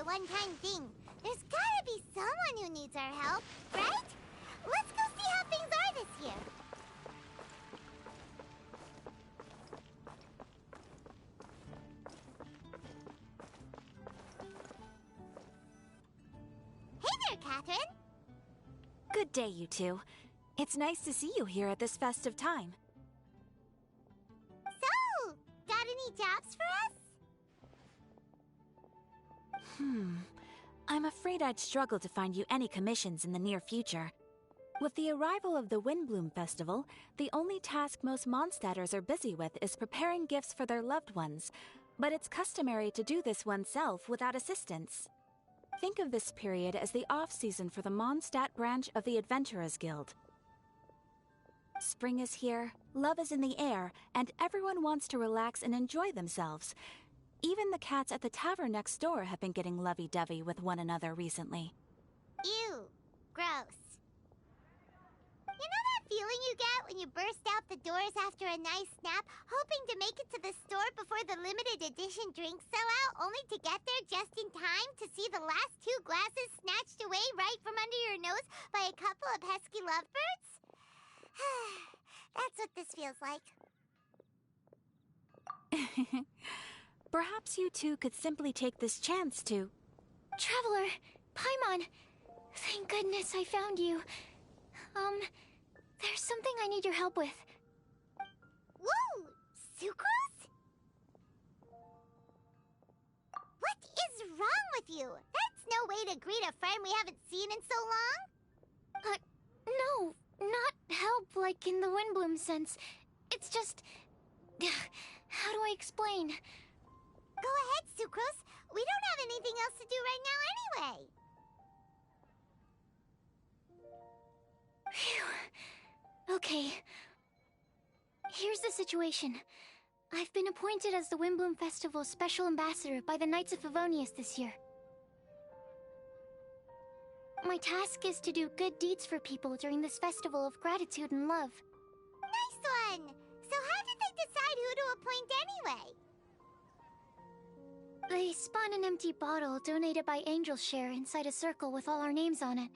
a one-time thing. There's gotta be someone who needs our help, right? Let's go see how things are this year. Hey there, Catherine. Good day, you two. It's nice to see you here at this festive time. So, got any jobs for us? I'm afraid I'd struggle to find you any commissions in the near future. With the arrival of the Windbloom Festival, the only task most Mondstadters are busy with is preparing gifts for their loved ones, but it's customary to do this oneself without assistance. Think of this period as the off-season for the Mondstadt branch of the Adventurers Guild. Spring is here, love is in the air, and everyone wants to relax and enjoy themselves. Even the cats at the tavern next door have been getting lovey-dovey with one another recently. Ew. Gross. You know that feeling you get when you burst out the doors after a nice nap, hoping to make it to the store before the limited edition drinks sell out, only to get there just in time to see the last 2 glasses snatched away right from under your nose by a couple of pesky lovebirds? That's what this feels like. Perhaps you two could simply take this chance to... Traveler! Paimon! Thank goodness I found you. There's something I need your help with. Whoa! Sucrose? What is wrong with you? That's no way to greet a friend we haven't seen in so long. No, not help like in the Windbloom sense. It's just... How do I explain? Go ahead, Sucrose. We don't have anything else to do right now anyway. Phew. Okay. Here's the situation. I've been appointed as the Windbloom Festival's special ambassador by the Knights of Favonius this year. My task is to do good deeds for people during this festival of gratitude and love. Nice one! So how did they decide who to appoint anyway? They spun an empty bottle donated by Angel's Share inside a circle with all our names on it.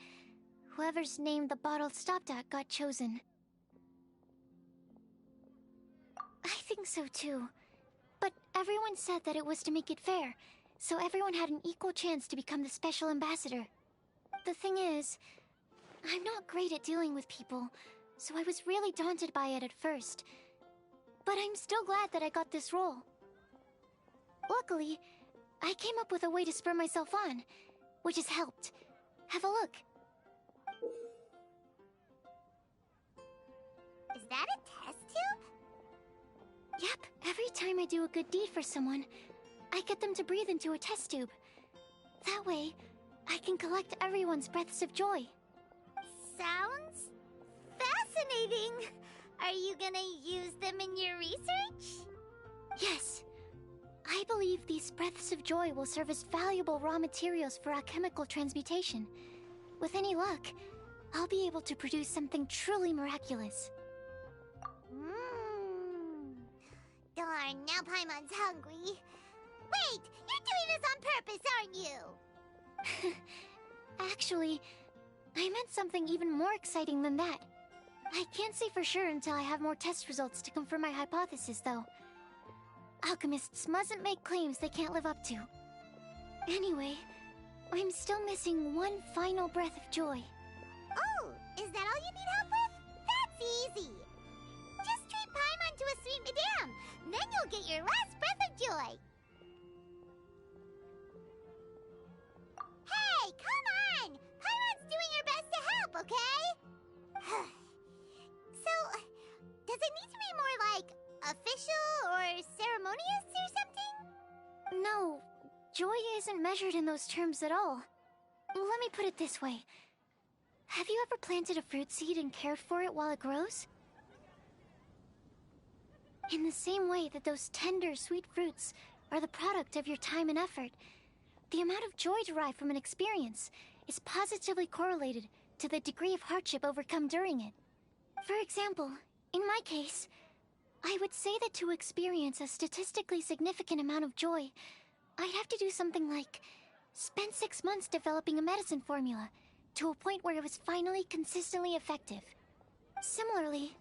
Whoever's name the bottle stopped at got chosen. I think so too. But everyone said that it was to make it fair, so everyone had an equal chance to become the special ambassador. The thing is, I'm not great at dealing with people, so I was really daunted by it at first. But I'm still glad that I got this role. Luckily, I came up with a way to spur myself on, which has helped. Have a look. Is that a test tube? Yep, every time I do a good deed for someone, I get them to breathe into a test tube. That way, I can collect everyone's breaths of joy. Sounds fascinating. Are you gonna use them in your research? Yes. I believe these breaths of joy will serve as valuable raw materials for alchemical transmutation. With any luck, I'll be able to produce something truly miraculous. Darn, now Paimon's hungry. Wait, you're doing this on purpose, aren't you? Actually, I meant something even more exciting than that. I can't say for sure until I have more test results to confirm my hypothesis, though. Alchemists mustn't make claims they can't live up to. Anyway, I'm still missing one final breath of joy. Oh, is that all you need help with? That's easy. Just treat Paimon to a sweet madame, then you'll get your last breath of joy. Hey, come on! Paimon's doing her best to help, okay? So, does it need to be more like official or ceremonious or something? No, joy isn't measured in those terms at all. Let me put it this way. Have you ever planted a fruit seed and cared for it while it grows? In the same way that those tender, sweet fruits are the product of your time and effort, the amount of joy derived from an experience is positively correlated to the degree of hardship overcome during it. For example, in my case, I would say that to experience a statistically significant amount of joy, I'd have to do something like Spent 6 months developing a medicine formula, to a point where it was finally consistently effective. Similarly,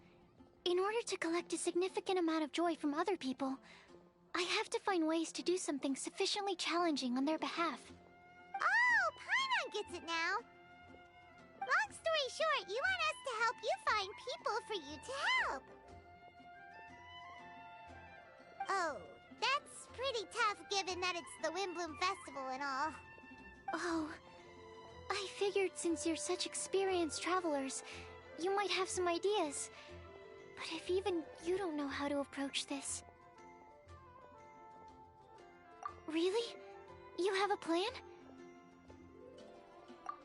in order to collect a significant amount of joy from other people, I have to find ways to do something sufficiently challenging on their behalf. Oh, Paimon gets it now. Long story short, you want us to help you find people for you to help. Oh, that's pretty tough given that it's the Windbloom Festival and all. Oh, I figured since you're such experienced travelers, you might have some ideas. But if even you don't know how to approach this... Really? You have a plan?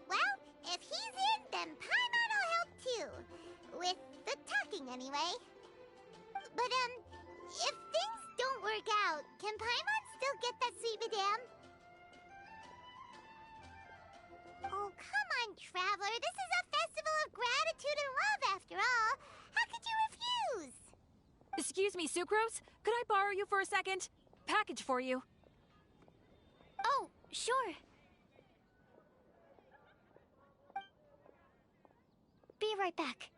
Well, if he's in, then Paimon will help too. With the talking, anyway. But, if things don't work out, can Paimon still get that sweet madame? Oh, come on, Traveler. This is a festival of gratitude and love, after all. How could you refuse? Excuse me, Sucrose? Could I borrow you for a second? Package for you. Oh, sure. Be right back.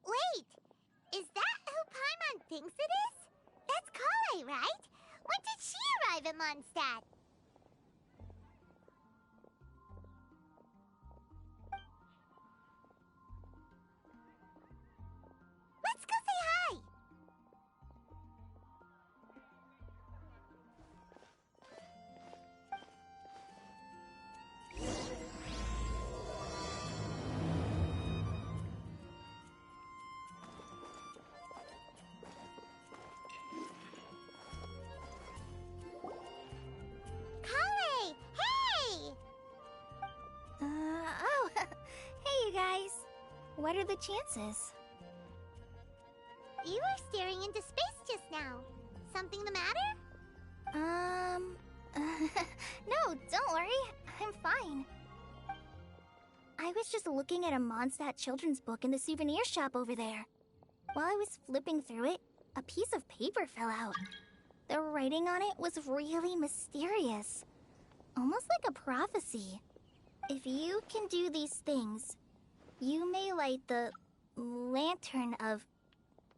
Wait, is that who Paimon thinks it is? That's Kale, right? When did she arrive at Mondstadt? Let's go say hi! Kale! Hey! Oh, hey you guys. What are the chances? You were staring into space just now. Something the matter? No, don't worry. I'm fine. I was just looking at a Mondstadt children's book in the souvenir shop over there. While I was flipping through it, a piece of paper fell out. The writing on it was really mysterious. Almost like a prophecy. If you can do these things, you may light the lantern of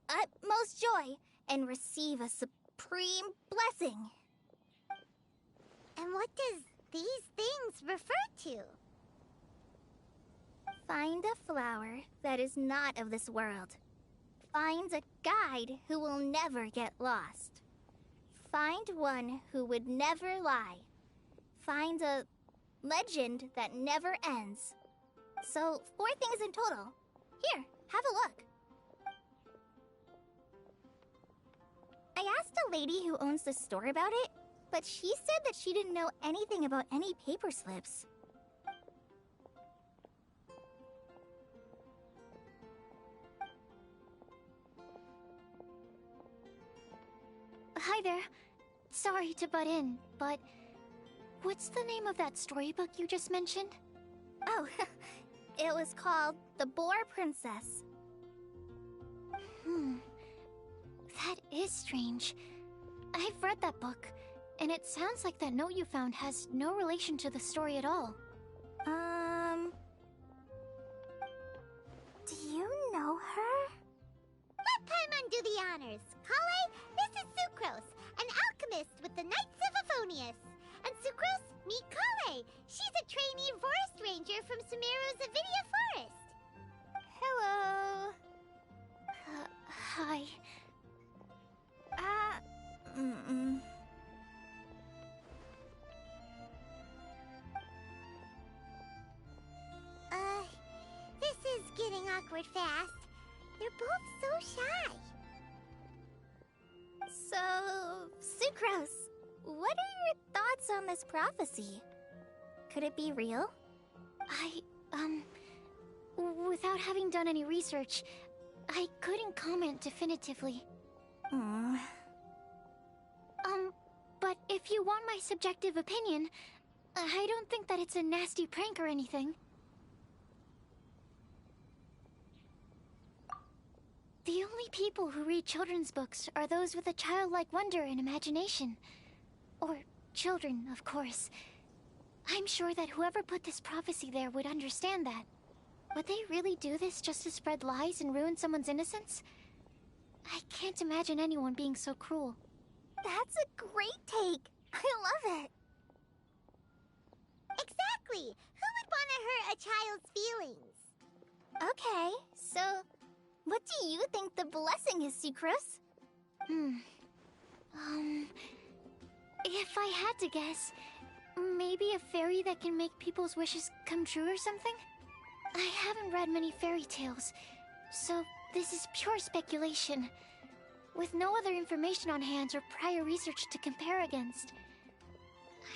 utmost joy and receive a supreme blessing. And what does these things refer to? Find a flower that is not of this world. Find a guide who will never get lost. Find one who would never lie. Find a legend that never ends. So, 4 things in total. Here, have a look. I asked a lady who owns the store about it, but she said that she didn't know anything about any paper slips. Hi there. Sorry to butt in, but what's the name of that storybook you just mentioned? Oh, it was called The Boar Princess. That is strange. I've read that book, and it sounds like that note you found has no relation to the story at all. Do you know her? Let Paimon do the honors. Kale, this is Sucrose, an alchemist with the Knights of Aphonius. And Sucrose, meet Kale. She's a trainee forest ranger from Sumeru's Avidia Forest. Hello. Hi. This is getting awkward fast. They're both so shy. So, Sucrose, what are your thoughts on this prophecy? Could it be real? Without having done any research, I couldn't comment definitively. But if you want my subjective opinion, I don't think that it's a nasty prank or anything. The only people who read children's books are those with a childlike wonder and imagination. Or children, of course. I'm sure that whoever put this prophecy there would understand that. Would they really do this just to spread lies and ruin someone's innocence? I can't imagine anyone being so cruel. That's a great take. I love it. Exactly. Who would want to hurt a child's feelings? Okay, so what do you think the blessing is, Sucrose? If I had to guess, maybe a fairy that can make people's wishes come true or something? I haven't read many fairy tales, so this is pure speculation. With no other information on hand or prior research to compare against,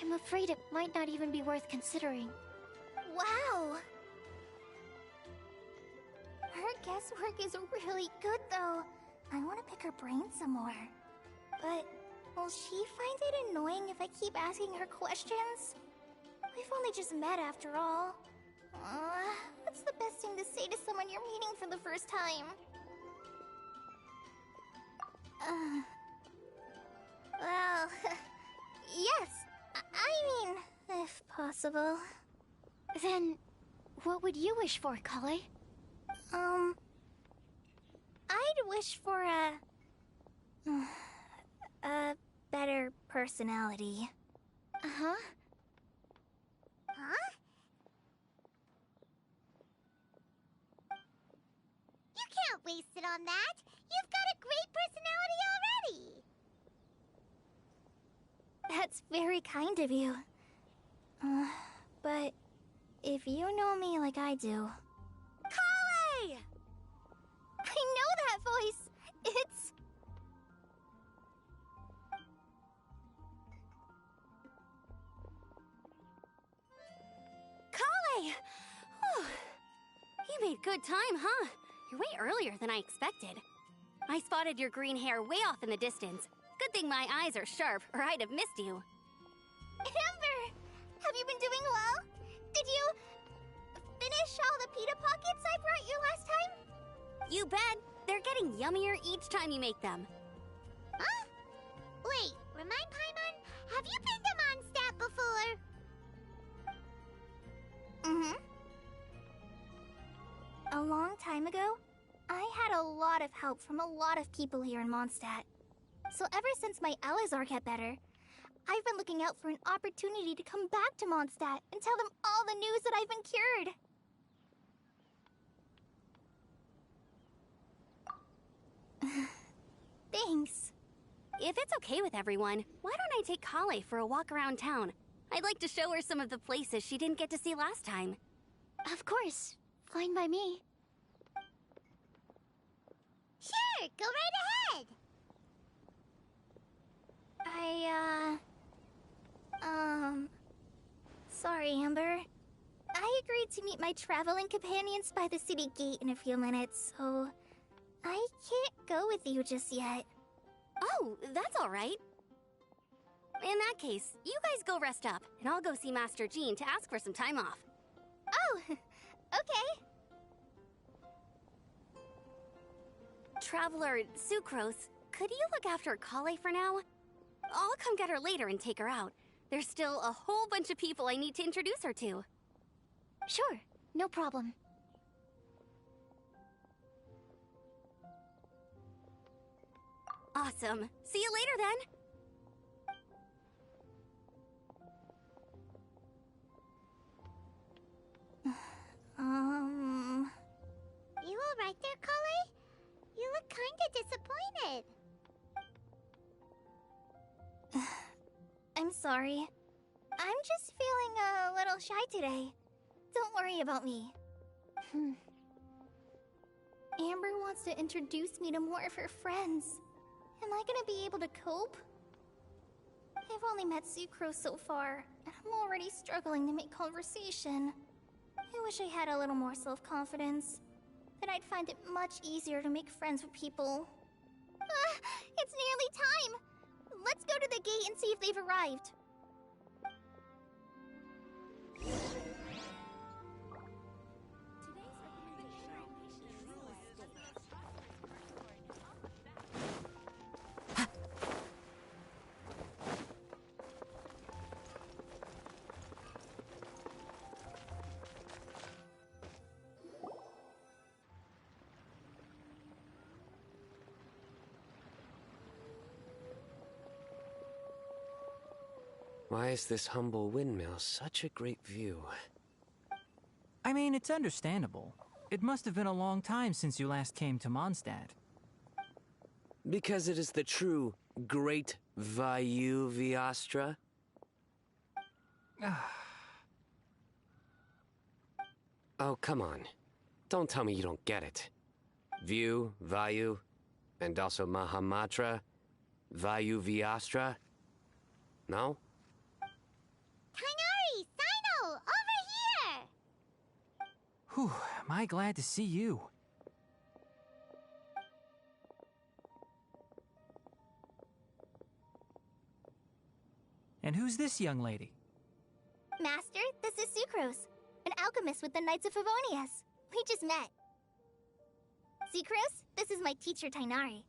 I'm afraid it might not even be worth considering. Wow! Her guesswork is really good, though. I want to pick her brain some more. But will she find it annoying if I keep asking her questions? We've only just met after all. What's the best thing to say to someone you're meeting for the first time? Well, yes. I mean, if possible. Then, what would you wish for, Kale? I'd wish for a better personality. Uh-huh. Huh? You can't waste it on that. You've got a great personality already. That's very kind of you. But if you know me like I do... Kale! I know that voice! It's... Kale! Oh, you made good time, huh? You're way earlier than I expected. I spotted your green hair way off in the distance. Good thing my eyes are sharp, or I'd have missed you. Amber! Have you been doing well? Did you finish all the pita pockets I brought you last time? You bet. They're getting yummier each time you make them. Huh? Wait, remind Paimon, have you been to Mondstadt before? A long time ago, I had a lot of help from a lot of people here in Mondstadt. So ever since my Elazar got better, I've been looking out for an opportunity to come back to Mondstadt and tell them all the news that I've been cured. Thanks. If it's okay with everyone, why don't I take Kale for a walk around town? I'd like to show her some of the places she didn't get to see last time. Of course. Fine by me. Sure, go right ahead. Sorry, Amber. I agreed to meet my traveling companions by the city gate in a few minutes, so I can't go with you just yet. Oh, that's all right. In that case, you guys go rest up, and I'll go see Master Jean to ask for some time off. Oh, okay. Traveler Sucrose, could you look after Kale for now? I'll come get her later and take her out. There's still a whole bunch of people I need to introduce her to. Sure, no problem. Awesome. See you later then. You all right there, Kale? You look kinda disappointed. I'm sorry. I'm just feeling a little shy today. Don't worry about me. Amber wants to introduce me to more of her friends. Am I gonna be able to cope? I've only met Sucrose so far, and I'm already struggling to make conversation. I wish I had a little more self-confidence. Then I'd find it much easier to make friends with people. It's nearly time! Let's go to the gate and see if they've arrived. Why is this humble windmill such a great view? I mean, it's understandable. It must have been a long time since you last came to Mondstadt. Because it is the true Great Vayu Viastra? Oh, come on. Don't tell me you don't get it. View, Vayu, and also Mahamatra, Vayu Viastra? No? Kainari! Sino! Over here! Whew, am I glad to see you. And who's this young lady? Master, this is Sucrose, an alchemist with the Knights of Favonius. We just met. Sucrose, this is my teacher, Tainari.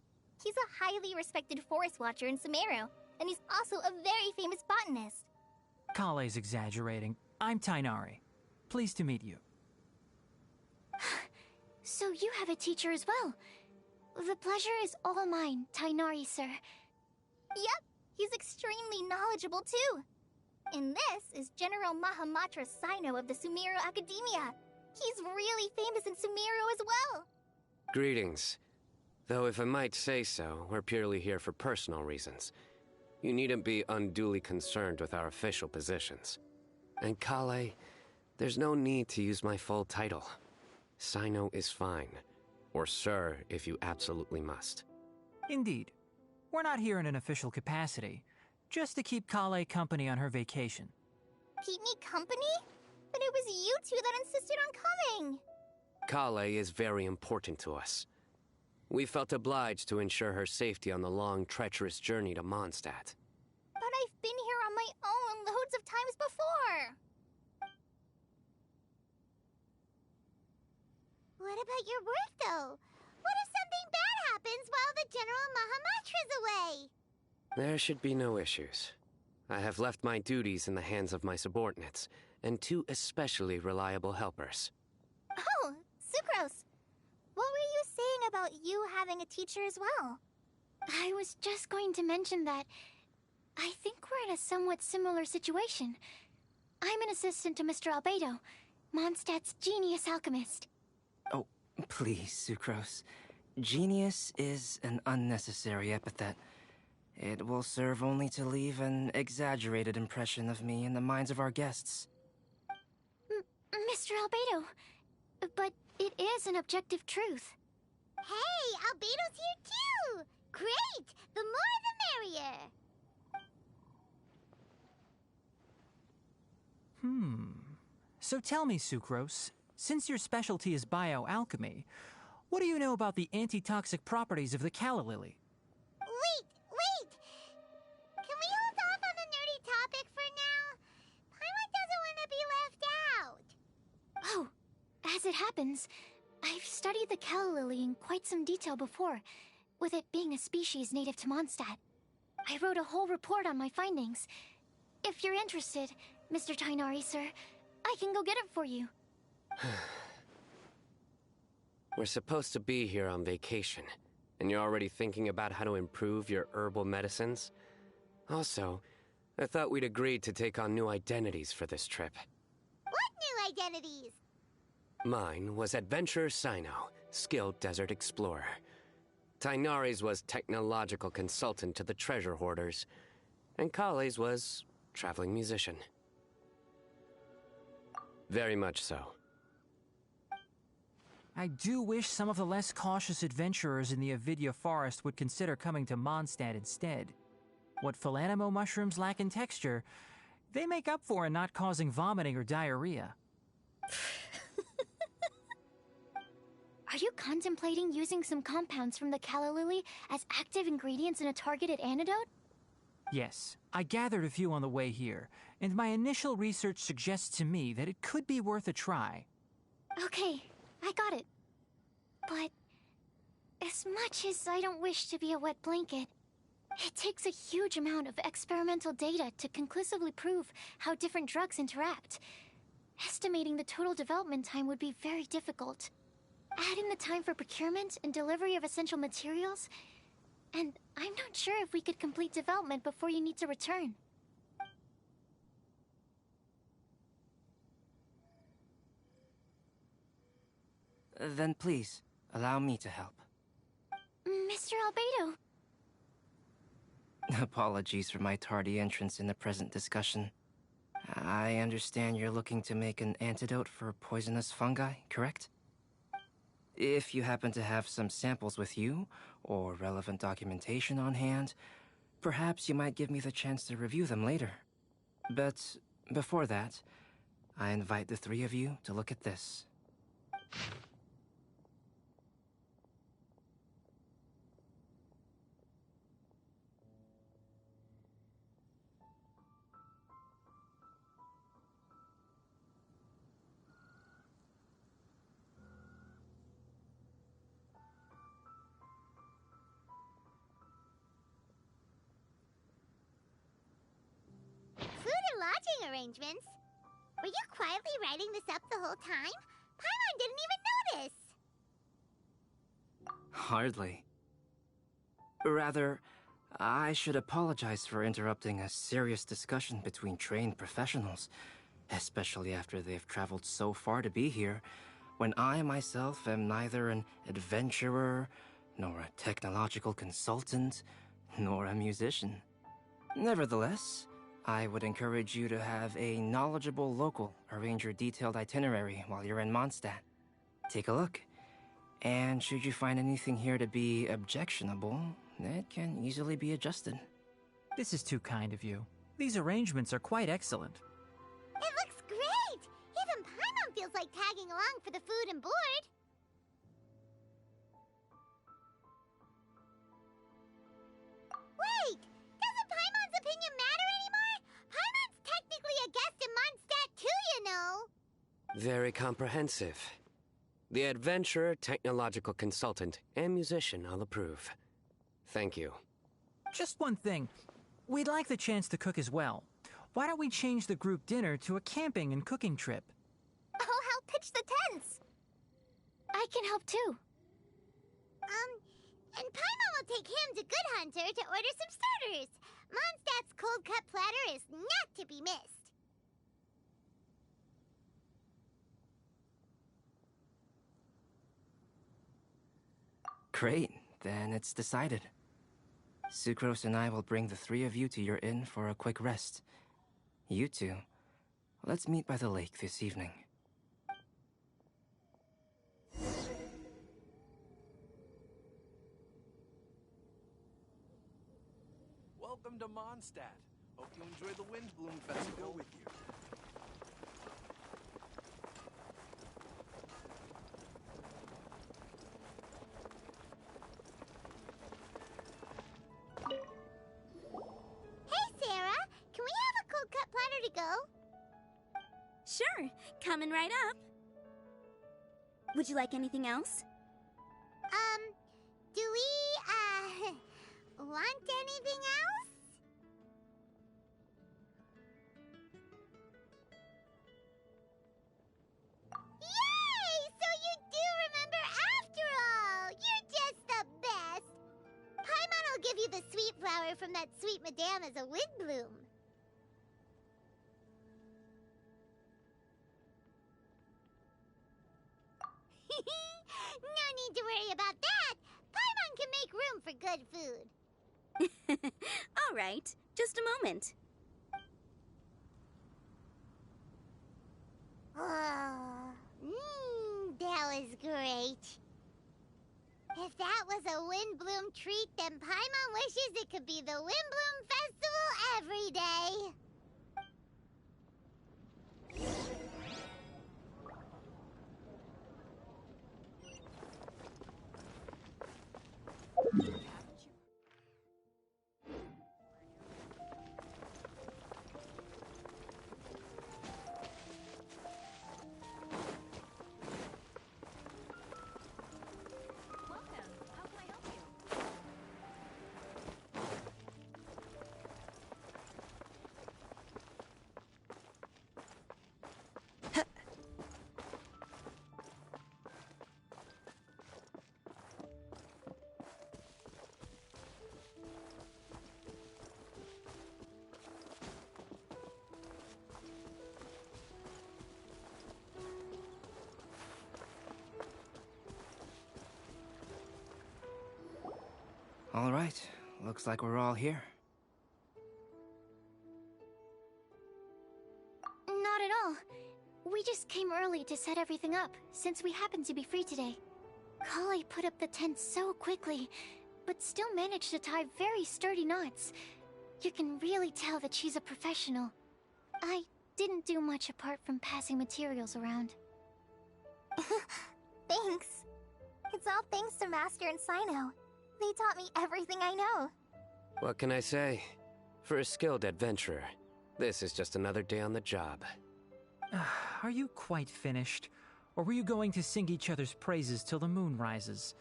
He's a highly respected forest watcher in Sumeru, and he's also a very famous botanist. Kale's exaggerating. I'm Tainari. Pleased to meet you. So you have a teacher as well. The pleasure is all mine, Tainari, sir. Yep, he's extremely knowledgeable too. And this is General Mahamatra Sino of the Sumeru Academia. He's really famous in Sumeru as well. Greetings. Though if I might say so, we're purely here for personal reasons. You needn't be unduly concerned with our official positions. And Kale, there's no need to use my full title. Sino is fine. Or sir, if you absolutely must. Indeed. We're not here in an official capacity, just to keep Kale company on her vacation. Keep me company? But it was you two that insisted on coming. Kale is very important to us. We felt obliged to ensure her safety on the long, treacherous journey to Mondstadt. But I've been here on my own loads of times before. What about your work, though? What if something bad happens while the General Mahamatra's away? There should be no issues. I have left my duties in the hands of my subordinates, and two especially reliable helpers. Oh, Sucrose. What were you saying about you having a teacher as well? I was just going to mention that I think we're in a somewhat similar situation. I'm an assistant to Mr. Albedo, Mondstadt's genius alchemist. Oh, please, Sucrose. Genius is an unnecessary epithet. It will serve only to leave an exaggerated impression of me in the minds of our guests. Mr. Albedo, but it is an objective truth. Hey, Albedo's here too! Great! The more the merrier! So tell me, Sucrose, since your specialty is bioalchemy, what do you know about the antitoxic properties of the calla lily? Wait! Can we hold off on the nerdy topic for now? Paimon doesn't want to be left out. Oh, as it happens, I've studied the calla lily in quite some detail before, with it being a species native to Mondstadt. I wrote a whole report on my findings. If you're interested, Mr. Tainari, sir, I can go get it for you. We're supposed to be here on vacation, and you're already thinking about how to improve your herbal medicines? Also, I thought we'd agreed to take on new identities for this trip. What new identities? Mine was Adventurer Sino, skilled desert explorer. Tainari's was technological consultant to the treasure hoarders, and Kale's was traveling musician. Very much so. I do wish some of the less cautious adventurers in the Avidya forest would consider coming to Mondstadt instead. What Philanimo mushrooms lack in texture, they make up for in not causing vomiting or diarrhea. Are you contemplating using some compounds from the calla lily as active ingredients in a targeted antidote? Yes, I gathered a few on the way here, and my initial research suggests to me that it could be worth a try. Okay, I got it. But as much as I don't wish to be a wet blanket, it takes a huge amount of experimental data to conclusively prove how different drugs interact. Estimating the total development time would be very difficult. Add in the time for procurement and delivery of essential materials, and I'm not sure if we could complete development before you need to return. then please, allow me to help. Mr. Albedo. Apologies for my tardy entrance in the present discussion. I understand you're looking to make an antidote for poisonous fungi, correct? If you happen to have some samples with you, or relevant documentation on hand, perhaps you might give me the chance to review them later. But before that, I invite the three of you to look at this. Lodging arrangements? Were you quietly writing this up the whole time? Paimon didn't even notice! Hardly. Rather, I should apologize for interrupting a serious discussion between trained professionals, especially after they've traveled so far to be here, when I myself am neither an adventurer, nor a technological consultant, nor a musician. Nevertheless, I would encourage you to have a knowledgeable local arrange your detailed itinerary while you're in Mondstadt. Take a look, and should you find anything here to be objectionable, it can easily be adjusted. This is too kind of you. These arrangements are quite excellent. It looks great! Even Paimon feels like tagging along for the food and board. Wait! Doesn't Paimon's opinion matter anymore? Paimon's technically a guest in Mondstadt too, you know! Very comprehensive. The adventurer, technological consultant, and musician I'll approve. Thank you. Just one thing. We'd like the chance to cook as well. Why don't we change the group dinner to a camping and cooking trip? I'll help pitch the tents! I can help too. And Paimon will take him to Good Hunter to order some starters. Mondstadt's cold-cut platter is not to be missed. Great, then it's decided. Sucrose and I will bring the three of you to your inn for a quick rest. You two, let's meet by the lake this evening. Welcome to Mondstadt. Hope you enjoy the Windbloom Festival with you. Hey, Sarah! Can we have a cold-cut platter to go? Sure, coming right up. Would you like anything else? Do we, want anything else? Yay! So you do remember after all! You're just the best! Paimon will give you the sweet flower from that sweet madame as a windbloom. No need to worry about that! Paimon can make room for good food. All right, just a moment. Oh, that was great. If that was a Windbloom treat, then Paimon wishes it could be the Windbloom Festival every day. All right, looks like we're all here. Not at all. We just came early to set everything up, since we happen to be free today. Kale put up the tent so quickly, but still managed to tie very sturdy knots. You can really tell that she's a professional. I didn't do much apart from passing materials around. Thanks. It's all thanks to Master and Sino. They taught me everything I know. What can I say? For a skilled adventurer, this is just another day on the job. Are you quite finished? Or were you going to sing each other's praises till the moon rises?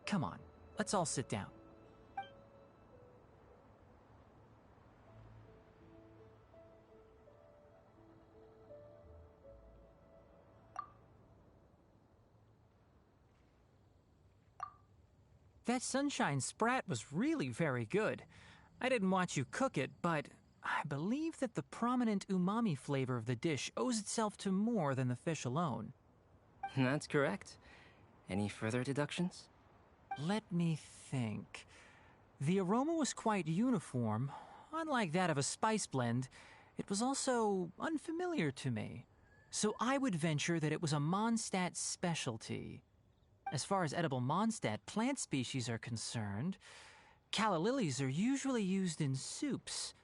Come on, let's all sit down. That sunshine sprat was really very good. I didn't watch you cook it, but I believe that the prominent umami flavor of the dish owes itself to more than the fish alone. That's correct. Any further deductions? Let me think. The aroma was quite uniform. Unlike that of a spice blend, it was also unfamiliar to me. So I would venture that it was a Mondstadt specialty. As far as edible Mondstadt plant species are concerned, calla lilies are usually used in soups.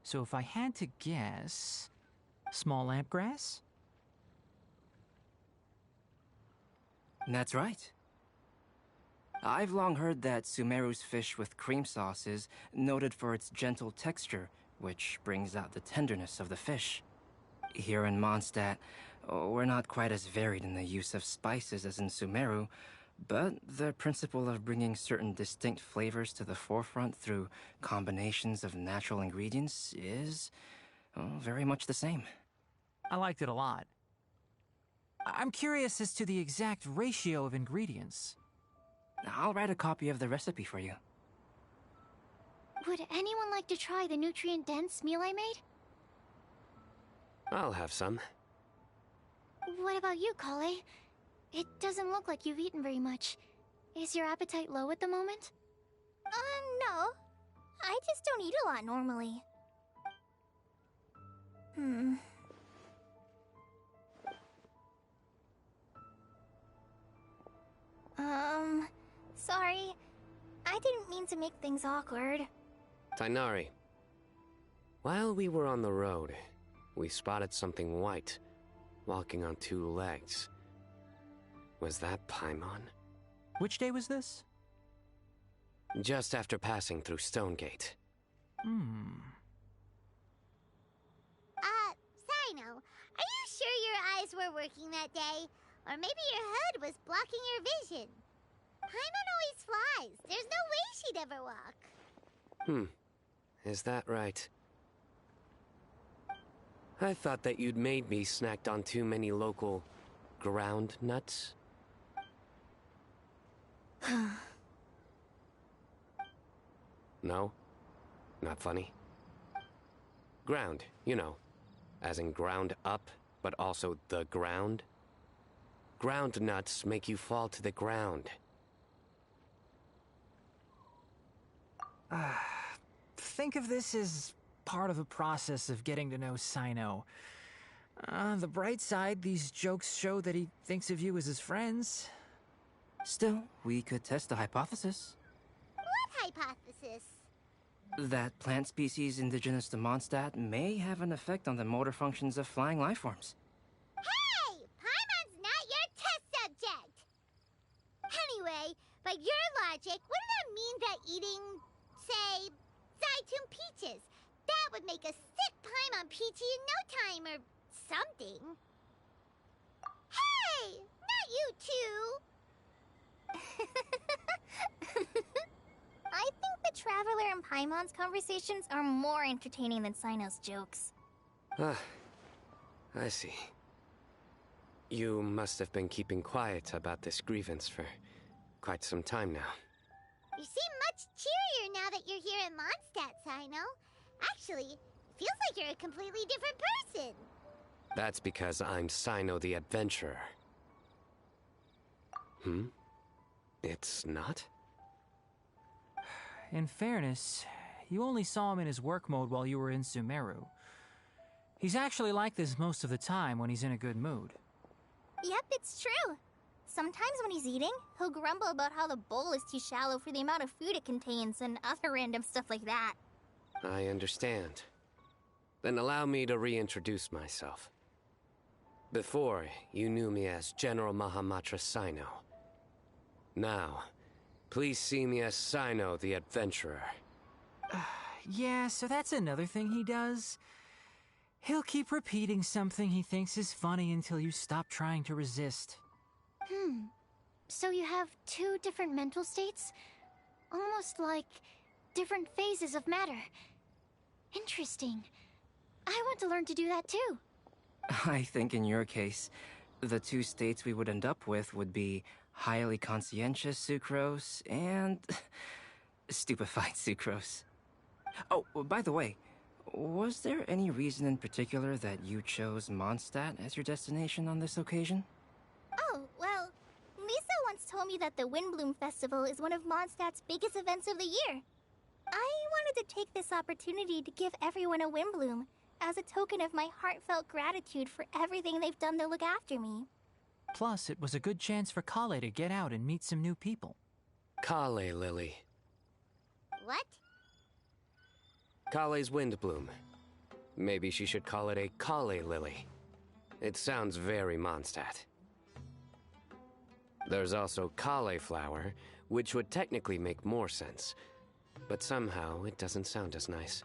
So if I had to guess, small lampgrass? That's right. I've long heard that Sumeru's fish with cream sauce is noted for its gentle texture, which brings out the tenderness of the fish. Here in Mondstadt, we're not quite as varied in the use of spices as in Sumeru, but the principle of bringing certain distinct flavors to the forefront through combinations of natural ingredients is very much the same. I liked it a lot. I'm curious as to the exact ratio of ingredients. I'll write a copy of the recipe for you. Would anyone like to try the nutrient-dense meal I made? I'll have some. What about you, Kale? It doesn't look like you've eaten very much. Is your appetite low at the moment? No. I just don't eat a lot normally. Sorry. I didn't mean to make things awkward. Tighnari. While we were on the road, we spotted something white, walking on two legs. Was that Paimon? Which day was this? Just after passing through Stonegate. Sino, are you sure your eyes were working that day? Or maybe your hood was blocking your vision? Paimon always flies. There's no way she'd ever walk. Is that right? I thought that you'd made me snacked on too many local ground nuts. No? Not funny? Ground, you know. As in ground up, but also the ground. Ground nuts make you fall to the ground. Think of this as part of the process of getting to know Sino. On the bright side, these jokes show that he thinks of you as his friends. Still, we could test the hypothesis. What hypothesis? That plant species indigenous to Mondstadt may have an effect on the motor functions of flying lifeforms. Hey! Paimon's not your test subject! Anyway, by your logic, wouldn't that mean that eating, say, Zaitun peaches, that would make a sick Paimon peachy in no time or something? Hey! Not you too! I think the Traveler and Paimon's conversations are more entertaining than Sino's jokes. I see. You must have been keeping quiet about this grievance for quite some time now. You seem much cheerier now that you're here in Mondstadt, Sino. Actually, feels like you're a completely different person. That's because I'm Sino the Adventurer. It's not? in fairness, you only saw him in his work mode while you were in Sumeru. He's actually like this most of the time when he's in a good mood. Yep, it's true. Sometimes when he's eating, he'll grumble about how the bowl is too shallow for the amount of food it contains and other random stuff like that. I understand. Then allow me to reintroduce myself. Before, you knew me as General Mahamatra Sino. Now, please see me as Sino the Adventurer. Yeah, so that's another thing he does. He'll keep repeating something he thinks is funny until you stop trying to resist. So you have two different mental states? Almost like different phases of matter. Interesting. I want to learn to do that too. I think in your case, the two states we would end up with would be highly conscientious sucrose and stupefied sucrose. Oh, by the way, was there any reason in particular that you chose Mondstadt as your destination on this occasion? Oh, well, Lisa once told me that the Windbloom Festival is one of Mondstadt's biggest events of the year. I wanted to take this opportunity to give everyone a Windbloom, as a token of my heartfelt gratitude for everything they've done to look after me. Plus, it was a good chance for Kale to get out and meet some new people. Kale Lily. What? Kale's Windbloom. Maybe she should call it a Kale Lily. It sounds very Mondstadt. There's also cauliflower, which would technically make more sense. But somehow, it doesn't sound as nice.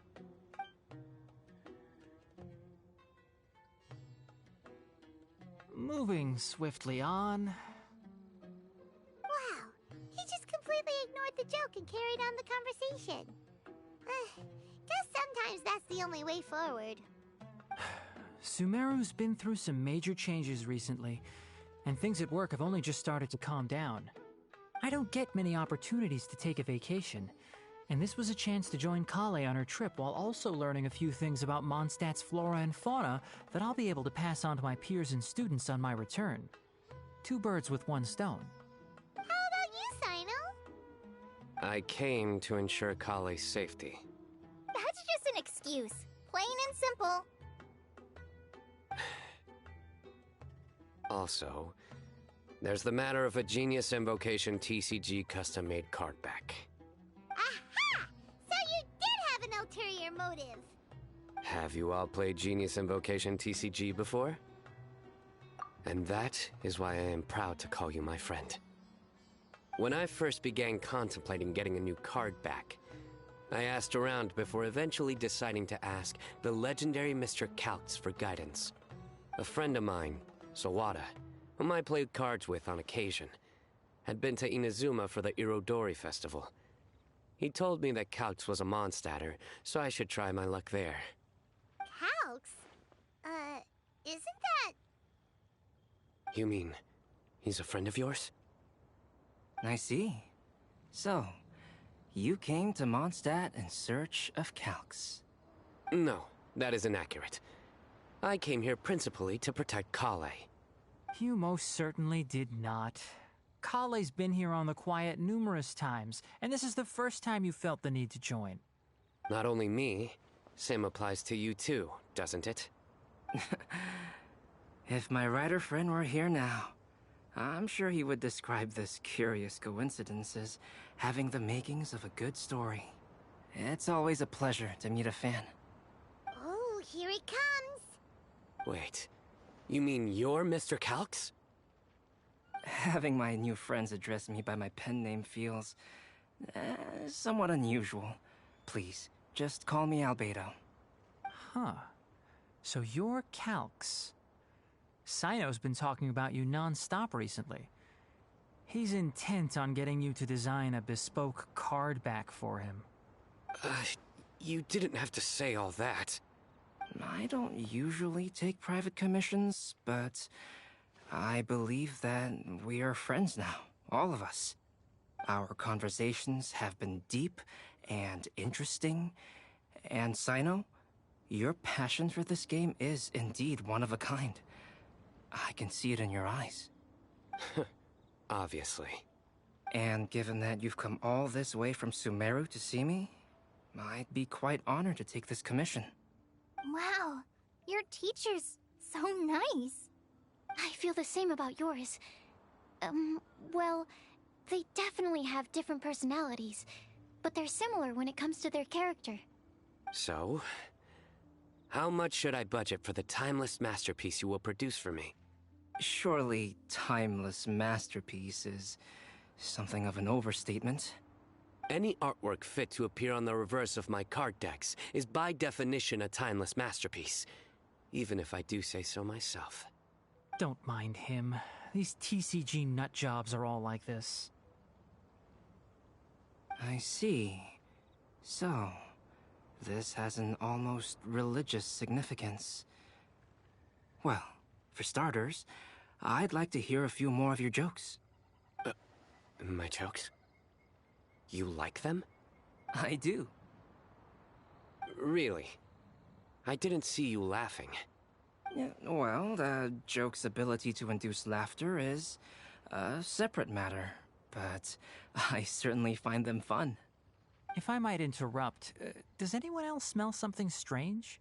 Moving swiftly on. Wow, he just completely ignored the joke and carried on the conversation. Guess sometimes that's the only way forward. Sumeru's been through some major changes recently, and things at work have only just started to calm down. I don't get many opportunities to take a vacation, and this was a chance to join Kale on her trip while also learning a few things about Mondstadt's flora and fauna that I'll be able to pass on to my peers and students on my return. Two birds with one stone. How about you, Sino? I came to ensure Kale's safety. That's just an excuse. Plain and simple. Also, there's the matter of a Genius Invocation TCG custom-made card back. Aha! So you did have an ulterior motive. Have you all played Genius Invocation TCG before? And that is why I am proud to call you my friend. When I first began contemplating getting a new card back, I asked around before eventually deciding to ask the legendary Mr. Calx for guidance. A friend of mine, Sawada, whom I played cards with on occasion, had been to Inazuma for the Irodori festival. He told me that Calx was a Mondstadter, so I should try my luck there. Calx? Isn't that... You mean, he's a friend of yours? I see. So, you came to Mondstadt in search of Calx. No, that is inaccurate. I came here principally to protect Kale. You most certainly did not. Kale's been here on the quiet numerous times, and this is the first time you felt the need to join. Not only me, same applies to you too, doesn't it? If my writer friend were here now, I'm sure he would describe this curious coincidence as having the makings of a good story. It's always a pleasure to meet a fan. Oh, here it comes. Wait, you mean you're Mr. Calx? Having my new friends address me by my pen name feels somewhat unusual. Please, just call me Albedo. Huh. So you're Calx. Sino's been talking about you non-stop recently. He's intent on getting you to design a bespoke card back for him. You didn't have to say all that. I don't usually take private commissions, but I believe that we are friends now, all of us. Our conversations have been deep and interesting, and Sino, your passion for this game is indeed one of a kind. I can see it in your eyes. Obviously. And given that you've come all this way from Sumeru to see me, I'd be quite honored to take this commission. Wow, your teacher's so nice. I feel the same about yours. Well, they definitely have different personalities, but they're similar when it comes to their character. So, how much should I budget for the timeless masterpiece you will produce for me? Surely, timeless masterpiece is something of an overstatement. Any artwork fit to appear on the reverse of my card decks is by definition a timeless masterpiece, even if I do say so myself. Don't mind him. These TCG nut jobs are all like this. I see. So, this has an almost religious significance. Well, for starters, I'd like to hear a few more of your jokes. My jokes? You like them? I do. Really? I didn't see you laughing. Yeah, well, the joke's ability to induce laughter is a separate matter, but I certainly find them fun. If I might interrupt, does anyone else smell something strange?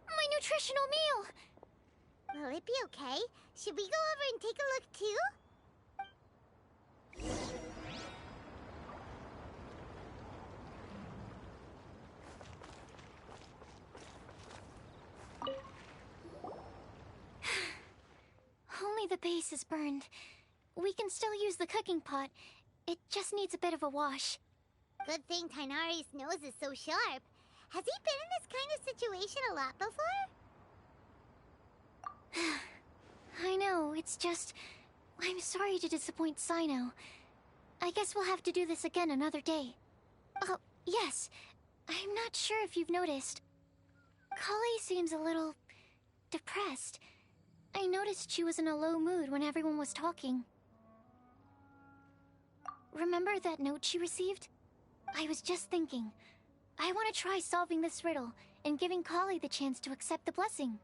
My nutritional meal! Will it be okay? Should we go over and take a look too? Only the base is burned. We can still use the cooking pot. It just needs a bit of a wash. Good thing Tainari's nose is so sharp. Has he been in this kind of situation a lot before? I know, it's just... I'm sorry to disappoint Sino. I guess we'll have to do this again another day. Oh, yes. I'm not sure if you've noticed. Kale seems a little... depressed. I noticed she was in a low mood when everyone was talking. Remember that note she received? I was just thinking. I want to try solving this riddle and giving Kale the chance to accept the blessing.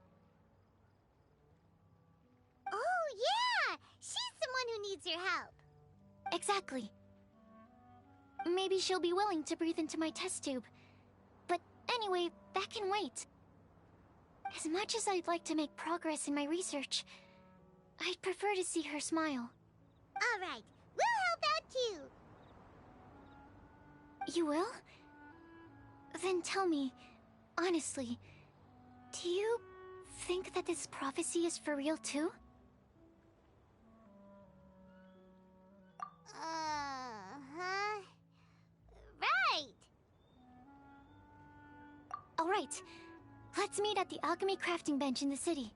Oh, yeah! She's the one who needs your help. Exactly. Maybe she'll be willing to breathe into my test tube. But anyway, that can wait. As much as I'd like to make progress in my research, I'd prefer to see her smile. All right, we'll help out too. You will? Then tell me, honestly, do you think that this prophecy is for real too? Uh-huh. Right! Alright, let's meet at the alchemy crafting bench in the city.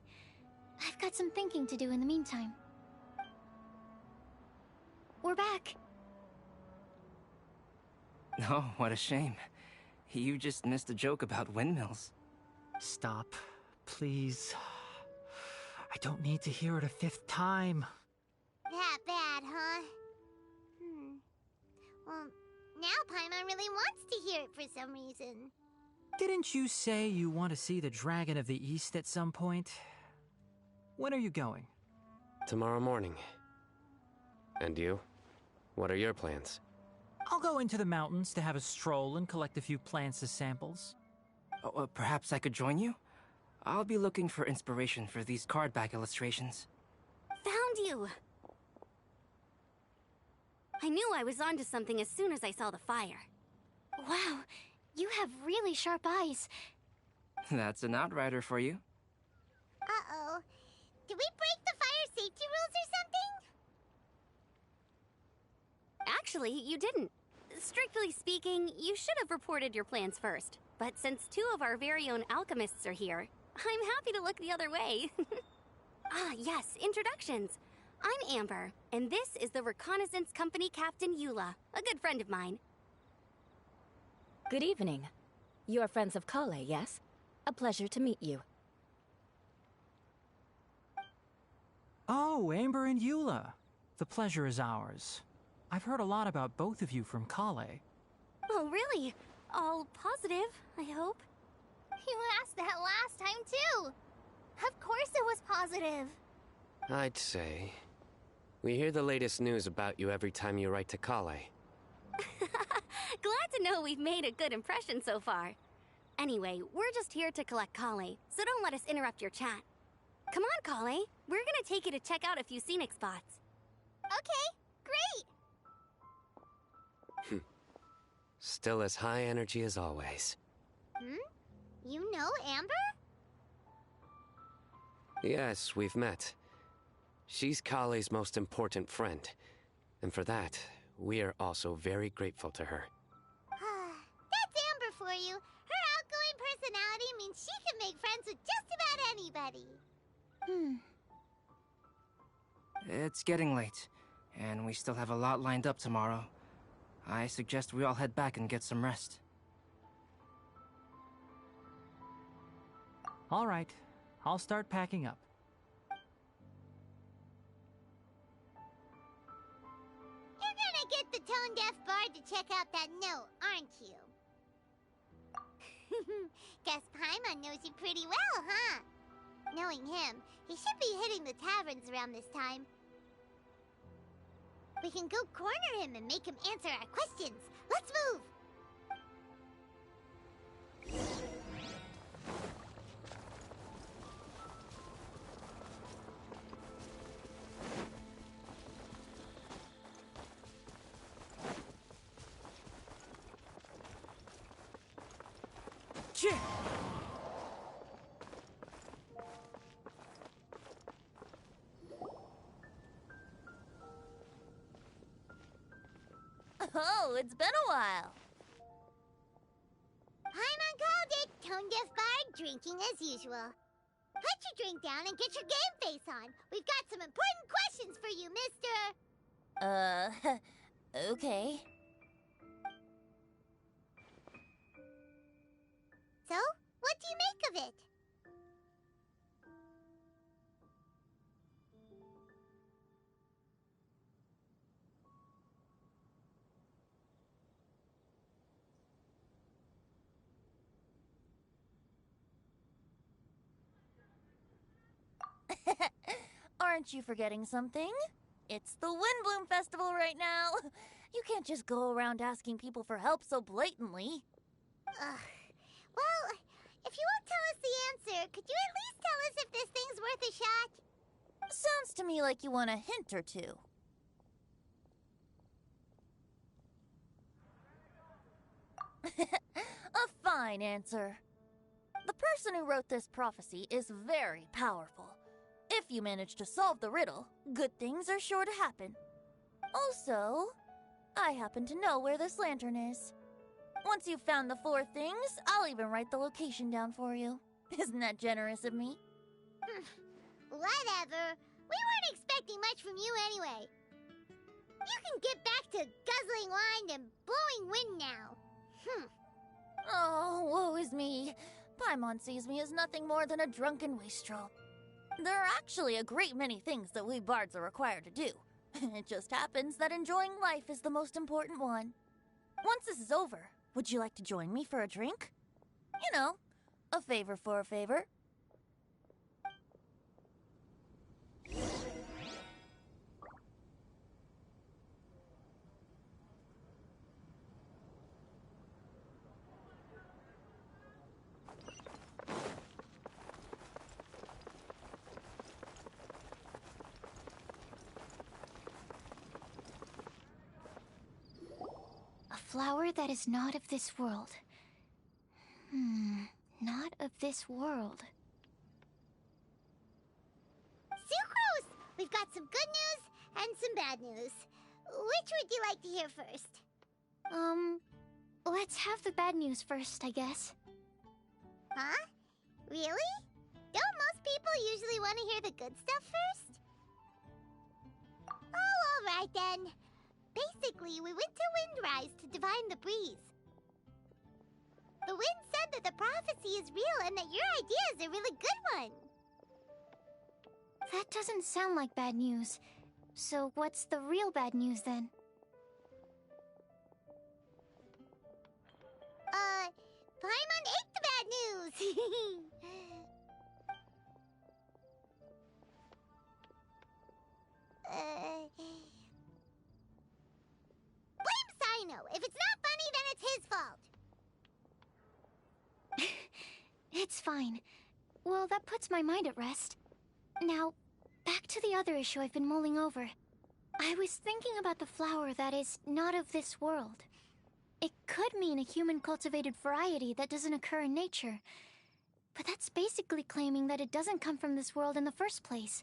I've got some thinking to do in the meantime. We're back. Oh, what a shame. You just missed a joke about windmills. Stop, please. I don't need to hear it a fifth time. That bad, huh? Well, now Paimon really wants to hear it for some reason. Didn't you say you want to see the Dragon of the East at some point? When are you going? Tomorrow morning. And you? What are your plans? I'll go into the mountains to have a stroll and collect a few plants as samples. Oh, perhaps I could join you? I'll be looking for inspiration for these card back illustrations. Found you! I knew I was onto something as soon as I saw the fire. Wow, you have really sharp eyes. That's an outrider for you. Uh-oh. Did we break the fire safety rules or something? Actually, you didn't. Strictly speaking, you should have reported your plans first. But since two of our very own alchemists are here, I'm happy to look the other way. Yes, introductions. I'm Amber, and this is the Reconnaissance Company Captain Eula, a good friend of mine. Good evening. You are friends of Kale, yes? A pleasure to meet you. Oh, Amber and Eula. The pleasure is ours. I've heard a lot about both of you from Kale. Oh, really? All positive, I hope. You asked that last time too. Of course it was positive. I'd say. We hear the latest news about you every time you write to Kale. Glad to know we've made a good impression so far. Anyway, we're just here to collect Kale, so don't let us interrupt your chat. Come on, Kale. We're gonna take you to check out a few scenic spots. Okay, great! Still as high energy as always. You know Amber? Yes, we've met. She's Kale's most important friend. And for that, we are also very grateful to her. That's Amber for you. Her outgoing personality means she can make friends with just about anybody. It's getting late, and we still have a lot lined up tomorrow. I suggest we all head back and get some rest. All right, I'll start packing up. You're gonna get the tone-deaf bard to check out that note, aren't you? Guess Paimon knows you pretty well, huh? Knowing him, he should be hitting the taverns around this time. We can go corner him and make him answer our questions. Let's move! Oh, it's been a while. Paimon called it. Tone-deaf bard, drinking as usual. Put your drink down and get your game face on. We've got some important questions for you, mister. Okay. So, what do you make of it? Aren't you forgetting something? It's the Windbloom Festival right now. You can't just go around asking people for help so blatantly. Well, if you won't tell us the answer, could you at least tell us if this thing's worth a shot? Sounds to me like you want a hint or two. A fine answer. The person who wrote this prophecy is very powerful. If you manage to solve the riddle, good things are sure to happen. Also, I happen to know where this lantern is. Once you've found the 4 things, I'll even write the location down for you. Isn't that generous of me? Whatever. We weren't expecting much from you anyway. You can get back to guzzling wine and blowing wind now. Oh, woe is me. Paimon sees me as nothing more than a drunken wastrel. There are actually a great many things that we bards are required to do. It just happens that enjoying life is the most important one. Once this is over, would you like to join me for a drink? You know, a favor for a favor. A flower that is not of this world. Not of this world. Sucrose! We've got some good news and some bad news. Which would you like to hear first? Let's have the bad news first, I guess. Huh? Really? Don't most people usually want to hear the good stuff first? Oh, alright then. Basically, we went to Windrise to divine the breeze. The wind said that the prophecy is real and that your idea is a really good one. That doesn't sound like bad news. So what's the real bad news then? Paimon ate the bad news! Blame Sino. If it's not funny, then it's his fault. It's fine. Well, that puts my mind at rest. Now, back to the other issue I've been mulling over. I was thinking about the flower that is not of this world. It could mean a human-cultivated variety that doesn't occur in nature. But that's basically claiming that it doesn't come from this world in the first place,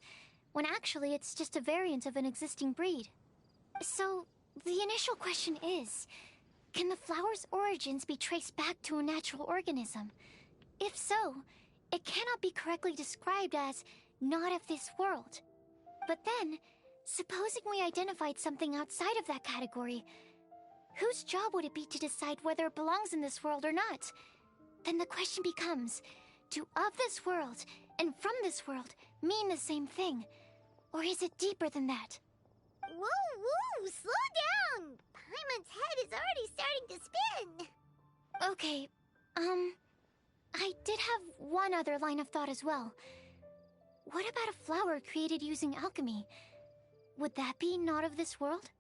when actually it's just a variant of an existing breed. So, the initial question is, can the flower's origins be traced back to a natural organism? If so, it cannot be correctly described as not of this world. But then, supposing we identified something outside of that category, whose job would it be to decide whether it belongs in this world or not? Then the question becomes, do of this world and from this world mean the same thing? Or is it deeper than that? Whoa, slow down! Paimon's head is already starting to spin. Okay, I did have one other line of thought as well. What about a flower created using alchemy? Would that be not of this world?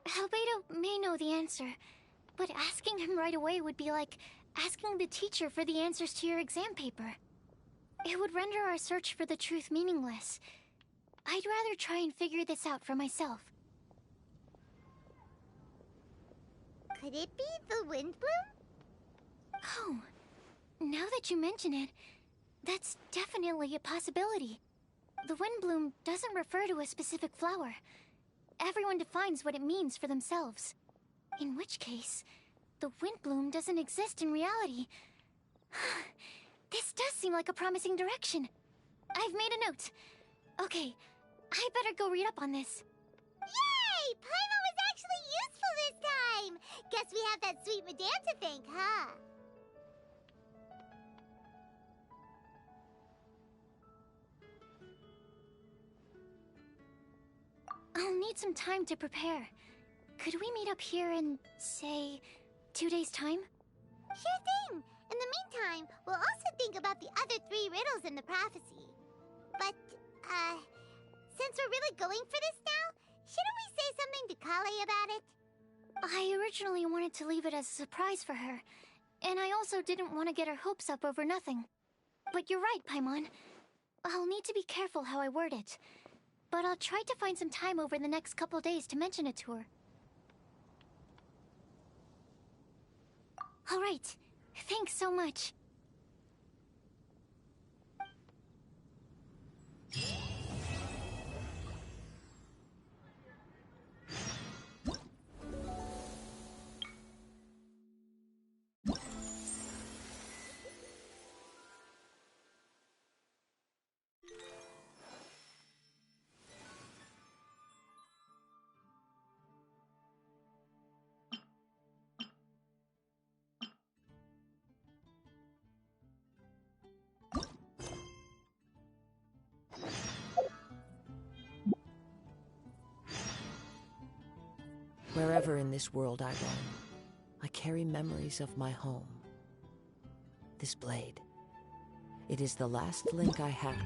Albedo may know the answer, but asking him right away would be like asking the teacher for the answers to your exam paper. It would render our search for the truth meaningless. I'd rather try and figure this out for myself. Could it be the Windbloom? Oh, now that you mention it, that's definitely a possibility. The Windbloom doesn't refer to a specific flower. Everyone defines what it means for themselves. In which case, the Windbloom doesn't exist in reality. This does seem like a promising direction. I've made a note. Okay, I better go read up on this. Yay! Paimon was actually useful this time! Guess we have that sweet madame to thank, huh? I'll need some time to prepare. Could we meet up here in, say, 2 days' time? Sure thing! In the meantime, we'll also think about the other 3 riddles in the prophecy. But, since we're really going for this now, shouldn't we say something to Kale about it? I originally wanted to leave it as a surprise for her, and I also didn't want to get her hopes up over nothing. But you're right, Paimon. I'll need to be careful how I word it. But I'll try to find some time over the next couple days to mention it to her. All right. Thanks so much. Wherever in this world I roam, I carry memories of my home. This blade, it is the last link I have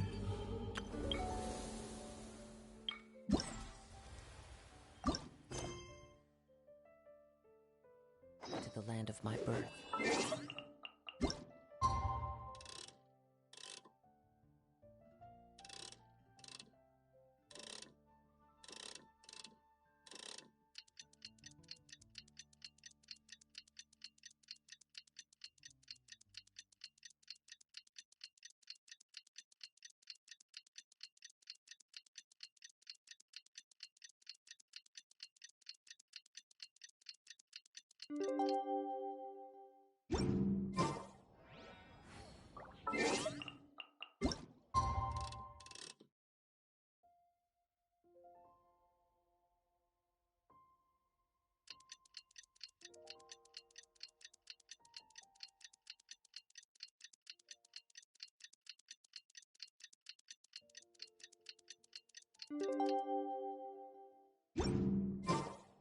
to the land of my birth.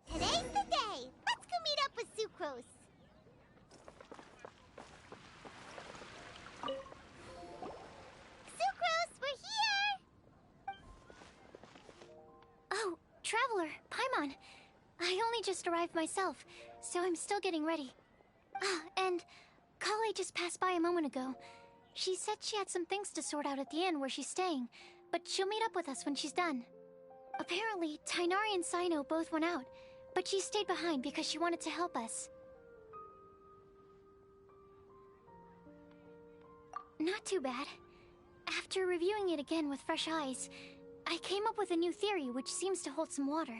Today's the day! Let's go meet up with Sucrose! traveler, Paimon. I only just arrived myself, so I'm still getting ready. Ah, and Kale just passed by a moment ago. She said she had some things to sort out at the inn where she's staying, but she'll meet up with us when she's done. Apparently, Tainari and Sino both went out, but she stayed behind because she wanted to help us. Not too bad. After reviewing it again with fresh eyes, I came up with a new theory which seems to hold some water.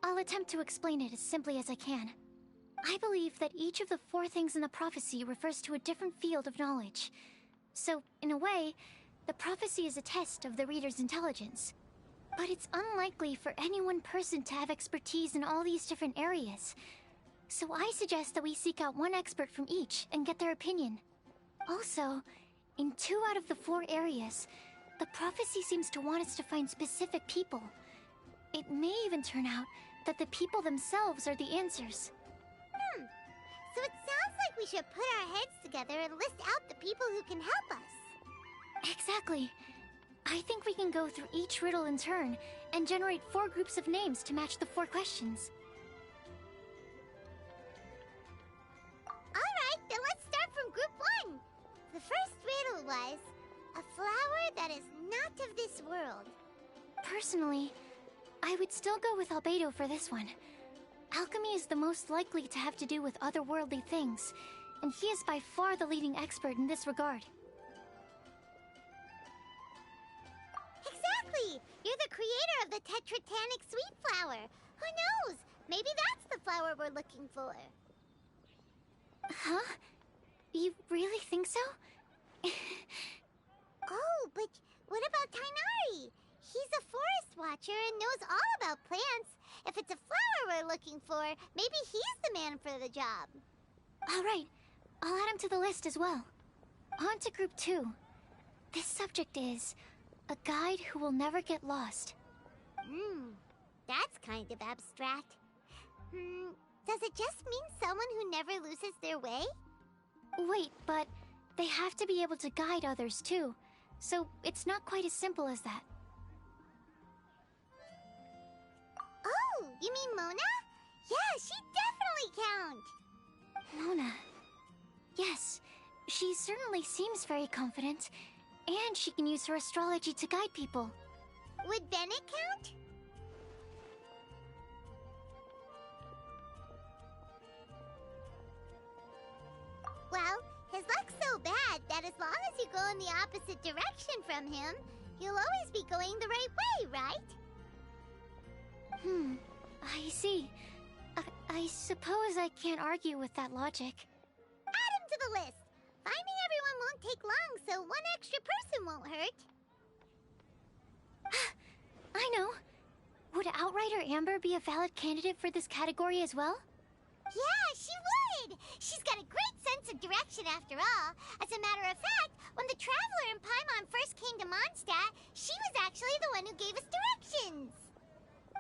I'll attempt to explain it as simply as I can. I believe that each of the 4 things in the prophecy refers to a different field of knowledge. So, in a way, the prophecy is a test of the reader's intelligence. But it's unlikely for any one person to have expertise in all these different areas. So I suggest that we seek out one expert from each and get their opinion. Also, in 2 out of the 4 areas, the prophecy seems to want us to find specific people. It may even turn out that the people themselves are the answers. So it sounds like we should put our heads together and list out the people who can help us. Exactly. I think we can go through each riddle in turn and generate 4 groups of names to match the 4 questions. Alright, then let's start from group 1. The first riddle was, a flower that is not of this world. Personally, I would still go with Albedo for this one. Alchemy is the most likely to have to do with otherworldly things, and he is by far the leading expert in this regard. Exactly! You're the creator of the Tetratanic Sweet Flower. Who knows? Maybe that's the flower we're looking for. Huh? You really think so? Oh, but what about Tainari? He's a forest watcher and knows all about plants. If it's a flower we're looking for, maybe he's the man for the job. All right. I'll add him to the list as well. On to group 2. This subject is a guide who will never get lost. That's kind of abstract. Does it just mean someone who never loses their way? Wait, but they have to be able to guide others too, so it's not quite as simple as that. Oh, you mean Mona? Yeah, she definitely counts. Mona. Yes, she certainly seems very confident, and she can use her astrology to guide people. Would Bennett count? Well, his luck's so bad that as long as you go in the opposite direction from him, you'll always be going the right way, right? I see. I suppose I can't argue with that logic. Add him to the list. Finding everyone won't take long, so one extra person won't hurt. I know. Would Outrider Amber be a valid candidate for this category as well? Yeah, she would! She's got a great sense of direction after all. As a matter of fact, when the Traveler and Paimon first came to Mondstadt, she was actually the one who gave us directions.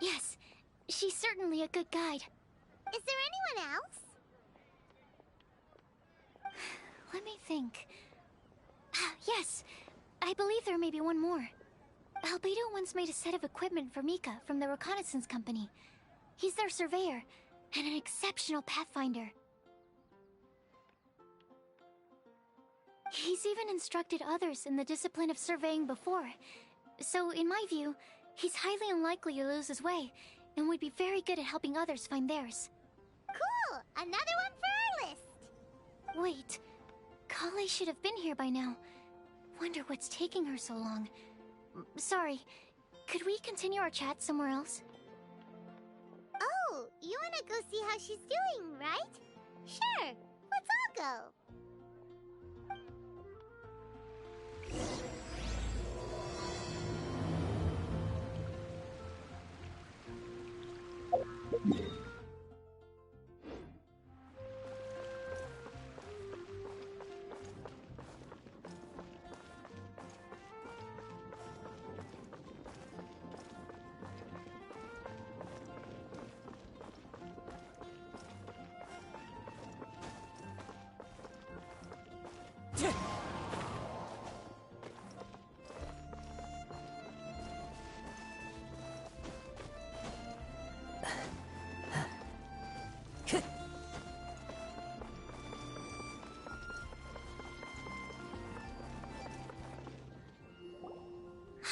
Yes, she's certainly a good guide. Is there anyone else? Let me think. Yes, I believe there may be one more. Albedo once made a set of equipment for Mika from the reconnaissance company. He's their surveyor, and an exceptional pathfinder. He's even instructed others in the discipline of surveying before. So, in my view, he's highly unlikely to lose his way, and would be very good at helping others find theirs. Cool! Another one for our list! Wait, Kale should have been here by now. Wonder what's taking her so long. Sorry, could we continue our chat somewhere else? Oh, you wanna go see how she's doing, right? Sure, let's all go.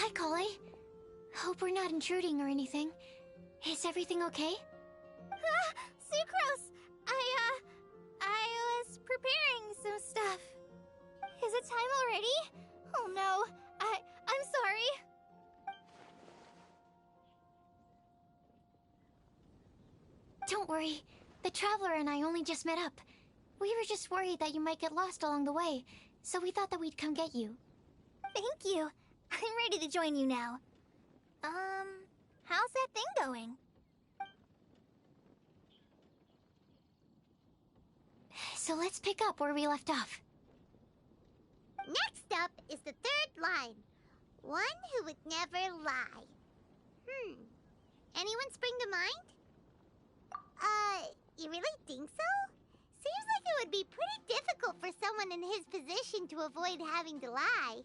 Hi, Kale. Hope we're not intruding or anything. Is everything okay? Sucrose! I was preparing some stuff. Is it time already? Oh no, I'm sorry. Don't worry. The Traveler and I only just met up. We were just worried that you might get lost along the way, so we thought that we'd come get you. Thank you. I'm ready to join you now. How's that thing going? So let's pick up where we left off. Next up is the third line. One who would never lie. Anyone spring to mind? You really think so? Seems like it would be pretty difficult for someone in his position to avoid having to lie.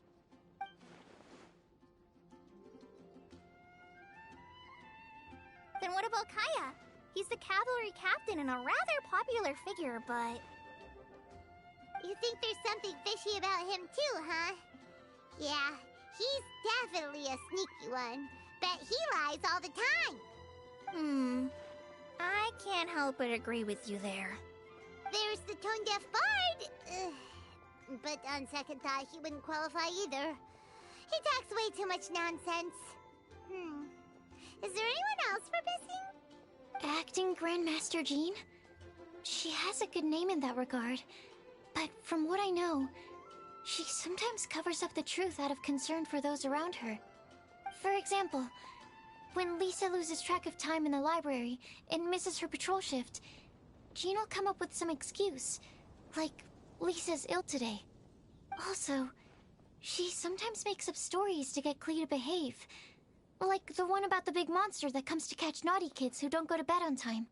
Then what about Kaya? He's the cavalry captain and a rather popular figure, but... You think there's something fishy about him too, huh? Yeah, he's definitely a sneaky one. Bet he lies all the time. I can't help but agree with you there. There's the tone-deaf bard. But on second thought, he wouldn't qualify either. He talks way too much nonsense. Is there anyone else we're missing? Acting Grandmaster Jean? She has a good name in that regard. But from what I know, she sometimes covers up the truth out of concern for those around her. For example, when Lisa loses track of time in the library and misses her patrol shift, Jean will come up with some excuse, like Lisa's ill today. Also, she sometimes makes up stories to get Klee to behave, like the one about the big monster that comes to catch naughty kids who don't go to bed on time.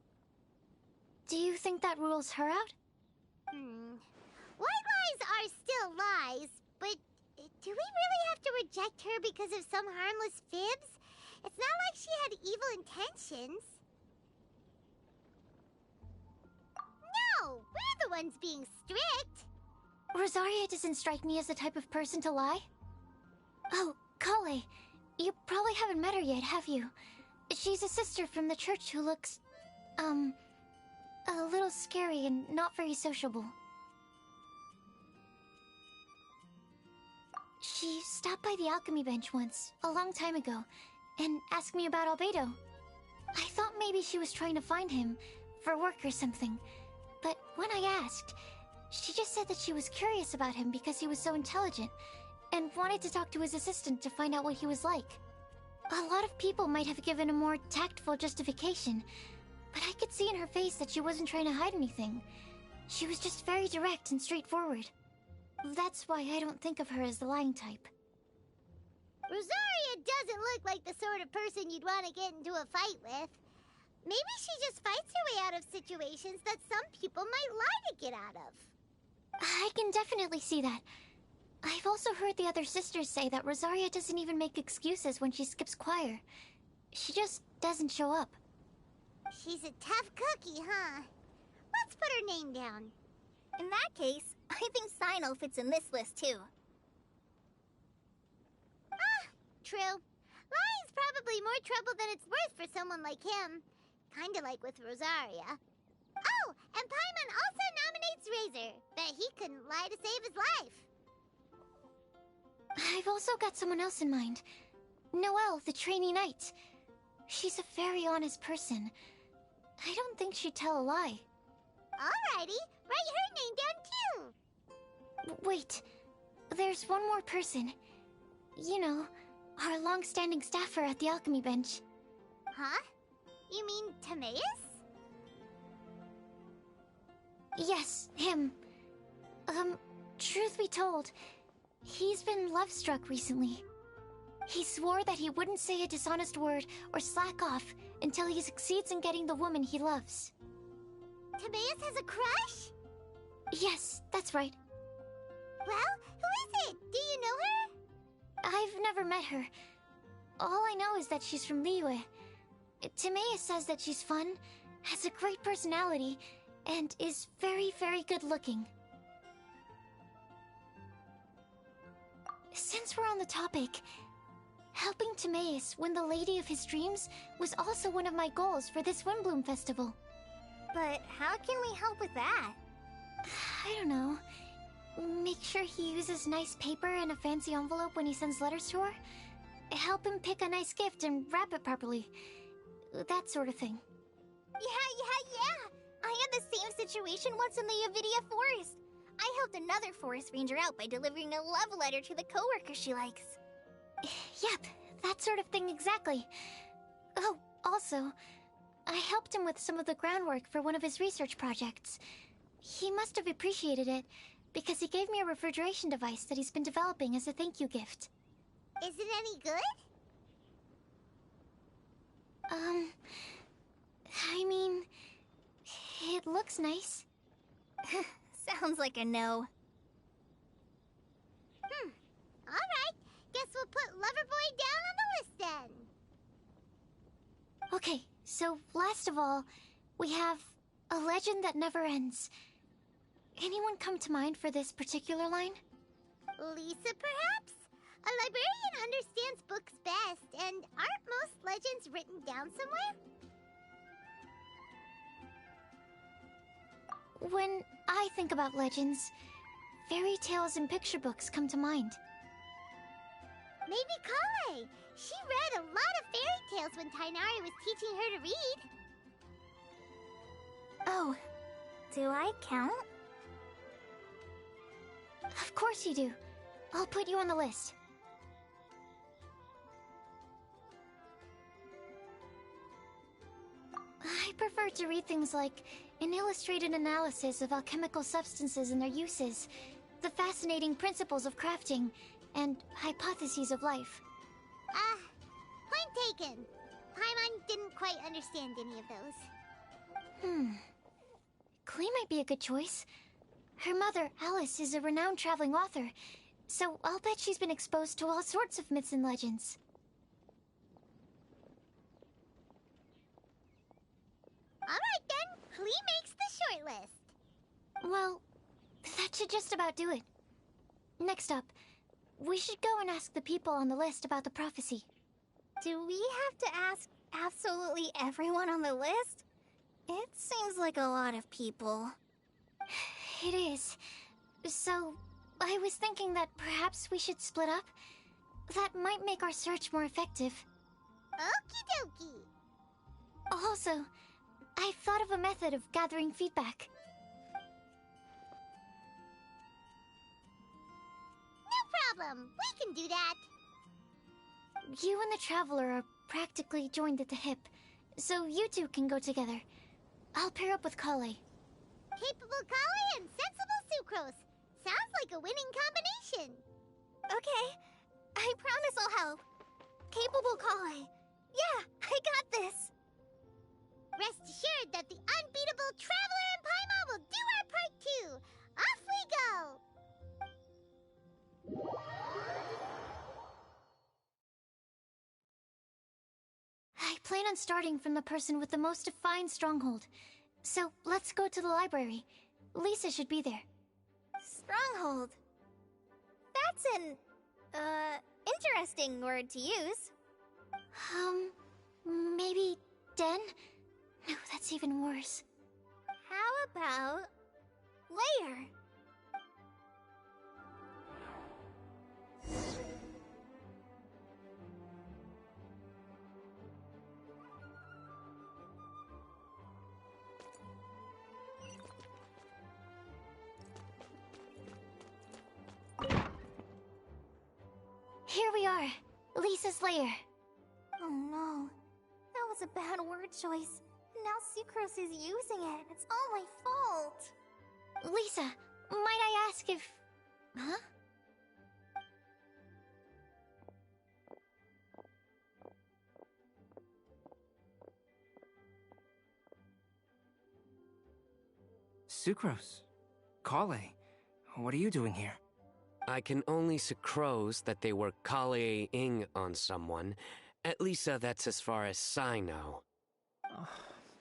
Do you think that rules her out? White lies are still lies, but do we really have to reject her because of some harmless fibs? It's not like she had evil intentions. No, we're the ones being strict. Rosaria doesn't strike me as the type of person to lie. Oh, Kale, you probably haven't met her yet, have you? She's a sister from the church who looks, a little scary and not very sociable. She stopped by the alchemy bench once, a long time ago, and asked me about Albedo. I thought maybe she was trying to find him, for work or something. But when I asked, she just said that she was curious about him because he was so intelligent, and wanted to talk to his assistant to find out what he was like. A lot of people might have given a more tactful justification, but I could see in her face that she wasn't trying to hide anything. She was just very direct and straightforward. That's why I don't think of her as the lying type. Rosaria doesn't look like the sort of person you'd want to get into a fight with. Maybe she just fights her way out of situations that some people might lie to get out of. I can definitely see that. I've also heard the other sisters say that Rosaria doesn't even make excuses when she skips choir. She just doesn't show up. She's a tough cookie, huh? Let's put her name down. In that case, I think Sino fits in this list too. True. Lying's probably more trouble than it's worth for someone like him. Kinda like with Rosaria. Oh, and Paimon also nominates Razor. Bet he couldn't lie to save his life. I've also got someone else in mind. Noelle, the trainee knight. She's a very honest person. I don't think she'd tell a lie. Alrighty, write her name down too. Wait, there's one more person. You know, our long-standing staffer at the alchemy bench. Huh? You mean Timaeus? Yes, him. Truth be told, he's been love-struck recently. He swore that he wouldn't say a dishonest word or slack off until he succeeds in getting the woman he loves. Timaeus has a crush? Yes, that's right. Well, who is it? Do you know her? I've never met her. All I know is that she's from Liyue. Timaeus says that she's fun, has a great personality, and is very, very good-looking. Since we're on the topic, Helping Timaeus win the lady of his dreams was also one of my goals for this Windbloom Festival. But how can we help with that? I don't know. Make sure he uses nice paper and a fancy envelope when he sends letters to her. Help him pick a nice gift and wrap it properly. That sort of thing. Yeah! I had the same situation once in the Avidia Forest. I helped another forest ranger out by delivering a love letter to the coworker she likes. Yep, that sort of thing exactly. Oh, also, I helped him with some of the groundwork for one of his research projects. He must have appreciated it, because he gave me a refrigeration device that he's been developing as a thank you gift. Is it any good? I mean, it looks nice. Sounds like a no. Alright, guess we'll put Loverboy down on the list then. Okay, so last of all, we have a legend that never ends. Anyone come to mind for this particular line? Lisa, perhaps? A librarian understands books best, and aren't most legends written down somewhere? When I think about legends, fairy tales and picture books come to mind. Maybe Kale. She read a lot of fairy tales when Tainari was teaching her to read. Oh, do I count? Of course you do. I'll put you on the list. I prefer to read things like an illustrated analysis of alchemical substances and their uses, the fascinating principles of crafting, and hypotheses of life. Point taken. Paimon didn't quite understand any of those. Klee might be a good choice. Her mother, Alice, is a renowned traveling author, so I'll bet she's been exposed to all sorts of myths and legends. Alright then, Klee makes the short list. Well, that should just about do it. Next up, we should go and ask the people on the list about the prophecy. Do we have to ask absolutely everyone on the list? It seems like a lot of people. It is. So, I was thinking that perhaps we should split up. That might make our search more effective. Okie dokie. Also, I've thought of a method of gathering feedback. No problem. We can do that. You and the Traveler are practically joined at the hip, so you two can go together. I'll pair up with Kale. Capable Kale and sensible Sucrose. Sounds like a winning combination. Okay, I promise I'll help. Capable Kale. Yeah, I got this. Rest assured that the unbeatable Traveler and Paimon will do our part too. Off we go! I plan on starting from the person with the most defined stronghold. So, let's go to the library. Lisa should be there. Stronghold. That's an, interesting word to use. Maybe den? No, that's even worse. How about layer? Here we are, Lisa's lair. Oh no, that was a bad word choice. Now Sucrose is using it. It's all my fault. Lisa, might I ask if... Huh? Sucrose. Kale. What are you doing here? I can only sucrose that they were Kale-ing on someone. At least that's as far as I know. Oh,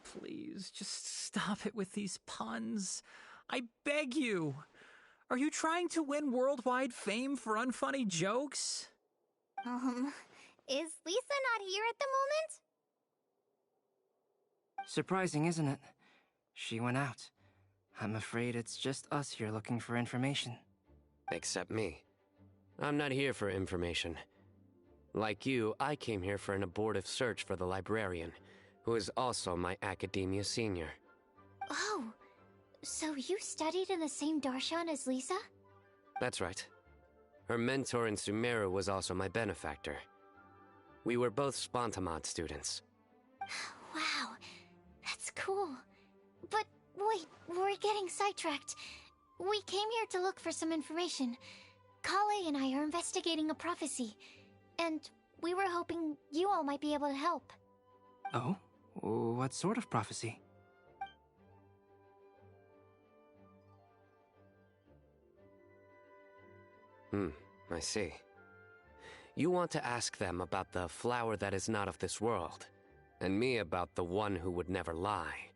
please, just stop it with these puns. I beg you. Are you trying to win worldwide fame for unfunny jokes? Is Lisa not here at the moment? Surprising, isn't it? She went out. I'm afraid it's just us here looking for information. Except me. I'm not here for information. Like you, I came here for an abortive search for the librarian, who is also my academia senior. Oh, so you studied in the same darshan as Lisa? That's right. Her mentor in Sumeru was also my benefactor. We were both Spontamod students. Wow, that's cool. But wait, we're getting sidetracked. We came here to look for some information. Kale and I are investigating a prophecy, and we were hoping you all might be able to help. Oh? What sort of prophecy? I see. You want to ask them about the flower that is not of this world, and me about the one who would never lie.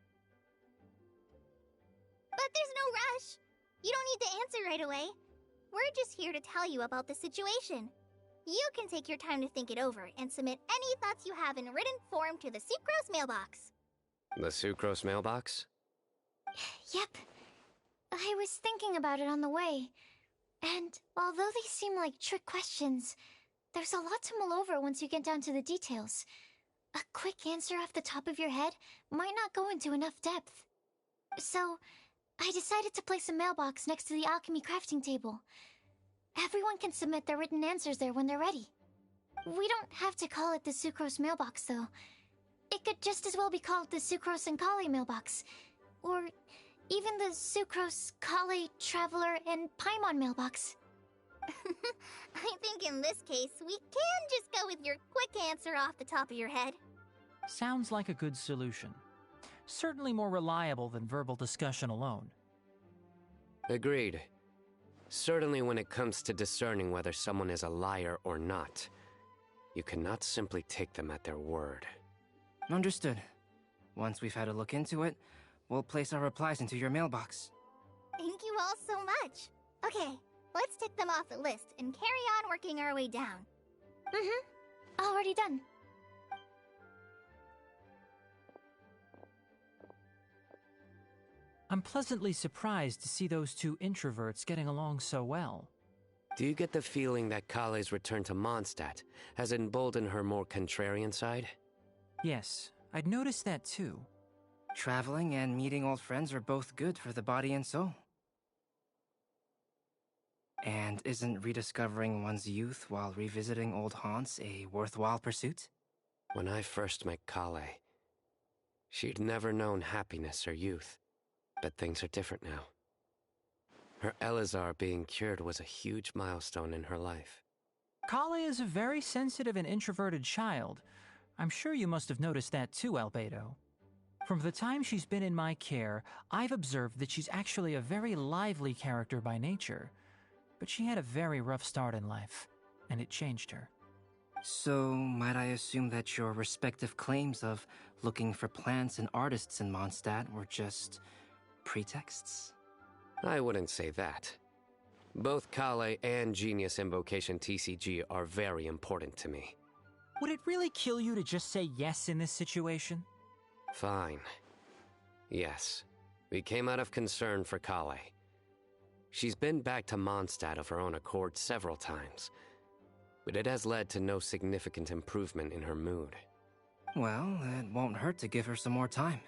But there's no rush. You don't need to answer right away. We're just here to tell you about the situation. You can take your time to think it over and submit any thoughts you have in written form to the Sucrose mailbox. The Sucrose mailbox? Yep. I was thinking about it on the way. And although they seem like trick questions, there's a lot to mull over once you get down to the details. A quick answer off the top of your head might not go into enough depth. So, I decided to place a mailbox next to the alchemy crafting table. Everyone can submit their written answers there when they're ready. We don't have to call it the Sucrose mailbox, though. It could just as well be called the Sucrose and Kale mailbox. Or even the Sucrose, Kale, Traveler, and Paimon mailbox. I think in this case, we can just go with your quick answer off the top of your head. Sounds like a good solution. Certainly more reliable than verbal discussion alone. Agreed. Certainly when it comes to discerning whether someone is a liar or not, you cannot simply take them at their word. Understood. Once we've had a look into it, we'll place our replies into your mailbox. Thank you all so much. Okay, let's tick them off the list and carry on working our way down. Already done. I'm pleasantly surprised to see those two introverts getting along so well. Do you get the feeling that Kale's return to Mondstadt has emboldened her more contrarian side? Yes, I'd noticed that too. Traveling and meeting old friends are both good for the body and soul. And isn't rediscovering one's youth while revisiting old haunts a worthwhile pursuit? When I first met Kale, she'd never known happiness or youth. But things are different now. Her Elazar being cured was a huge milestone in her life. Kale is a very sensitive and introverted child. I'm sure you must have noticed that too, Albedo. From the time she's been in my care, I've observed that she's actually a very lively character by nature. But she had a very rough start in life, and it changed her. So, might I assume that your respective claims of looking for plants and artists in Mondstadt were just pretexts? I wouldn't say that. Both Kale and Genius Invocation TCG are very important to me. Would it really kill you to just say yes in this situation? Fine. Yes. We came out of concern for Kale. She's been back to Mondstadt of her own accord several times, but it has led to no significant improvement in her mood. Well, it won't hurt to give her some more time.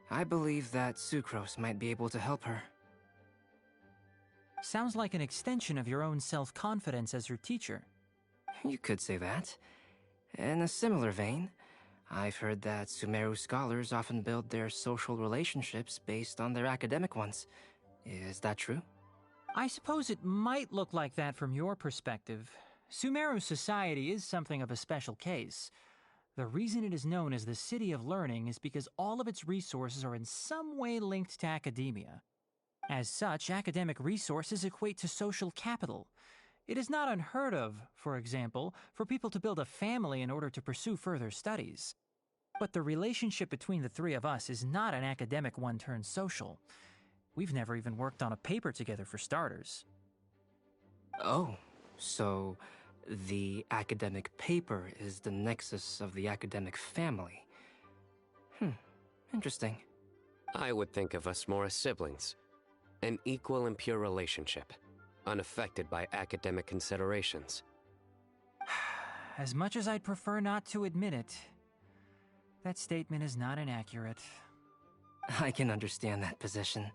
I believe that Sucrose might be able to help her. Sounds like an extension of your own self-confidence as her teacher. You could say that. In a similar vein, I've heard that Sumeru scholars often build their social relationships based on their academic ones. Is that true? I suppose it might look like that from your perspective. Sumeru society is something of a special case. The reason it is known as the City of Learning is because all of its resources are in some way linked to academia. As such, academic resources equate to social capital. It is not unheard of, for example, for people to build a family in order to pursue further studies. But the relationship between the three of us is not an academic one turned social. We've never even worked on a paper together for starters. Oh, so The academic paper is the nexus of the academic family. Interesting. I would think of us more as siblings. An equal and pure relationship, unaffected by academic considerations. As much as I'd prefer not to admit it, that statement is not inaccurate. I can understand that position.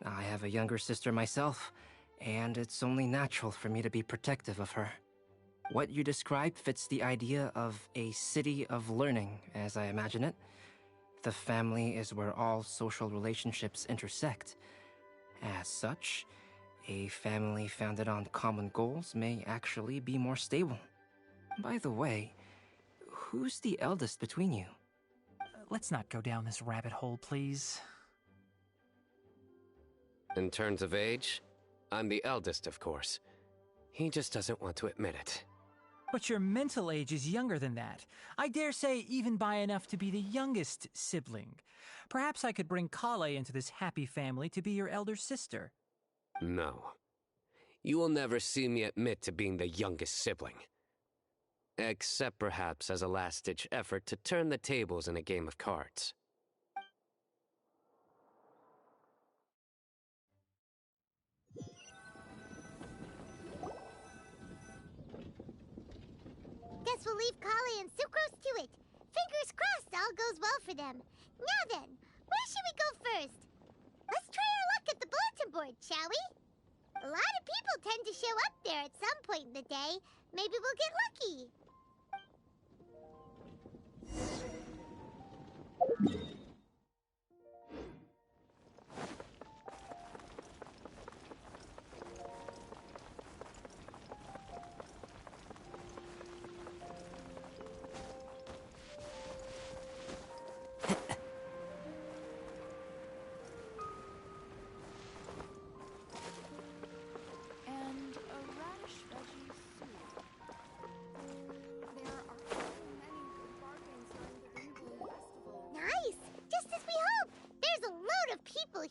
I have a younger sister myself, and it's only natural for me to be protective of her. What you describe fits the idea of a city of learning, as I imagine it. The family is where all social relationships intersect. As such, a family founded on common goals may actually be more stable. By the way, who's the eldest between you? Let's not go down this rabbit hole, please. In terms of age, I'm the eldest, of course. He just doesn't want to admit it. But your mental age is younger than that. I dare say even by enough to be the youngest sibling. Perhaps I could bring Kale into this happy family to be your elder sister. No. You will never see me admit to being the youngest sibling. Except perhaps as a last-ditch effort to turn the tables in a game of cards. Guess we'll leave Kale and Sucrose to it. Fingers crossed all goes well for them. Now then, where should we go first? Let's try our luck at the bulletin board, shall we? A lot of people tend to show up there at some point in the day. Maybe we'll get lucky.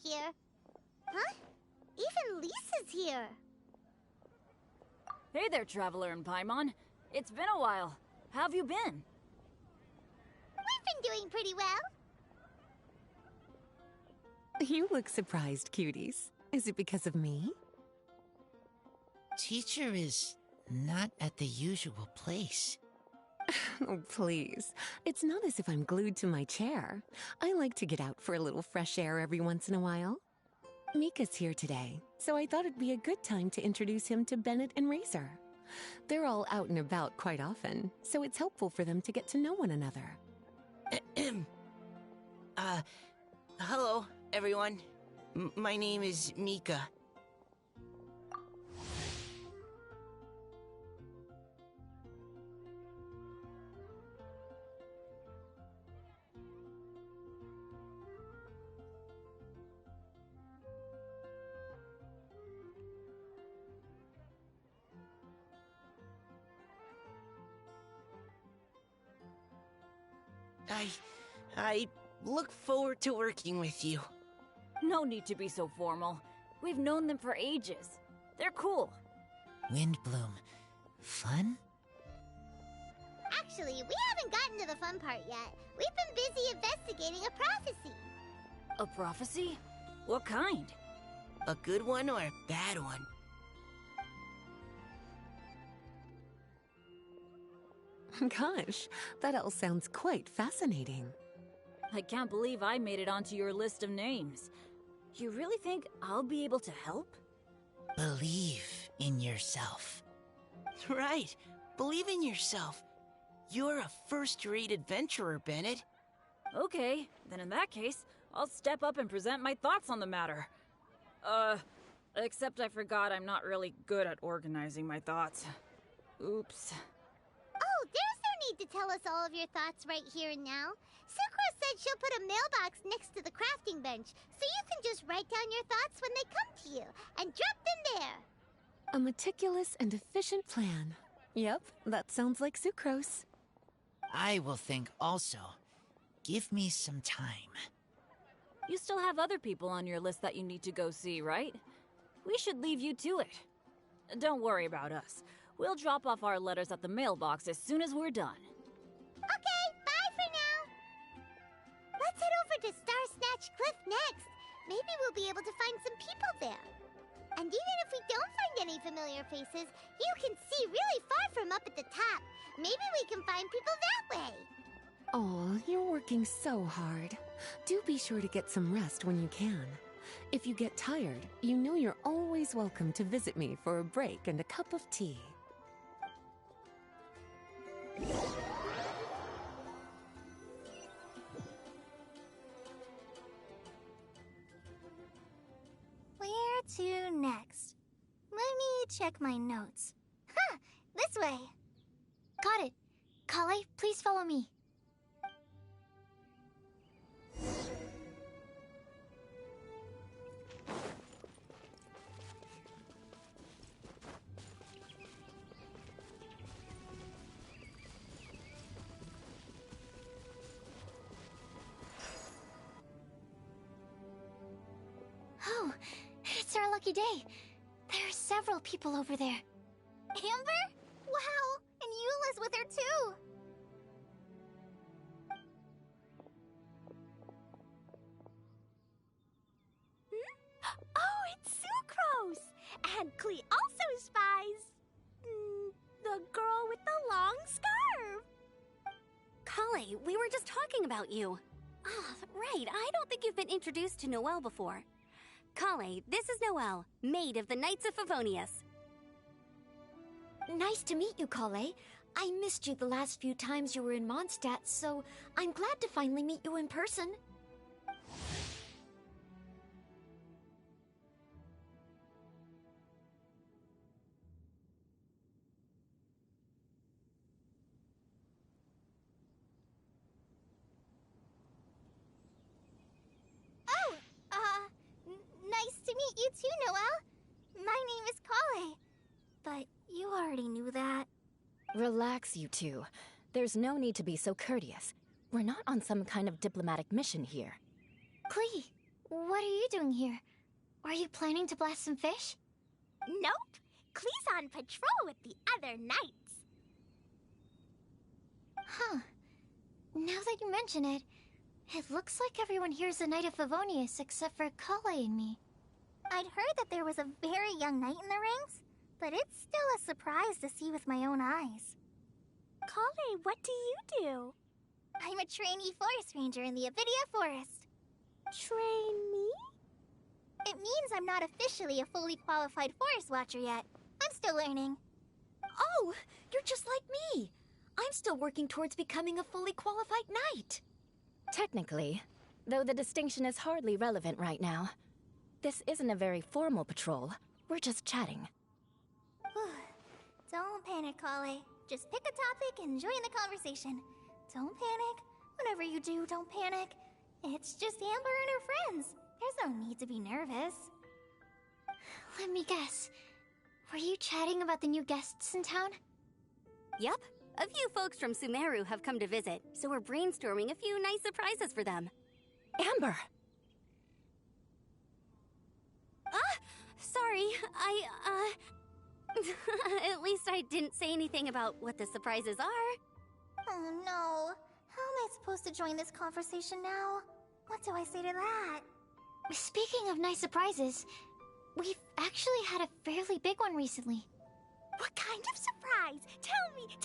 Here. Huh? Even Lisa's here. Hey there, Traveler and Paimon. It's been a while. How have you been? We've been doing pretty well. You look surprised, cuties. Is it because of me? Teacher is not at the usual place. Oh, please. It's not as if I'm glued to my chair. I like to get out for a little fresh air every once in a while. Mika's here today, so I thought it'd be a good time to introduce him to Bennett and Razor. They're all out and about quite often, so it's helpful for them to get to know one another. Hello, everyone. My name is Mika. I look forward to working with you. No need to be so formal. We've known them for ages. They're cool. Windbloom. Fun? Actually, we haven't gotten to the fun part yet. We've been busy investigating a prophecy. A prophecy? What kind? A good one or a bad one? Gosh, that all sounds quite fascinating. I can't believe I made it onto your list of names. You really think I'll be able to help? Believe in yourself. Right. Believe in yourself. You're a first-rate adventurer, Bennett. Okay, then in that case, I'll step up and present my thoughts on the matter. Except I forgot I'm not really good at organizing my thoughts. Oops. Oh, there's no need to tell us all of your thoughts right here and now. Sucrose said she'll put a mailbox next to the crafting bench, so you can just write down your thoughts when they come to you, and drop them there. A meticulous and efficient plan. Yep, that sounds like Sucrose. I will think also. Give me some time. You still have other people on your list that you need to go see, right? We should leave you to it. Don't worry about us. We'll drop off our letters at the mailbox as soon as we're done. Okay, bye for now. Let's head over to Star Snatch Cliff next. Maybe we'll be able to find some people there. And even if we don't find any familiar faces, you can see really far from up at the top. Maybe we can find people that way. Oh, you're working so hard. Do be sure to get some rest when you can. If you get tired, you know you're always welcome to visit me for a break and a cup of tea. Where to next? Let me check my notes. Huh, this way. Got it. Kale, please follow me. Oh, it's our lucky day. There are several people over there. Amber? Wow, and Eula's with her too. Oh, it's Sucrose! And Klee also spies... the girl with the long scarf. Kale, we were just talking about you. Ah, right, I don't think you've been introduced to Noelle before. Kale, this is Noelle, maid of the Knights of Favonius. Nice to meet you, Kale. I missed you the last few times you were in Mondstadt, so I'm glad to finally meet you in person. Nice to meet you too, Noelle. My name is Kale. But you already knew that. Relax, you two. There's no need to be so courteous. We're not on some kind of diplomatic mission here. Klee, what are you doing here? Are you planning to blast some fish? Nope. Klee's on patrol with the other knights. Huh. Now that you mention it, it looks like everyone here is a Knight of Favonius except for Kale and me. I'd heard that there was a very young knight in the ranks, but it's still a surprise to see with my own eyes. Kale, what do you do? I'm a trainee forest ranger in the Avidia Forest. Trainee? It means I'm not officially a fully qualified forest watcher yet. I'm still learning. Oh, you're just like me. I'm still working towards becoming a fully qualified knight. Technically, though the distinction is hardly relevant right now. This isn't a very formal patrol. We're just chatting. Don't panic, Kale. Just pick a topic and join the conversation. Don't panic. Whatever you do, don't panic. It's just Amber and her friends. There's no need to be nervous. Let me guess. Were you chatting about the new guests in town? Yep. A few folks from Sumeru have come to visit, so we're brainstorming a few nice surprises for them. Amber! Sorry, at least I didn't say anything about what the surprises are. Oh no. How am I supposed to join this conversation now? What do I say to that? Speaking of nice surprises, we've actually had a fairly big one recently. What kind of surprise? Tell me!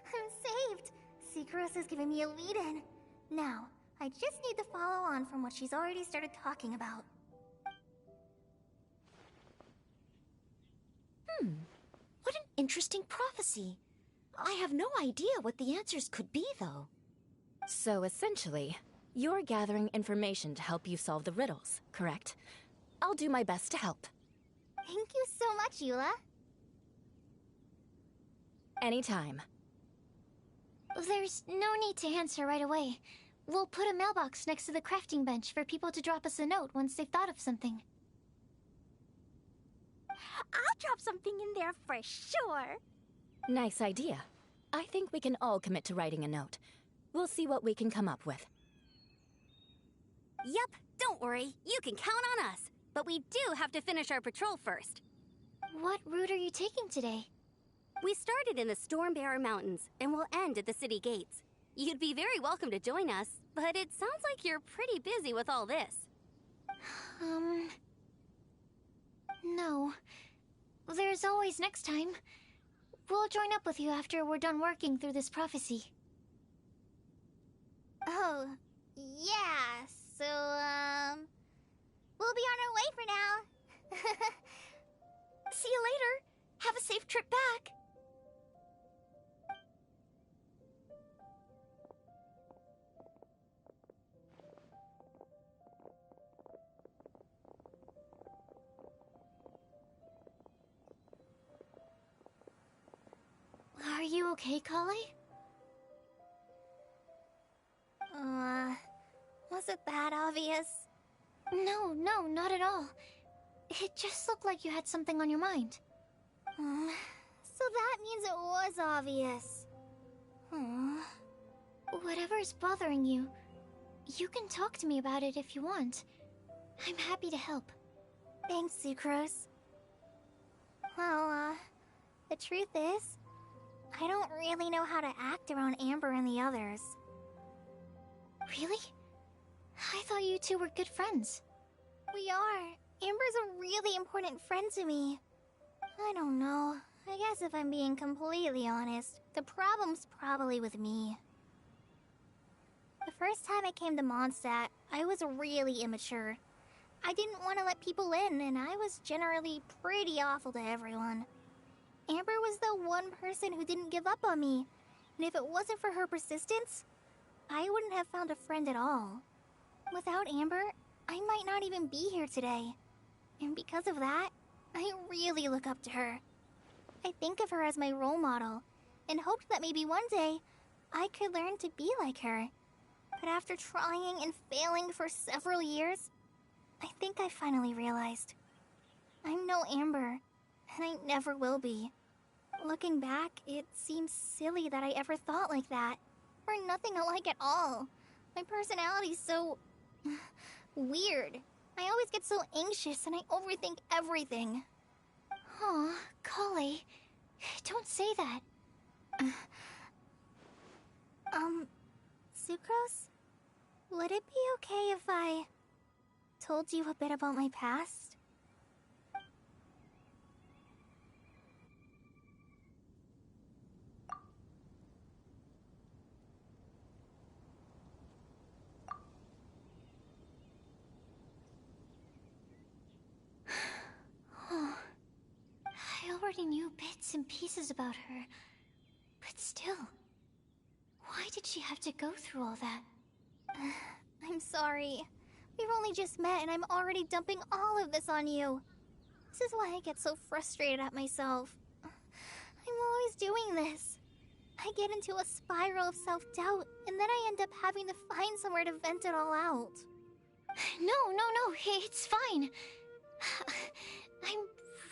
I'm saved. Sucrose is giving me a lead-in. Now, I just need to follow on from what she's already started talking about. What an interesting prophecy. I have no idea what the answers could be, though. So essentially, you're gathering information to help you solve the riddles, correct? I'll do my best to help. Thank you so much, Eula. Anytime. There's no need to answer right away. We'll put a mailbox next to the crafting bench for people to drop us a note once they've thought of something. I'll drop something in there for sure. Nice idea. I think we can all commit to writing a note. We'll see what we can come up with. Yep, don't worry. You can count on us. But we do have to finish our patrol first. What route are you taking today? We started in the Stormbearer Mountains and will end at the city gates. You'd be very welcome to join us, but it sounds like you're pretty busy with all this. No. There's always next time. We'll join up with you after we're done working through this prophecy. Oh, yeah, so, we'll be on our way for now. See you later. Have a safe trip back. Are you okay, Kale? Was it that obvious? No, not at all. It just looked like you had something on your mind. So that means it was obvious. Whatever's bothering you, you can talk to me about it if you want. I'm happy to help. Thanks, Sucrose. Well, the truth is, I don't really know how to act around Amber and the others. Really? I thought you two were good friends. We are. Amber's a really important friend to me. I don't know. I guess if I'm being completely honest, the problem's probably with me. The first time I came to Mondstadt, I was really immature. I didn't want to let people in, and I was generally pretty awful to everyone. Amber was the one person who didn't give up on me, and if it wasn't for her persistence, I wouldn't have found a friend at all. Without Amber, I might not even be here today. And because of that, I really look up to her. I think of her as my role model, and hoped that maybe one day, I could learn to be like her. But after trying and failing for several years, I think I finally realized. I'm no Amber, and I never will be. Looking back, it seems silly that I ever thought like that. We're nothing alike at all. My personality's so... weird. I always get so anxious and I overthink everything. Aw, Kale, don't say that. Sucrose? Would it be okay if I told you a bit about my past? I already knew bits and pieces about her, but still, why did she have to go through all that? I'm sorry. We've only just met and I'm already dumping all of this on you. This is why I get so frustrated at myself. I'm always doing this. I get into a spiral of self-doubt, and then I end up having to find somewhere to vent it all out. No, it's fine. I'm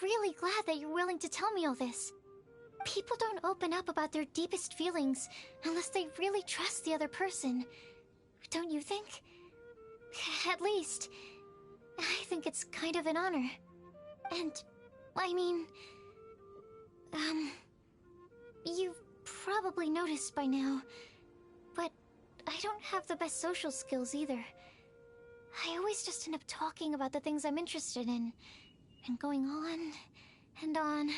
really glad that you're willing to tell me all this. People don't open up about their deepest feelings unless they really trust the other person. Don't you think? At least, I think it's kind of an honor. And, I mean... you've probably noticed by now, but I don't have the best social skills either. I always just end up talking about the things I'm interested in, and going on and on.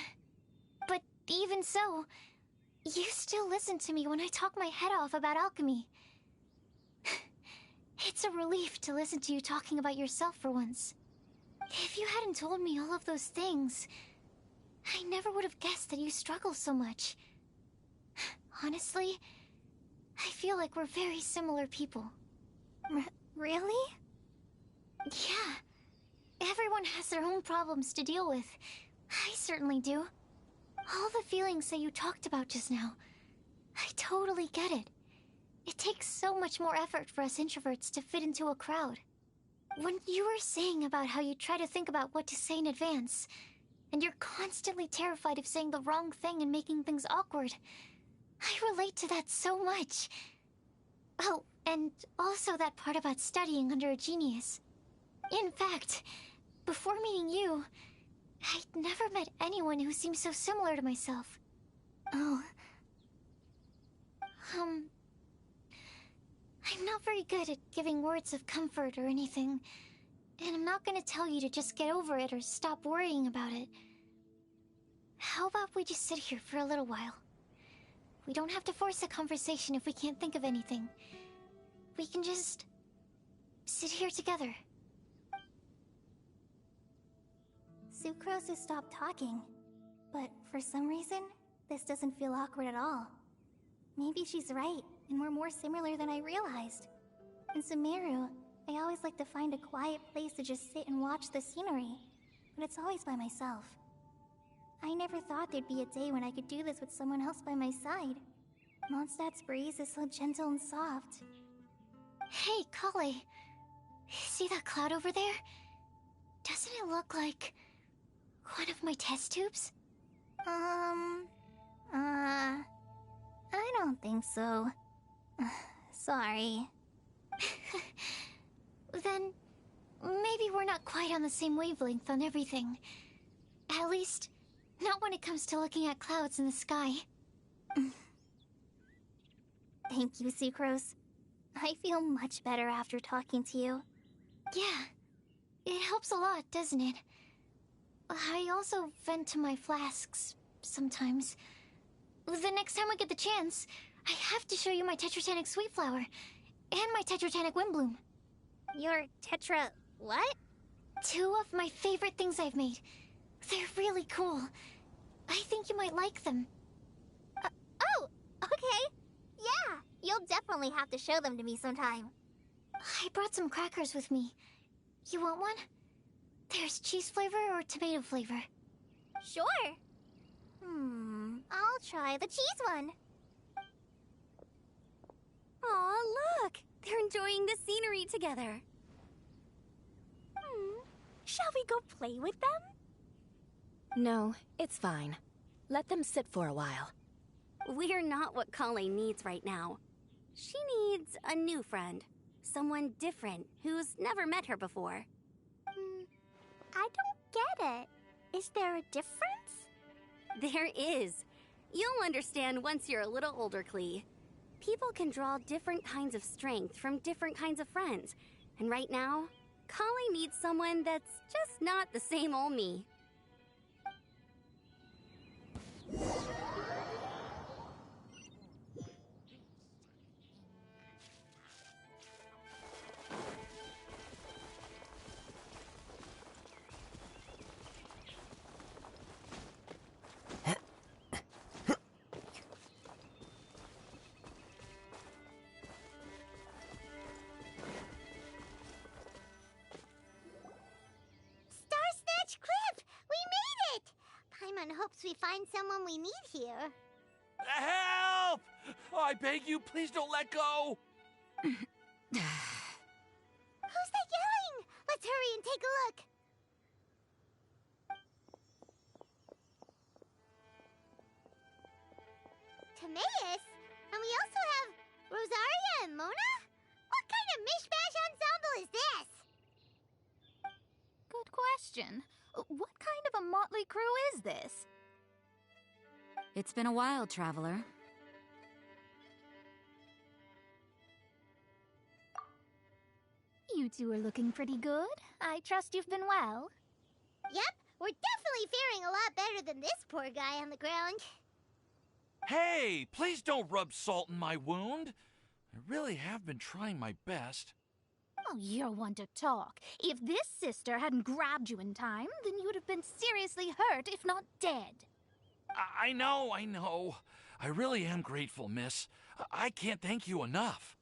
But even so, you still listen to me when I talk my head off about alchemy. It's a relief to listen to you talking about yourself for once. If you hadn't told me all of those things, I never would have guessed that you struggle so much. Honestly, I feel like we're very similar people. Really? Yeah. Everyone has their own problems to deal with. I certainly do. All the feelings that you talked about just now, I totally get it. It takes so much more effort for us introverts to fit into a crowd. When you were saying about how you try to think about what to say in advance, and you're constantly terrified of saying the wrong thing and making things awkward, I relate to that so much. Oh, and also that part about studying under a genius. In fact, before meeting you, I'd never met anyone who seemed so similar to myself. Oh. I'm not very good at giving words of comfort or anything, and I'm not gonna tell you to just get over it or stop worrying about it. How about we just sit here for a little while? We don't have to force a conversation if we can't think of anything. We can just sit here together. Sucrose has stopped talking, but for some reason, this doesn't feel awkward at all. Maybe she's right, and we're more similar than I realized. In Sumeru, I always like to find a quiet place to just sit and watch the scenery, but it's always by myself. I never thought there'd be a day when I could do this with someone else by my side. Mondstadt's breeze is so gentle and soft. Hey, Kale. See that cloud over there? Doesn't it look like one of my test tubes? I don't think so. Sorry. Then, maybe we're not quite on the same wavelength on everything. At least, not when it comes to looking at clouds in the sky. Thank you, Sucrose. I feel much better after talking to you. Yeah, it helps a lot, doesn't it? I also vent to my flasks, sometimes. The next time we get the chance, I have to show you my Tetratanic Sweet Flower, and my Tetratanic Windbloom. Your Tetra... what? 2 of my favorite things I've made. They're really cool. I think you might like them. Oh, okay. Yeah, you'll definitely have to show them to me sometime. I brought some crackers with me. You want one? There's cheese flavor or tomato flavor. Sure. I'll try the cheese one. Aw, look! They're enjoying the scenery together. Shall we go play with them? No, it's fine. Let them sit for a while. We're not what Kale needs right now. She needs a new friend. Someone different, who's never met her before. I don't get it. Is there a difference? There is. You'll understand once you're a little older, Klee. People can draw different kinds of strength from different kinds of friends. And right now, Kale needs someone that's just not the same old me. Hopes we find someone we need here. Help! Oh, I beg you, please don't let go! Who's that yelling? Let's hurry and take a look. Timaeus? And we also have Rosaria and Mona? What kind of mishmash ensemble is this? Good question. What kind of a motley crew is this? It's been a while, Traveler. You two are looking pretty good. I trust you've been well. Yep, we're definitely faring a lot better than this poor guy on the ground. Hey, please don't rub salt in my wound. I really have been trying my best. Oh, you're one to talk. If this sister hadn't grabbed you in time, then you'd have been seriously hurt, if not dead. I know. I really am grateful, miss. I can't thank you enough.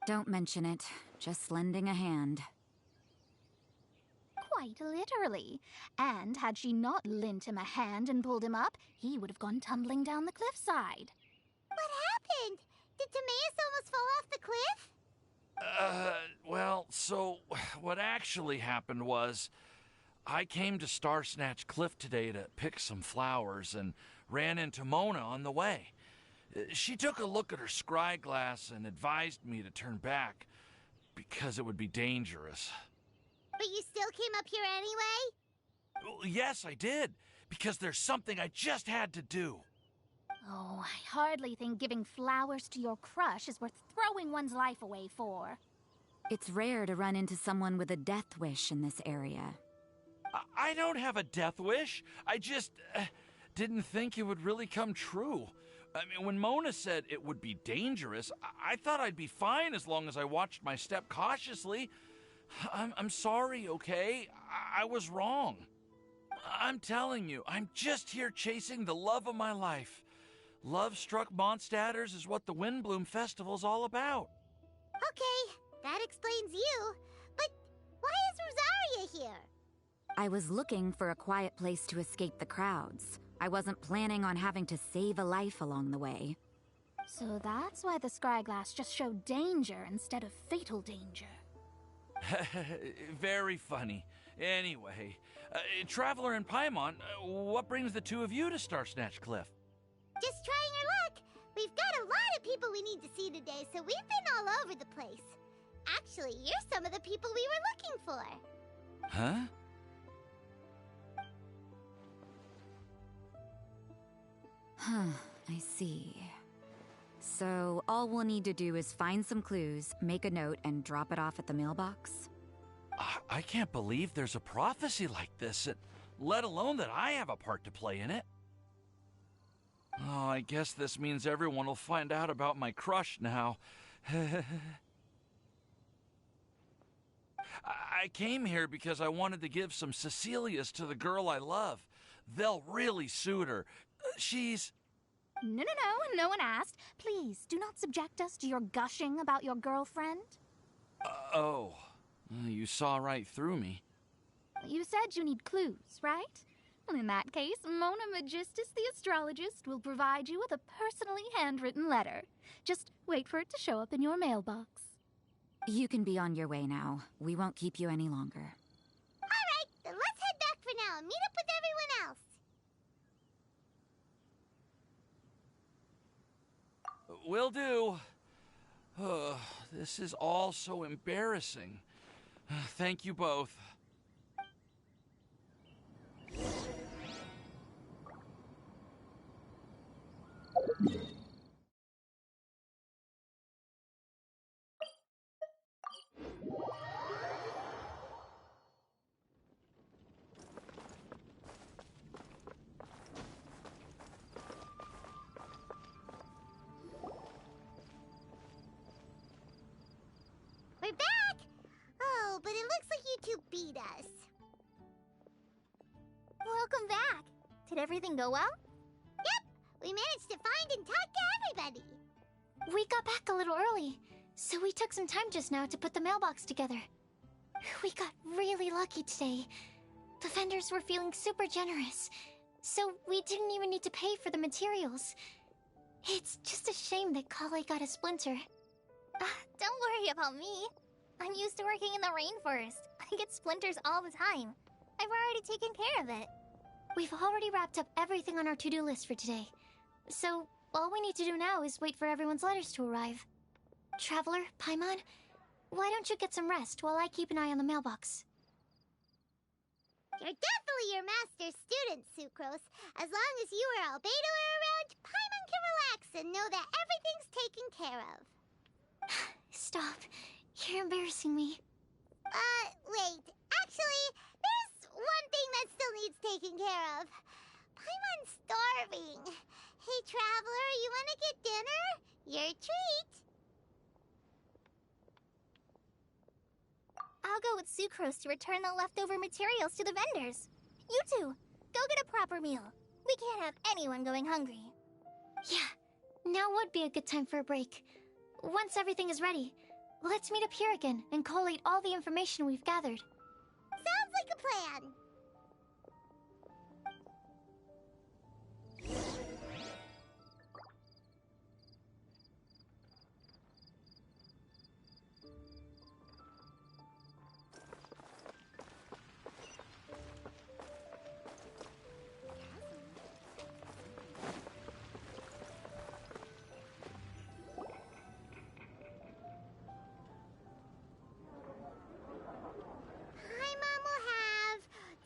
Don't mention it. Just lending a hand. Quite literally. And had she not lent him a hand and pulled him up, he would have gone tumbling down the cliffside. What happened? Did Timaeus almost fall off the cliff? Well, so what actually happened was I came to Star Snatch Cliff today to pick some flowers and ran into Mona on the way. She took a look at her scry glass and advised me to turn back because it would be dangerous. But you still came up here anyway? Well, yes, I did. Because there's something I just had to do. Oh, I hardly think giving flowers to your crush is worth throwing one's life away for. It's rare to run into someone with a death wish in this area. I don't have a death wish. I just didn't think it would really come true. I mean, when Mona said it would be dangerous, I thought I'd be fine as long as I watched my step cautiously. I'm sorry, okay? I was wrong. I'm telling you, I'm just here chasing the love of my life. Love-struck Mondstatters is what the Windbloom Festival's all about. Okay, that explains you. But why is Rosaria here? I was looking for a quiet place to escape the crowds. I wasn't planning on having to save a life along the way. So that's why the scryglass just showed danger instead of fatal danger. Very funny. Anyway, Traveler and Paimon, what brings the two of you to Starsnatch Cliff? Just trying our luck. We've got a lot of people we need to see today, so we've been all over the place. Actually, you're some of the people we were looking for. Huh? I see. So, all we'll need to do is find some clues, make a note, and drop it off at the mailbox? I can't believe there's a prophecy like this, let alone that I have a part to play in it. Oh, I guess this means everyone will find out about my crush now. I came here because I wanted to give some Cecilias to the girl I love. They'll really suit her. She's... No one asked. Please, do not subject us to your gushing about your girlfriend. Oh, you saw right through me. You said you need clues, right? Well, in that case, Mona Magistus the astrologist will provide you with a personally handwritten letter. Just wait for it to show up in your mailbox. You can be on your way now. We won't keep you any longer. All right, then let's head back for now and meet up with everyone else. Will do. This is all so embarrassing. Thank you both. We're back! Oh, but it looks like you two beat us. Welcome back. Did everything go well? Yep, we managed to find and talk to everybody. We got back a little early, so we took some time just now to put the mailbox together. We got really lucky today. The vendors were feeling super generous, so we didn't even need to pay for the materials. It's just a shame that Kale got a splinter. Don't worry about me. I'm used to working in the rainforest. I get splinters all the time. I've already taken care of it. We've already wrapped up everything on our to-do list for today. So, all we need to do now is wait for everyone's letters to arrive. Traveler, Paimon, why don't you get some rest while I keep an eye on the mailbox? You're definitely your master's student, Sucrose. As long as you or Albedo are around, Paimon can relax and know that everything's taken care of. Stop. You're embarrassing me. Wait. Actually, there's one thing that still needs taking care of. Paimon's starving. Hey, Traveler, you want to get dinner? Your treat. I'll go with Sucrose to return the leftover materials to the vendors. You two, go get a proper meal. We can't have anyone going hungry. Yeah, now would be a good time for a break. Once everything is ready, let's meet up here again and collate all the information we've gathered. Sounds like a plan.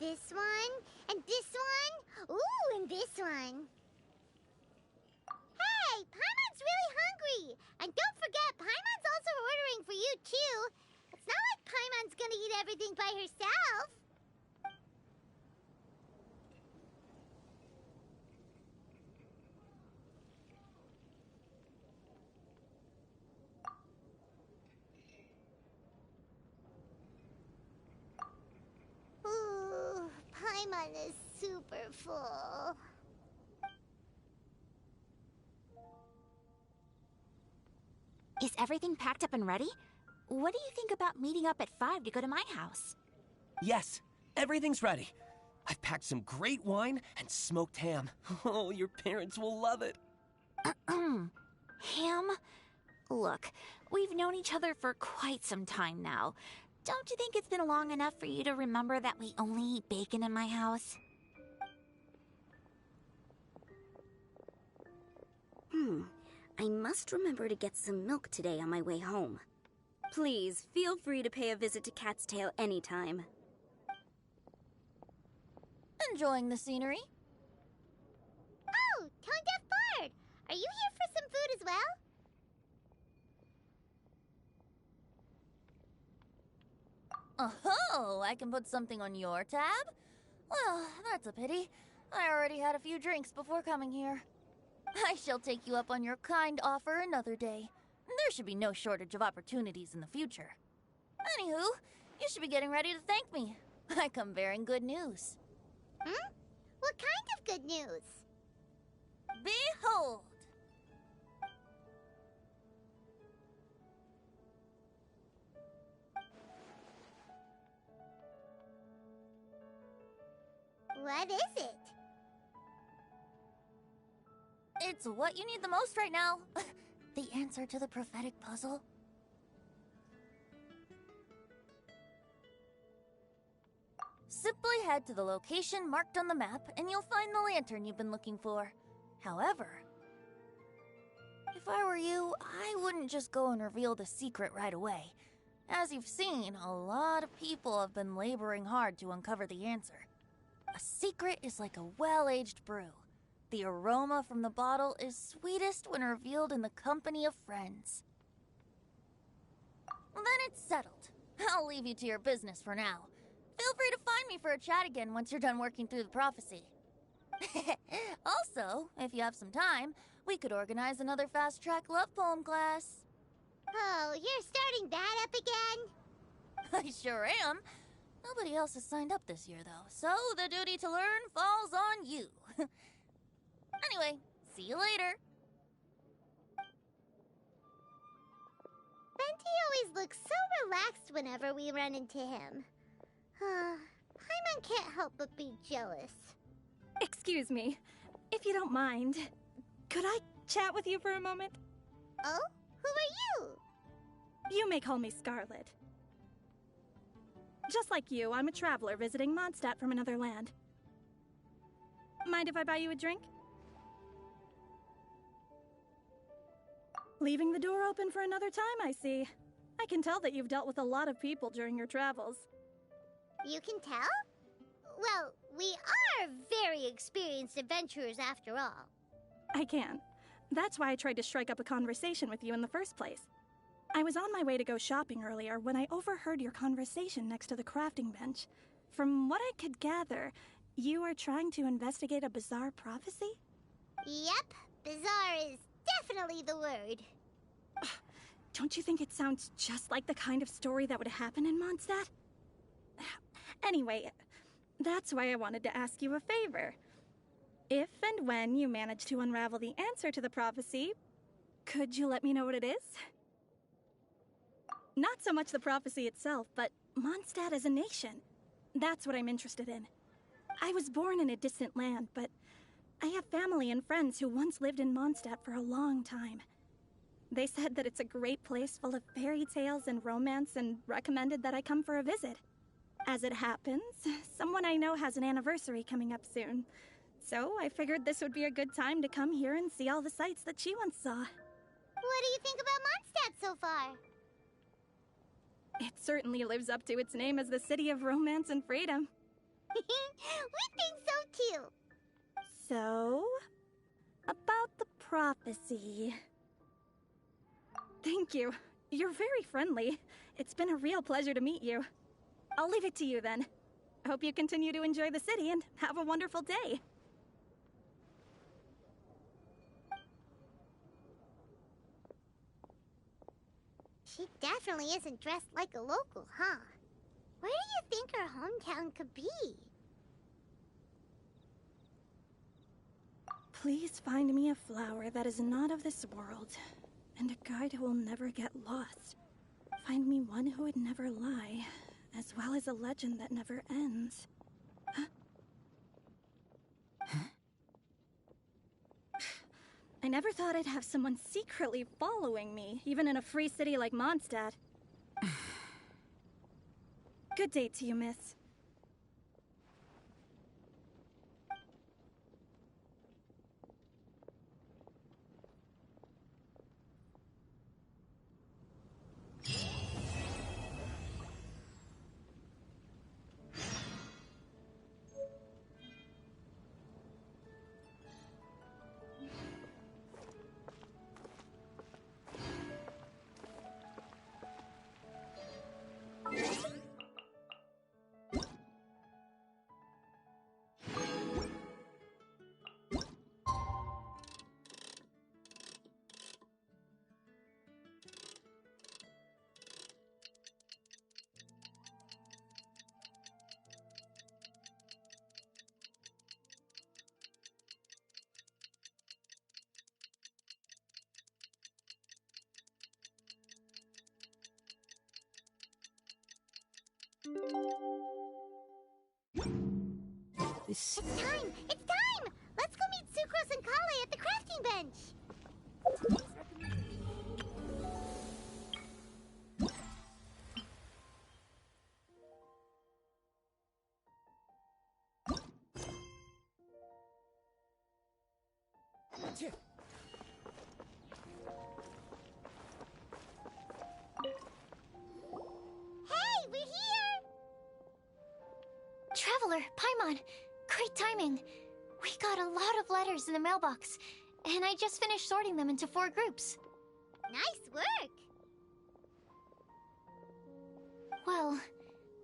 This one, everything by herself. Ooh, Paimon is super full. Is everything packed up and ready? What do you think about meeting up at 5 to go to my house? Yes, everything's ready. I've packed some great wine and smoked ham. Oh, your parents will love it. Ham? Look, we've known each other for quite some time now. Don't you think it's been long enough for you to remember that we only eat bacon in my house? I must remember to get some milk today on my way home. Please, feel free to pay a visit to Cat's Tail anytime. Enjoying the scenery? Oh, Tone Deaf Bard! Are you here for some food as well? Oh, I can put something on your tab? Well, that's a pity. I already had a few drinks before coming here. I shall take you up on your kind offer another day. There should be no shortage of opportunities in the future. Anywho, you should be getting ready to thank me. I come bearing good news. What kind of good news? Behold! What is it? It's what you need the most right now. The answer to the prophetic puzzle. Simply head to the location marked on the map and you'll find the lantern you've been looking for. However, if I were you, I wouldn't just go and reveal the secret right away. As you've seen, a lot of people have been laboring hard to uncover the answer. A secret is like a well-aged brew. The aroma from the bottle is sweetest when revealed in the company of friends. Then it's settled. I'll leave you to your business for now. Feel free to find me for a chat again once you're done working through the prophecy. Also, if you have some time, we could organize another fast-track love poem class. Oh, you're starting that up again? I sure am. Nobody else has signed up this year, though, so the duty to learn falls on you. Anyway, see you later. Venti always looks so relaxed whenever we run into him. Paimon can't help but be jealous. Excuse me, if you don't mind, could I chat with you for a moment? Oh? Who are you? You may call me Scarlet. Just like you, I'm a traveler visiting Mondstadt from another land. Mind if I buy you a drink? Leaving the door open for another time, I see. I can tell that you've dealt with a lot of people during your travels. You can tell? Well, we are very experienced adventurers after all. I can. That's why I tried to strike up a conversation with you in the first place. I was on my way to go shopping earlier when I overheard your conversation next to the crafting bench. From what I could gather, you are trying to investigate a bizarre prophecy? Yep, bizarre is definitely the word. Don't you think it sounds just like the kind of story that would happen in Mondstadt? Anyway, that's why I wanted to ask you a favor. If and when you manage to unravel the answer to the prophecy, could you let me know what it is? Not so much the prophecy itself, but Mondstadt as a nation. That's what I'm interested in. I was born in a distant land, but I have family and friends who once lived in Mondstadt for a long time. They said that it's a great place full of fairy tales and romance and recommended that I come for a visit. As it happens, someone I know has an anniversary coming up soon. So I figured this would be a good time to come here and see all the sights that she once saw. What do you think about Mondstadt so far? It certainly lives up to its name as the city of romance and freedom. We think so too. So, about the prophecy. Thank you. You're very friendly. It's been a real pleasure to meet you. I'll leave it to you then. I hope you continue to enjoy the city and have a wonderful day. She definitely isn't dressed like a local, huh? Where do you think her hometown could be? Please find me a flower that is not of this world, and a guide who will never get lost. Find me one who would never lie, as well as a legend that never ends. Huh? I never thought I'd have someone secretly following me, even in a free city like Mondstadt. Good day to you, miss. It's time! It's time! Let's go meet Sucrose and Kale at the crafting bench! Hey, we're here! Traveler, Paimon, great timing. We got a lot of letters in the mailbox, and I just finished sorting them into 4 groups. Nice work! Well,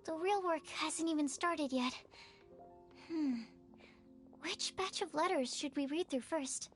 the real work hasn't even started yet. Which batch of letters should we read through first?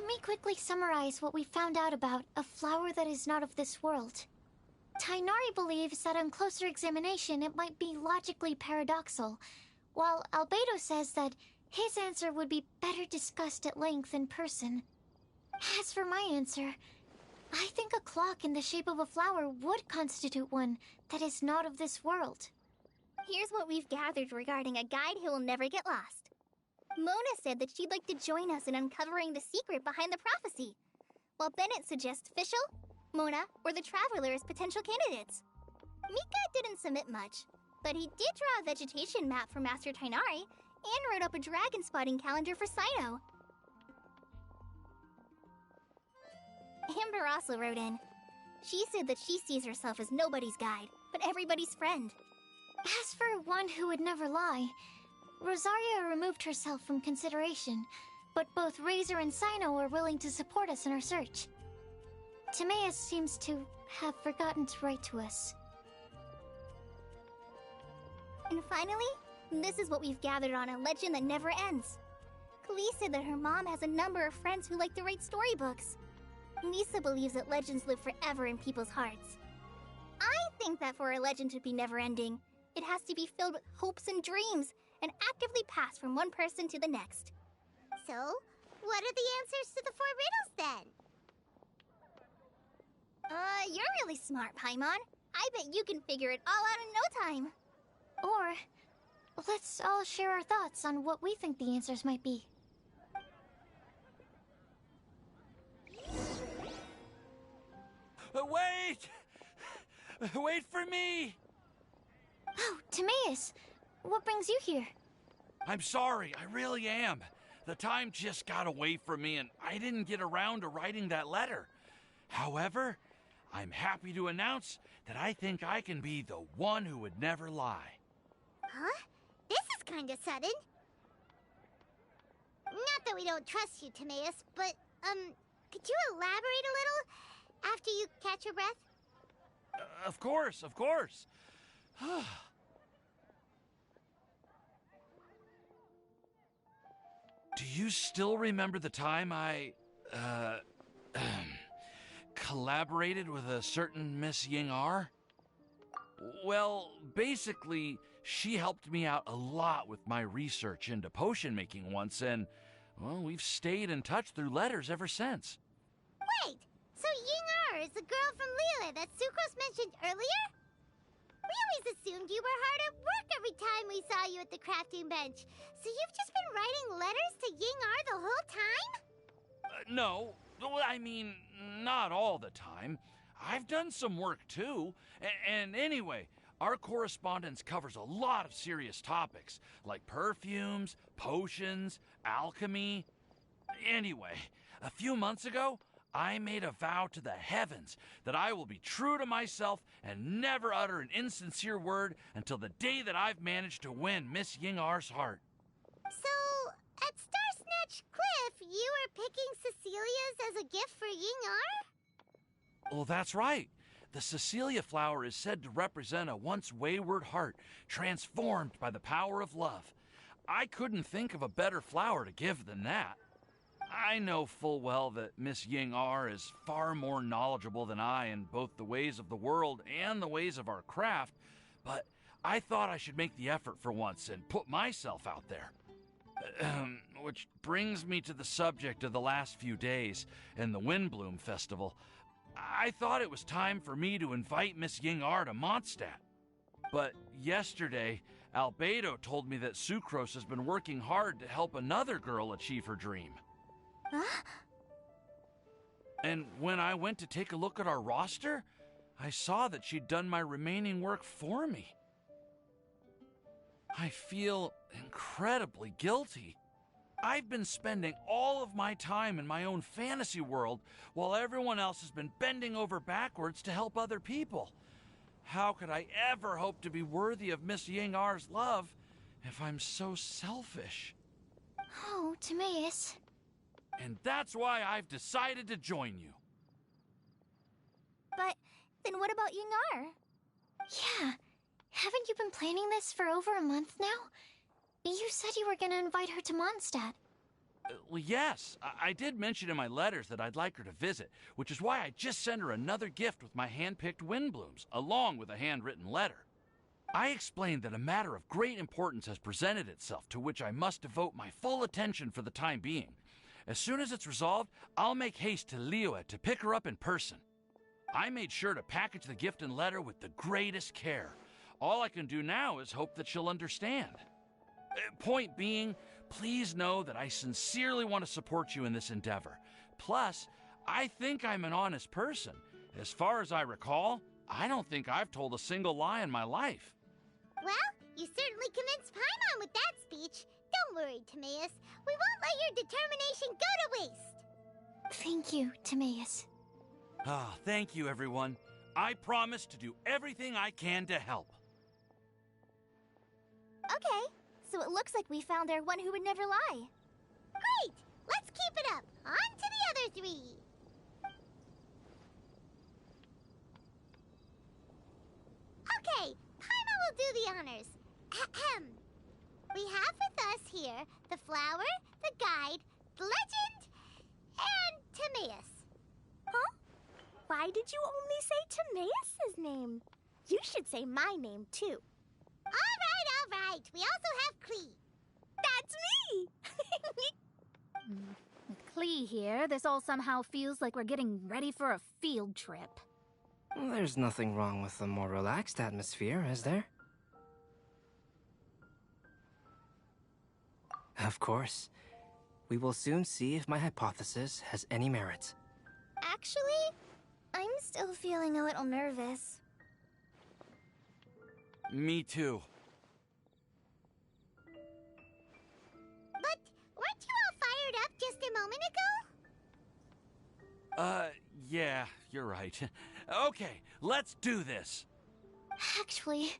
Let me quickly summarize what we found out about a flower that is not of this world. Tighnari believes that on closer examination it might be logically paradoxal, while Albedo says that his answer would be better discussed at length in person. As for my answer, I think a clock in the shape of a flower would constitute one that is not of this world. Here's what we've gathered regarding a guide who will never get lost. Mona said that she'd like to join us in uncovering the secret behind the prophecy, while Bennett suggests Fischl, Mona, or the Traveler as potential candidates. Mika didn't submit much, but he did draw a vegetation map for Master Tighnari and wrote up a dragon spotting calendar for Cyno. Amber also wrote in. She said that she sees herself as nobody's guide, but everybody's friend. As for one who would never lie, Rosaria removed herself from consideration, but both Razor and Cyno are willing to support us in our search. Timaeus seems to have forgotten to write to us. And finally, this is what we've gathered on a legend that never ends. Klee said that her mom has a number of friends who like to write storybooks. Lisa believes that legends live forever in people's hearts. I think that for a legend to be never-ending, it has to be filled with hopes and dreams, and actively pass from one person to the next. So, what are the answers to the 4 riddles then? You're really smart, Paimon. I bet you can figure it all out in no time. Or, let's all share our thoughts on what we think the answers might be. Wait! Wait for me! Oh, Timaeus! What brings you here? I'm sorry, I really am. The time just got away from me and I didn't get around to writing that letter. However, I'm happy to announce that I think I can be the one who would never lie. Huh? This is kinda sudden. Not that we don't trust you, Timaeus, but, could you elaborate a little after you catch your breath? Of course, of course. Do you still remember the time I, collaborated with a certain Miss Ying-R? Well, basically, she helped me out a lot with my research into potion making once, and, well, we've stayed in touch through letters ever since. Wait! So Ying-R is the girl from Lila that Sucrose mentioned earlier? We always assumed you were hard at work every time we saw you at the crafting bench. So you've just been writing letters to Ying-R the whole time? No, I mean, not all the time. I've done some work too. And anyway, our correspondence covers a lot of serious topics, like perfumes, potions, alchemy. Anyway, a few months ago, I made a vow to the heavens that I will be true to myself and never utter an insincere word until the day that I've managed to win Miss Ying-R's heart. So, at Star Snatch Cliff, you were picking Cecilia's as a gift for Ying-R? Well, that's right. The Cecilia flower is said to represent a once wayward heart, transformed by the power of love. I couldn't think of a better flower to give than that. I know full well that Miss Ying-R is far more knowledgeable than I in both the ways of the world and the ways of our craft, but I thought I should make the effort for once and put myself out there. Which brings me to the subject of the last few days and the Windbloom Festival. I thought it was time for me to invite Miss Ying-R to Mondstadt. But yesterday, Albedo told me that Sucrose has been working hard to help another girl achieve her dream. Huh? And when I went to take a look at our roster, I saw that she'd done my remaining work for me. I feel incredibly guilty. I've been spending all of my time in my own fantasy world while everyone else has been bending over backwards to help other people. How could I ever hope to be worthy of Miss Ying-R's love if I'm so selfish? Oh, Timaeus. And that's why I've decided to join you. But then what about Ying-R? Yeah. Haven't you been planning this for over a month now? You said you were gonna invite her to Mondstadt. Well, yes. I did mention in my letters that I'd like her to visit, which is why I just sent her another gift with my hand-picked wind blooms, along with a handwritten letter. I explained that a matter of great importance has presented itself, to which I must devote my full attention for the time being. As soon as it's resolved, I'll make haste to Liyue to pick her up in person. I made sure to package the gift and letter with the greatest care. All I can do now is hope that she'll understand. Point being, please know that I sincerely want to support you in this endeavor. Plus, I think I'm an honest person. As far as I recall, I don't think I've told a single lie in my life. Well, you certainly convinced Paimon with that speech. Don't worry, Timaeus. We won't let your determination go to waste. Thank you, Timaeus. Ah, thank you, everyone. I promise to do everything I can to help. Okay, so it looks like we found our one who would never lie. Great! Let's keep it up. On to the other three. Okay, Paimon will do the honors. Ahem. We have with us here the flower, the guide, the legend, and Timaeus. Huh? Why did you only say Timaeus' name? You should say my name, too. All right. We also have Klee. That's me! With Klee here, this all somehow feels like we're getting ready for a field trip. There's nothing wrong with a more relaxed atmosphere, is there? Of course. We will soon see if my hypothesis has any merit. Actually, I'm still feeling a little nervous. Me too. But weren't you all fired up just a moment ago? Yeah, you're right. Okay, let's do this. Actually,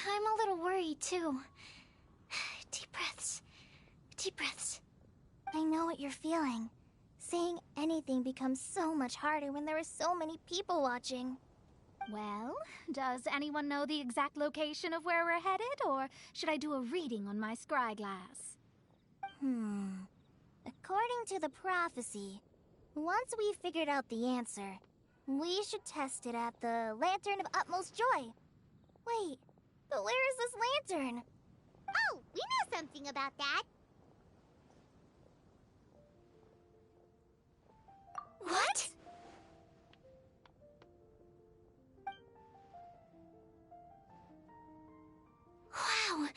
I'm a little worried too. Deep breaths. Deep breaths. I know what you're feeling. Saying anything becomes so much harder when there are so many people watching. Well, does anyone know the exact location of where we're headed, or should I do a reading on my scry glass? According to the prophecy, once we figured out the answer, we should test it at the Lantern of Utmost Joy. Wait, but where is this lantern? Oh, we know something about that. What? Wow,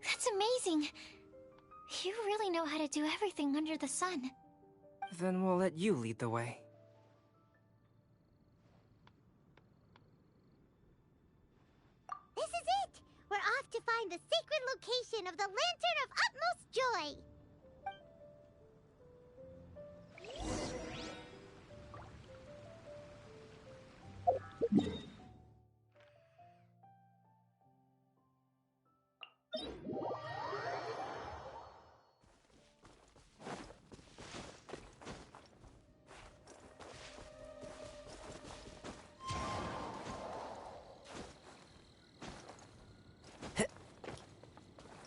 that's amazing. You really know how to do everything under the sun. Then we'll let you lead the way. This is it! We're off to find the sacred location of the Lantern of Utmost Joy!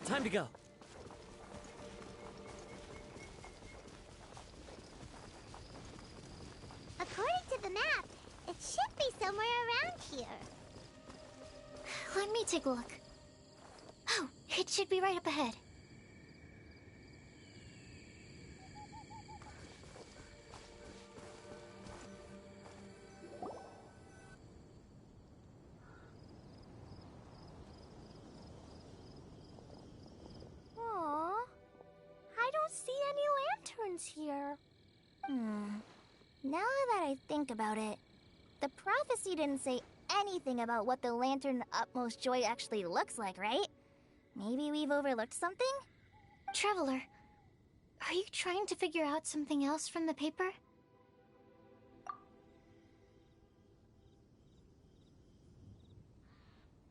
Time to go. According to the map, it should be somewhere around here. Let me take a look. Oh, it should be right up ahead. Here. Now that I think about it, the prophecy didn't say anything about what the Lantern of Utmost Joy actually looks like, right? Maybe we've overlooked something? Traveler, are you trying to figure out something else from the paper?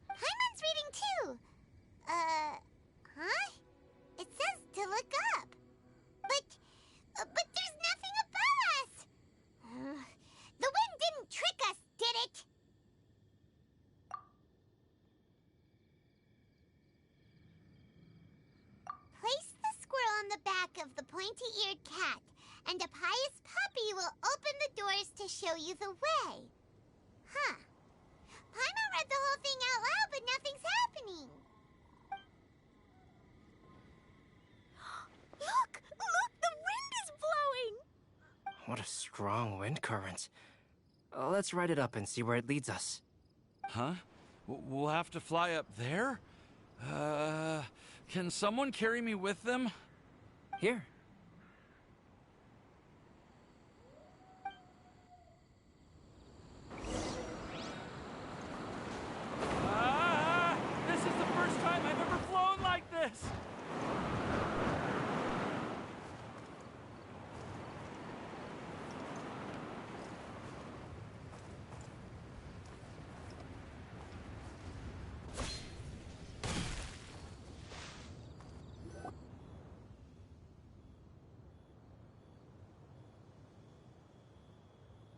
Paimon's reading too! Huh? It says to look up. But there's nothing above us! The wind didn't trick us, did it? Place the squirrel on the back of the pointy pointy-eared cat, and a pious puppy will open the doors to show you the way. Huh. Paimon read the whole thing out loud, but nothing's happening. Look! Look! The wind is blowing! What a strong wind current. Let's write it up and see where it leads us. Huh? We'll have to fly up there? Can someone carry me with them? Here. This is the first time I've ever flown like this!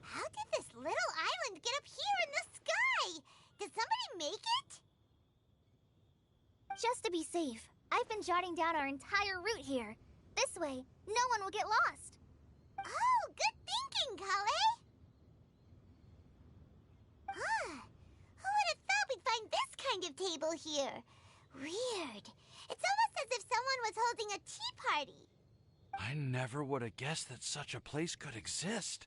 How did this little island get up here in the sky? Did somebody make it? Just to be safe, I've been jotting down our entire route here. This way, no one will get lost. Oh, good thinking, Kale. Huh. Who would have thought we'd find this kind of table here? Weird. It's almost as if someone was holding a tea party. I never would have guessed that such a place could exist.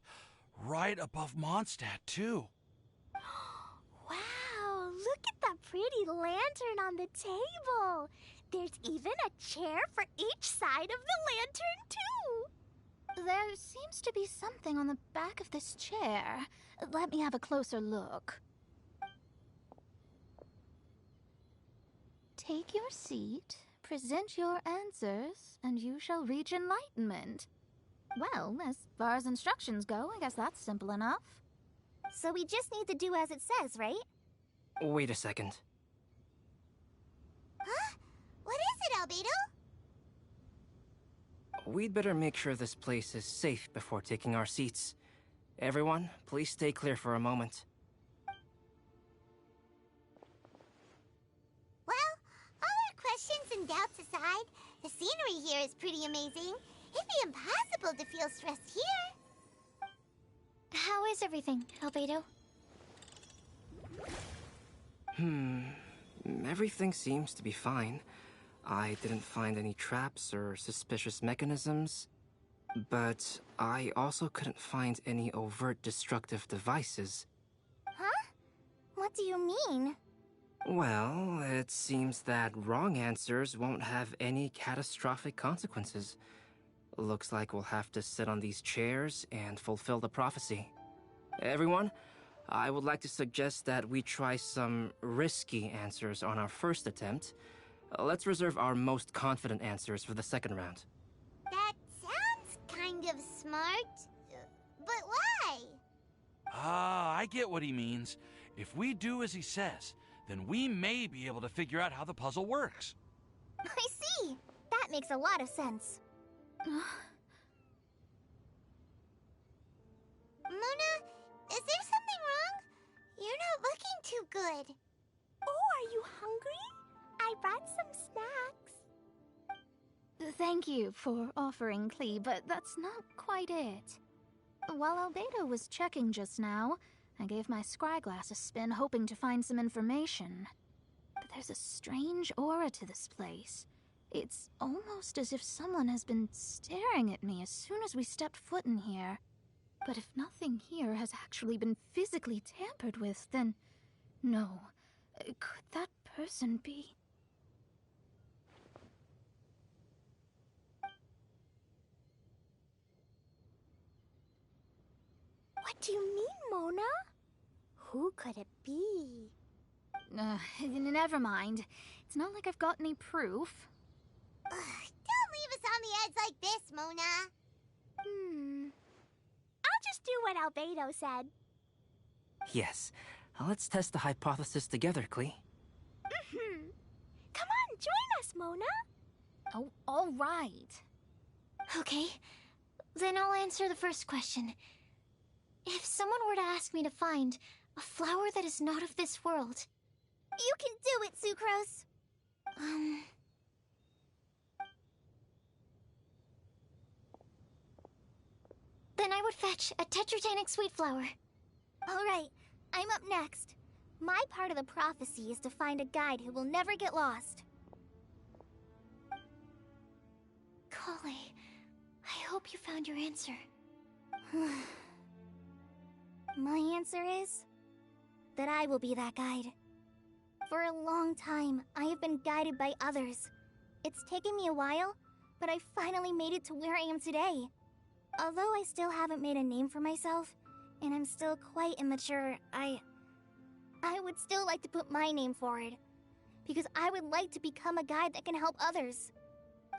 Right above Mondstadt, too. Wow, look at that pretty lantern on the table. There's even a chair for each side of the lantern, too. There seems to be something on the back of this chair. Let me have a closer look. Take your seat, present your answers, and you shall reach enlightenment. Well, as far as instructions go, I guess that's simple enough. So we just need to do as it says, right? Wait a second. Huh? What is it, Albedo? We'd better make sure this place is safe before taking our seats. Everyone, please stay clear for a moment. Well, all our questions and doubts aside, the scenery here is pretty amazing. It'd be impossible to feel stressed here. How is everything, Albedo? Everything seems to be fine. I didn't find any traps or suspicious mechanisms, but I also couldn't find any overt destructive devices. Huh? What do you mean? Well, it seems that wrong answers won't have any catastrophic consequences. Looks like we'll have to sit on these chairs and fulfill the prophecy. Everyone, I would like to suggest that we try some risky answers on our first attempt. Let's reserve our most confident answers for the second round. That sounds kind of smart. But why? I get what he means. If we do as he says, then we may be able to figure out how the puzzle works. I see. That makes a lot of sense. Mona, is there something wrong? You're not looking too good. Oh, are you hungry? I brought some snacks. Thank you for offering, Klee, but that's not quite it. While Albedo was checking just now, I gave my scryglass a spin hoping to find some information. But there's a strange aura to this place. It's almost as if someone has been staring at me as soon as we stepped foot in here. But if nothing here has actually been physically tampered with, then no. Could that person be? What do you mean, Mona? Who could it be? Never mind. It's not like I've got any proof. Don't leave us on the edge like this, Mona. I'll just do what Albedo said. Yes. Let's test the hypothesis together, Klee. Come on, join us, Mona. Oh, all right. Okay, then I'll answer the first question. If someone were to ask me to find a flower that is not of this world... You can do it, Sucrose! Then I would fetch a tetragenic sweet flower. Alright, I'm up next. My part of the prophecy is to find a guide who will never get lost. Kale, I hope you found your answer. My answer is that I will be that guide. For a long time, I have been guided by others. It's taken me a while, but I finally made it to where I am today. Although I still haven't made a name for myself, and I'm still quite immature, I would still like to put my name forward. Because I would like to become a guide that can help others.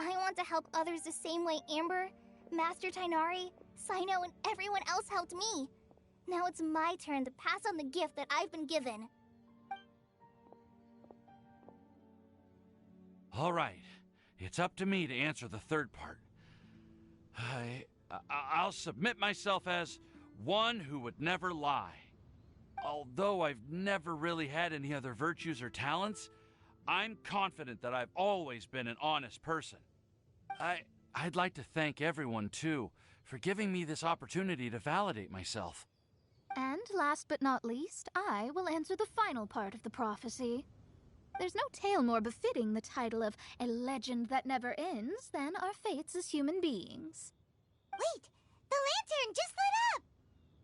I want to help others the same way Amber, Master Tainari, Sino, and everyone else helped me. Now it's my turn to pass on the gift that I've been given. All right. It's up to me to answer the third part. I'll submit myself as one who would never lie. Although I've never really had any other virtues or talents, I'm confident that I've always been an honest person. I'd like to thank everyone, too, for giving me this opportunity to validate myself. And last but not least, I will answer the final part of the prophecy. There's no tale more befitting the title of a legend that never ends than our fates as human beings. Wait! The lantern just lit up!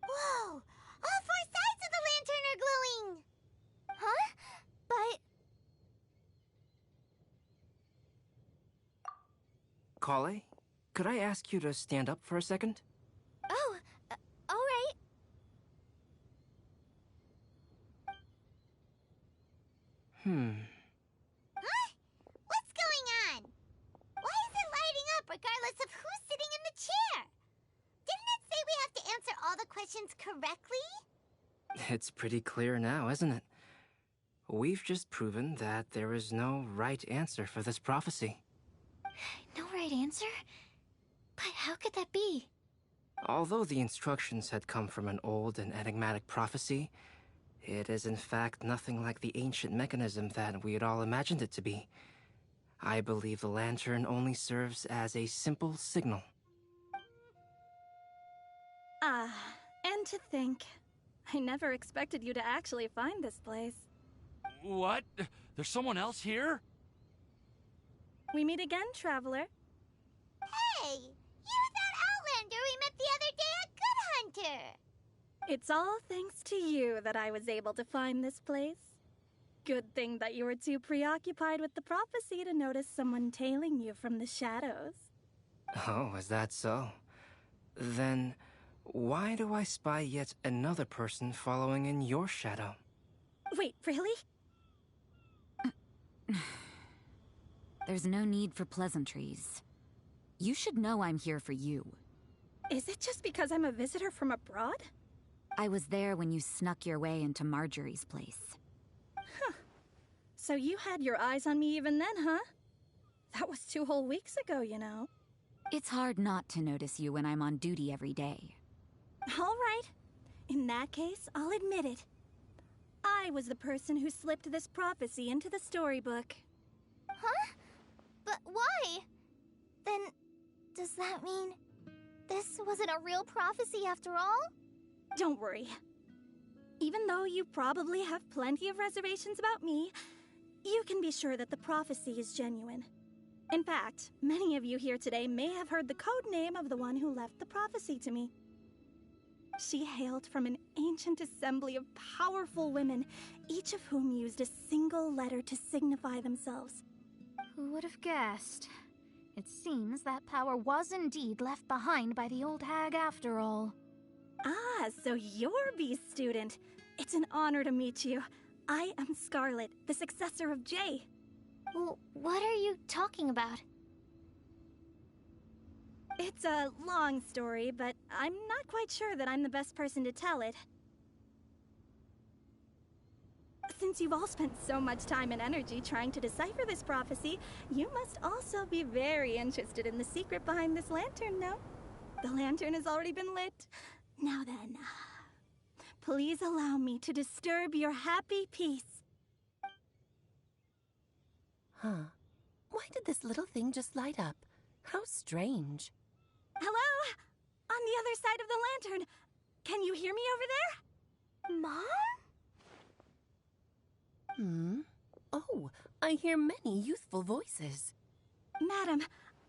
Whoa! All four sides of the lantern are glowing! Huh? But... Kale, could I ask you to stand up for a second? Oh, alright. Huh? What's going on? Why is it lighting up regardless of who's sitting in the chair? Didn't it say we have to answer all the questions correctly? It's pretty clear now, isn't it? We've just proven that there is no right answer for this prophecy. No right answer? But how could that be? Although the instructions had come from an old and enigmatic prophecy, it is in fact nothing like the ancient mechanism that we had all imagined it to be. I believe the lantern only serves as a simple signal. And to think, I never expected you to actually find this place. What? There's someone else here? We meet again, traveler. Hey! You're that Outlander we met the other day at Good Hunter! It's all thanks to you that I was able to find this place. Good thing that you were too preoccupied with the prophecy to notice someone tailing you from the shadows. Oh, is that so? Then, why do I spy yet another person following in your shadow? Wait, really? There's no need for pleasantries. You should know I'm here for you. Is it just because I'm a visitor from abroad? I was there when you snuck your way into Marjorie's place. Huh. So you had your eyes on me even then, huh? That was 2 whole weeks ago, you know. It's hard not to notice you when I'm on duty every day. All right. In that case, I'll admit it. I was the person who slipped this prophecy into the storybook. Huh? But why? Then, does that mean this wasn't a real prophecy after all? Don't worry. Even though you probably have plenty of reservations about me, you can be sure that the prophecy is genuine. In fact, many of you here today may have heard the code name of the one who left the prophecy to me. She hailed from an ancient assembly of powerful women, each of whom used a single letter to signify themselves. Who would have guessed? It seems that power was indeed left behind by the old hag after all. Ah, so you're B's student. It's an honor to meet you. I am Scarlet, the successor of Jay. Well, what are you talking about? It's a long story, but I'm not quite sure that I'm the best person to tell it. Since you've all spent so much time and energy trying to decipher this prophecy, you must also be very interested in the secret behind this lantern, no? The lantern has already been lit. Now then, please allow me to disturb your happy peace. Huh. Why did this little thing just light up? How strange. Hello? On the other side of the lantern. Can you hear me over there? Mom? Oh, I hear many youthful voices. Madam,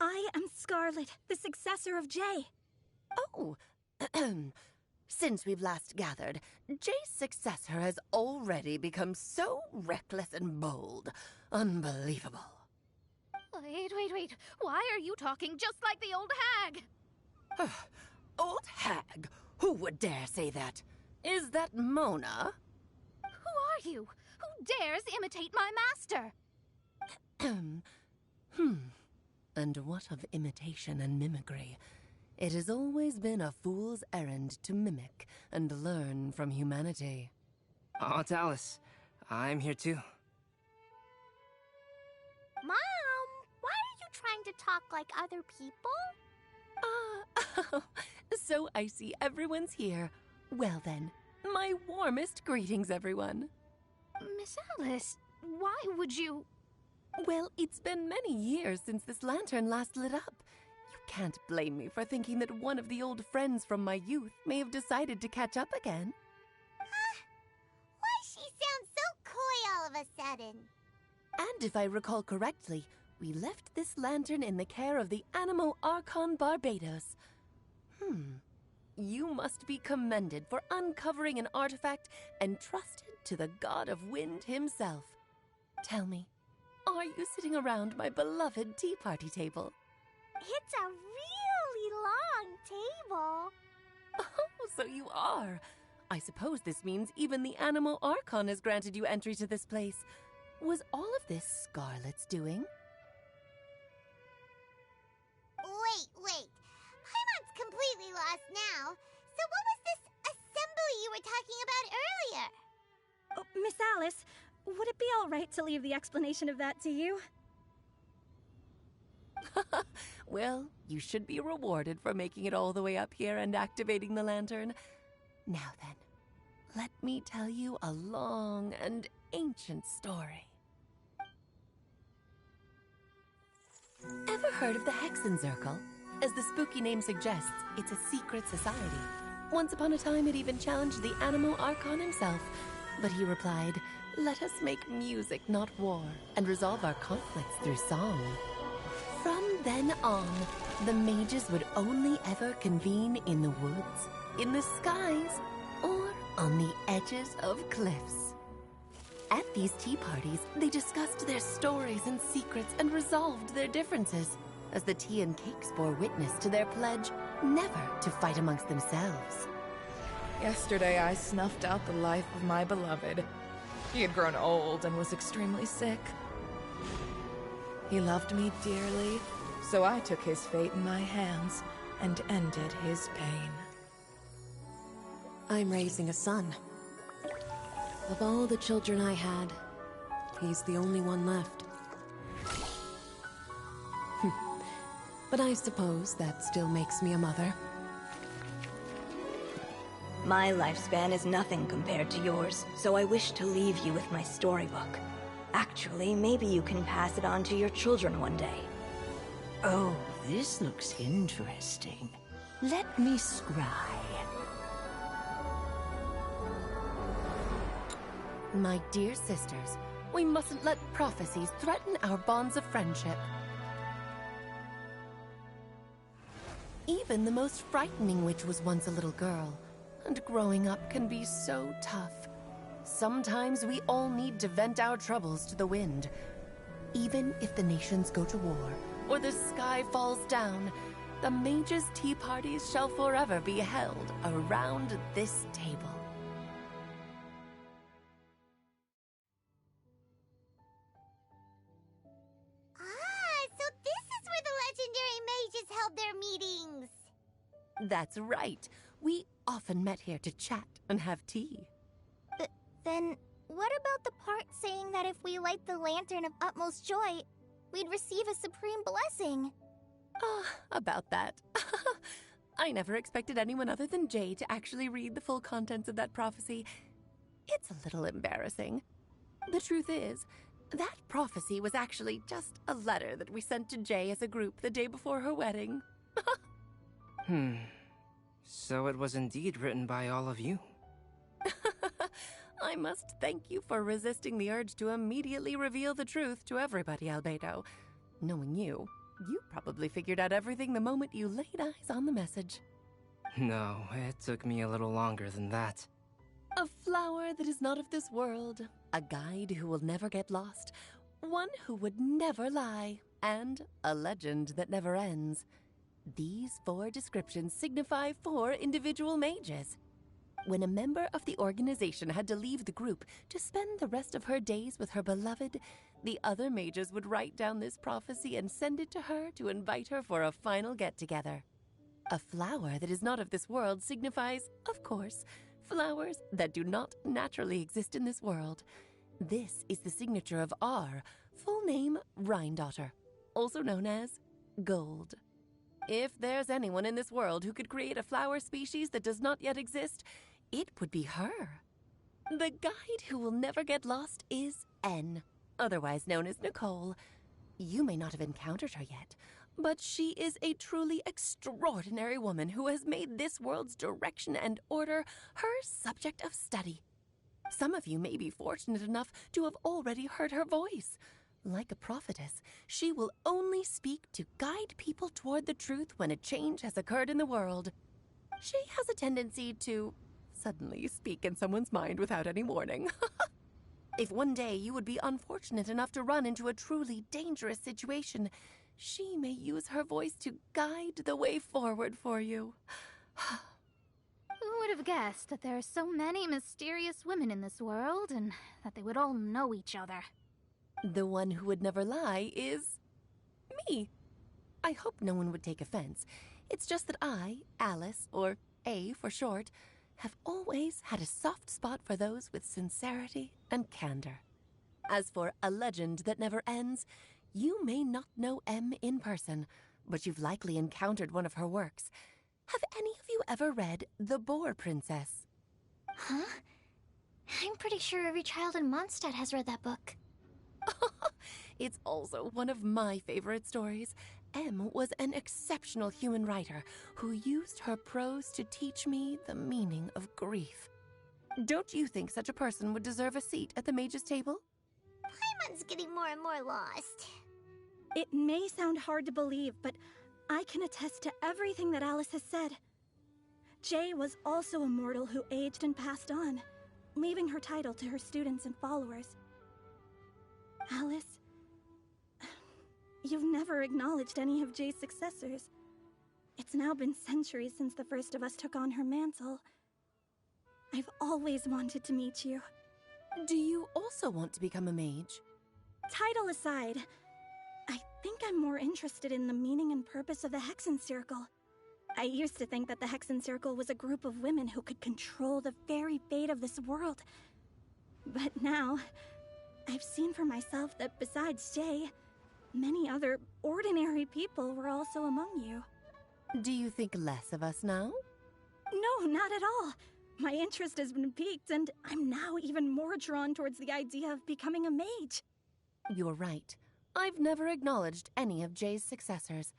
I am Scarlet, the successor of Jay. Oh, since we've last gathered, Jay's successor has already become so reckless and bold. Unbelievable. Wait. Why are you talking just like the old hag? Old hag? Who would dare say that? Is that Mona? Who are you? Who dares imitate my master? And what of imitation and mimicry? It has always been a fool's errand to mimic and learn from humanity. Oh, it's Alice. I'm here too. Mom, why are you trying to talk like other people? So I see everyone's here. Well then, my warmest greetings, everyone. Miss Alice, why would you... Well, it's been many years since this lantern last lit up. You can't blame me for thinking that one of the old friends from my youth may have decided to catch up again. Why she sounds so coy all of a sudden? And if I recall correctly, we left this lantern in the care of the Animo Archon Barbados. You must be commended for uncovering an artifact entrusted to the god of wind himself. Tell me, are you sitting around my beloved tea party table? It's a really long table. Oh, so you are. I suppose this means even the Animo Archon has granted you entry to this place. Was all of this Scarlet's doing? Wait. Paimon's completely lost now. So what was this assembly you were talking about earlier? Oh, Miss Alice, would it be all right to leave the explanation of that to you? Well, you should be rewarded for making it all the way up here and activating the lantern. Now then, let me tell you a long and ancient story. Ever heard of the Hexenzirkel? As the spooky name suggests, it's a secret society. Once upon a time, it even challenged the Animo Archon himself. But he replied, "Let us make music, not war, and resolve our conflicts through song." From then on, the mages would only ever convene in the woods, in the skies, or on the edges of cliffs. At these tea parties, they discussed their stories and secrets and resolved their differences, as the tea and cakes bore witness to their pledge never to fight amongst themselves. Yesterday, I snuffed out the life of my beloved. He had grown old and was extremely sick. He loved me dearly, so I took his fate in my hands and ended his pain. I'm raising a son. Of all the children I had, he's the only one left. But I suppose that still makes me a mother. My lifespan is nothing compared to yours, so I wish to leave you with my storybook. Actually, maybe you can pass it on to your children one day. Oh, this looks interesting. Let me scry. My dear sisters, we mustn't let prophecies threaten our bonds of friendship. Even the most frightening witch was once a little girl, and growing up can be so tough. Sometimes we all need to vent our troubles to the wind. Even if the nations go to war, or the sky falls down, the mages' tea parties shall forever be held around this table. So this is where the legendary mages held their meetings. That's right. We often met here to chat and have tea. Then, what about the part saying that if we light the lantern of utmost joy, we'd receive a supreme blessing? About that. I never expected anyone other than Jay to actually read the full contents of that prophecy. It's a little embarrassing. The truth is, that prophecy was actually just a letter that we sent to Jay as a group the day before her wedding. So it was indeed written by all of you. I must thank you for resisting the urge to immediately reveal the truth to everybody, Albedo. Knowing you, you probably figured out everything the moment you laid eyes on the message. No, it took me a little longer than that. A flower that is not of this world, a guide who will never get lost, one who would never lie, and a legend that never ends. These 4 descriptions signify 4 individual mages. When a member of the organization had to leave the group to spend the rest of her days with her beloved, the other mages would write down this prophecy and send it to her to invite her for a final get-together. A flower that is not of this world signifies, of course, flowers that do not naturally exist in this world. This is the signature of our full name, Rhindaughter, also known as Gold. If there's anyone in this world who could create a flower species that does not yet exist, it would be her. The guide who will never get lost is N, otherwise known as Nicole. You may not have encountered her yet, but she is a truly extraordinary woman who has made this world's direction and order her subject of study. Some of you may be fortunate enough to have already heard her voice. Like a prophetess, she will only speak to guide people toward the truth when a change has occurred in the world. She has a tendency to suddenly speak in someone's mind without any warning. If one day you would be unfortunate enough to run into a truly dangerous situation, she may use her voice to guide the way forward for you. Who would have guessed that there are so many mysterious women in this world, and that they would all know each other? The one who would never lie is me. I hope no one would take offense. It's just that I, Alice, or A for short, have always had a soft spot for those with sincerity and candor. As for a legend that never ends, you may not know M in person, but you've likely encountered one of her works. Have any of you ever read The Boar Princess? Huh? I'm pretty sure every child in Mondstadt has read that book. It's also one of my favorite stories. M was an exceptional human writer who used her prose to teach me the meaning of grief. Don't you think such a person would deserve a seat at the mage's table? Paimon's getting more and more lost. It may sound hard to believe, but I can attest to everything that Alice has said. Jay was also a mortal who aged and passed on, leaving her title to her students and followers. Alice, you've never acknowledged any of Jay's successors. It's now been centuries since the first of us took on her mantle. I've always wanted to meet you. Do you also want to become a mage? Title aside, I think I'm more interested in the meaning and purpose of the Hexen Circle. I used to think that the Hexen Circle was a group of women who could control the very fate of this world. But now, I've seen for myself that besides Jay, many other ordinary people were also among you. Do you think less of us now? No, not at all. My interest has been piqued, and I'm now even more drawn towards the idea of becoming a mage. You're right. I've never acknowledged any of Jay's successors,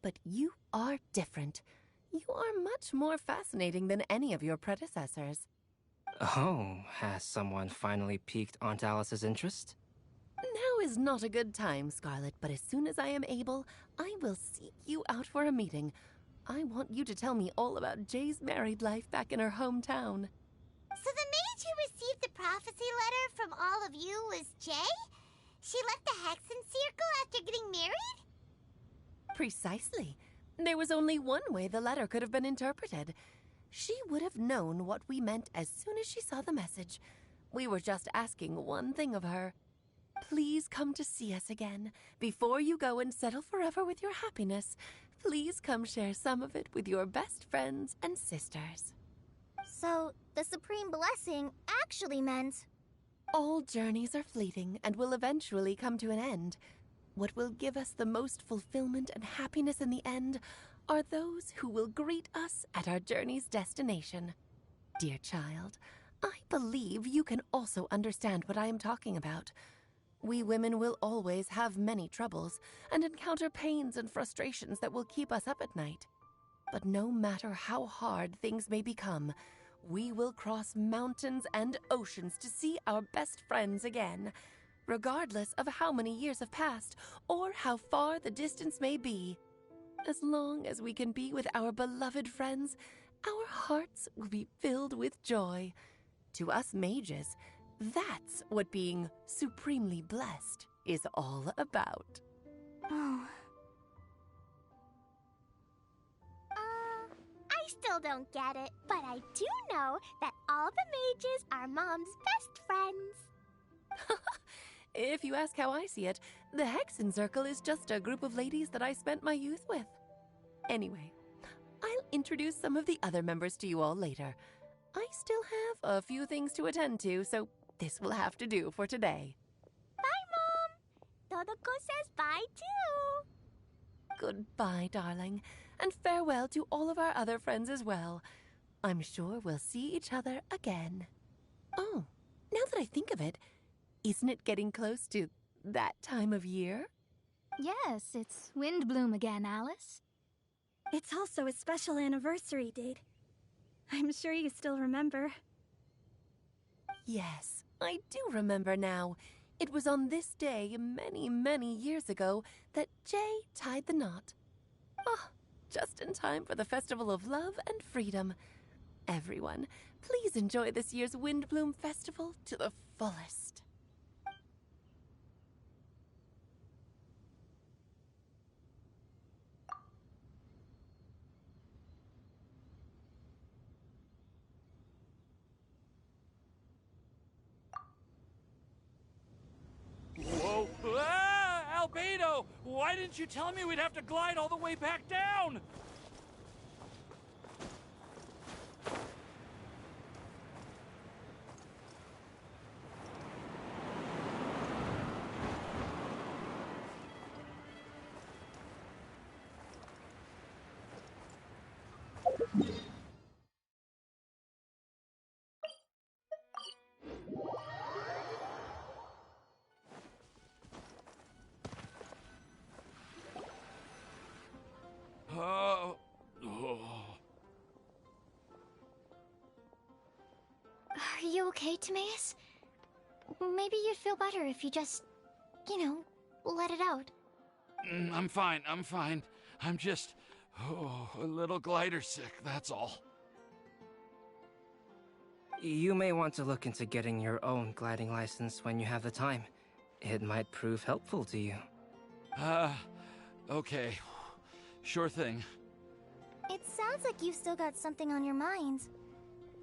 but you are different. You are much more fascinating than any of your predecessors. Oh, has someone finally piqued Aunt Alice's interest? Now is not a good time, Scarlet, but as soon as I am able, I will seek you out for a meeting. I want you to tell me all about Jay's married life back in her hometown. So the mage who received the prophecy letter from all of you was Jay? She left the Hexen Circle after getting married? Precisely. There was only one way the letter could have been interpreted. She would have known what we meant as soon as she saw the message. We were just asking one thing of her. Please come to see us again. Before you go and settle forever with your happiness, please come share some of it with your best friends and sisters. So, the Supreme Blessing actually meant... All journeys are fleeting and will eventually come to an end. What will give us the most fulfillment and happiness in the end are those who will greet us at our journey's destination. Dear child, I believe you can also understand what I am talking about. We women will always have many troubles and encounter pains and frustrations that will keep us up at night. But no matter how hard things may become, we will cross mountains and oceans to see our best friends again, regardless of how many years have passed or how far the distance may be. As long as we can be with our beloved friends, our hearts will be filled with joy. To us mages, that's what being supremely blessed is all about. Oh. I still don't get it, but I do know that all the mages are Mom's best friends. If you ask how I see it, the Hexen Circle is just a group of ladies that I spent my youth with. Anyway, I'll introduce some of the other members to you all later. I still have a few things to attend to, so this will have to do for today. Bye, Mom! Todoko says bye, too! Goodbye, darling, and farewell to all of our other friends as well. I'm sure we'll see each other again. Oh, now that I think of it, isn't it getting close to that time of year? Yes, it's Windbloom again, Alice. It's also a special anniversary date. I'm sure you still remember. Yes, I do remember now. It was on this day many, many years ago that Jay tied the knot. Ah, just in time for the Festival of Love and Freedom. Everyone, please enjoy this year's Windbloom Festival to the fullest. Whoa! Ah! Albedo! Why didn't you tell me we'd have to glide all the way back down? Are you okay, Timaeus? Maybe you'd feel better if you just, let it out. I'm fine, I'm fine. I'm just, a little glider sick, that's all. You may want to look into getting your own gliding license when you have the time. It might prove helpful to you. Okay. Sure thing. It sounds like you've still got something on your minds.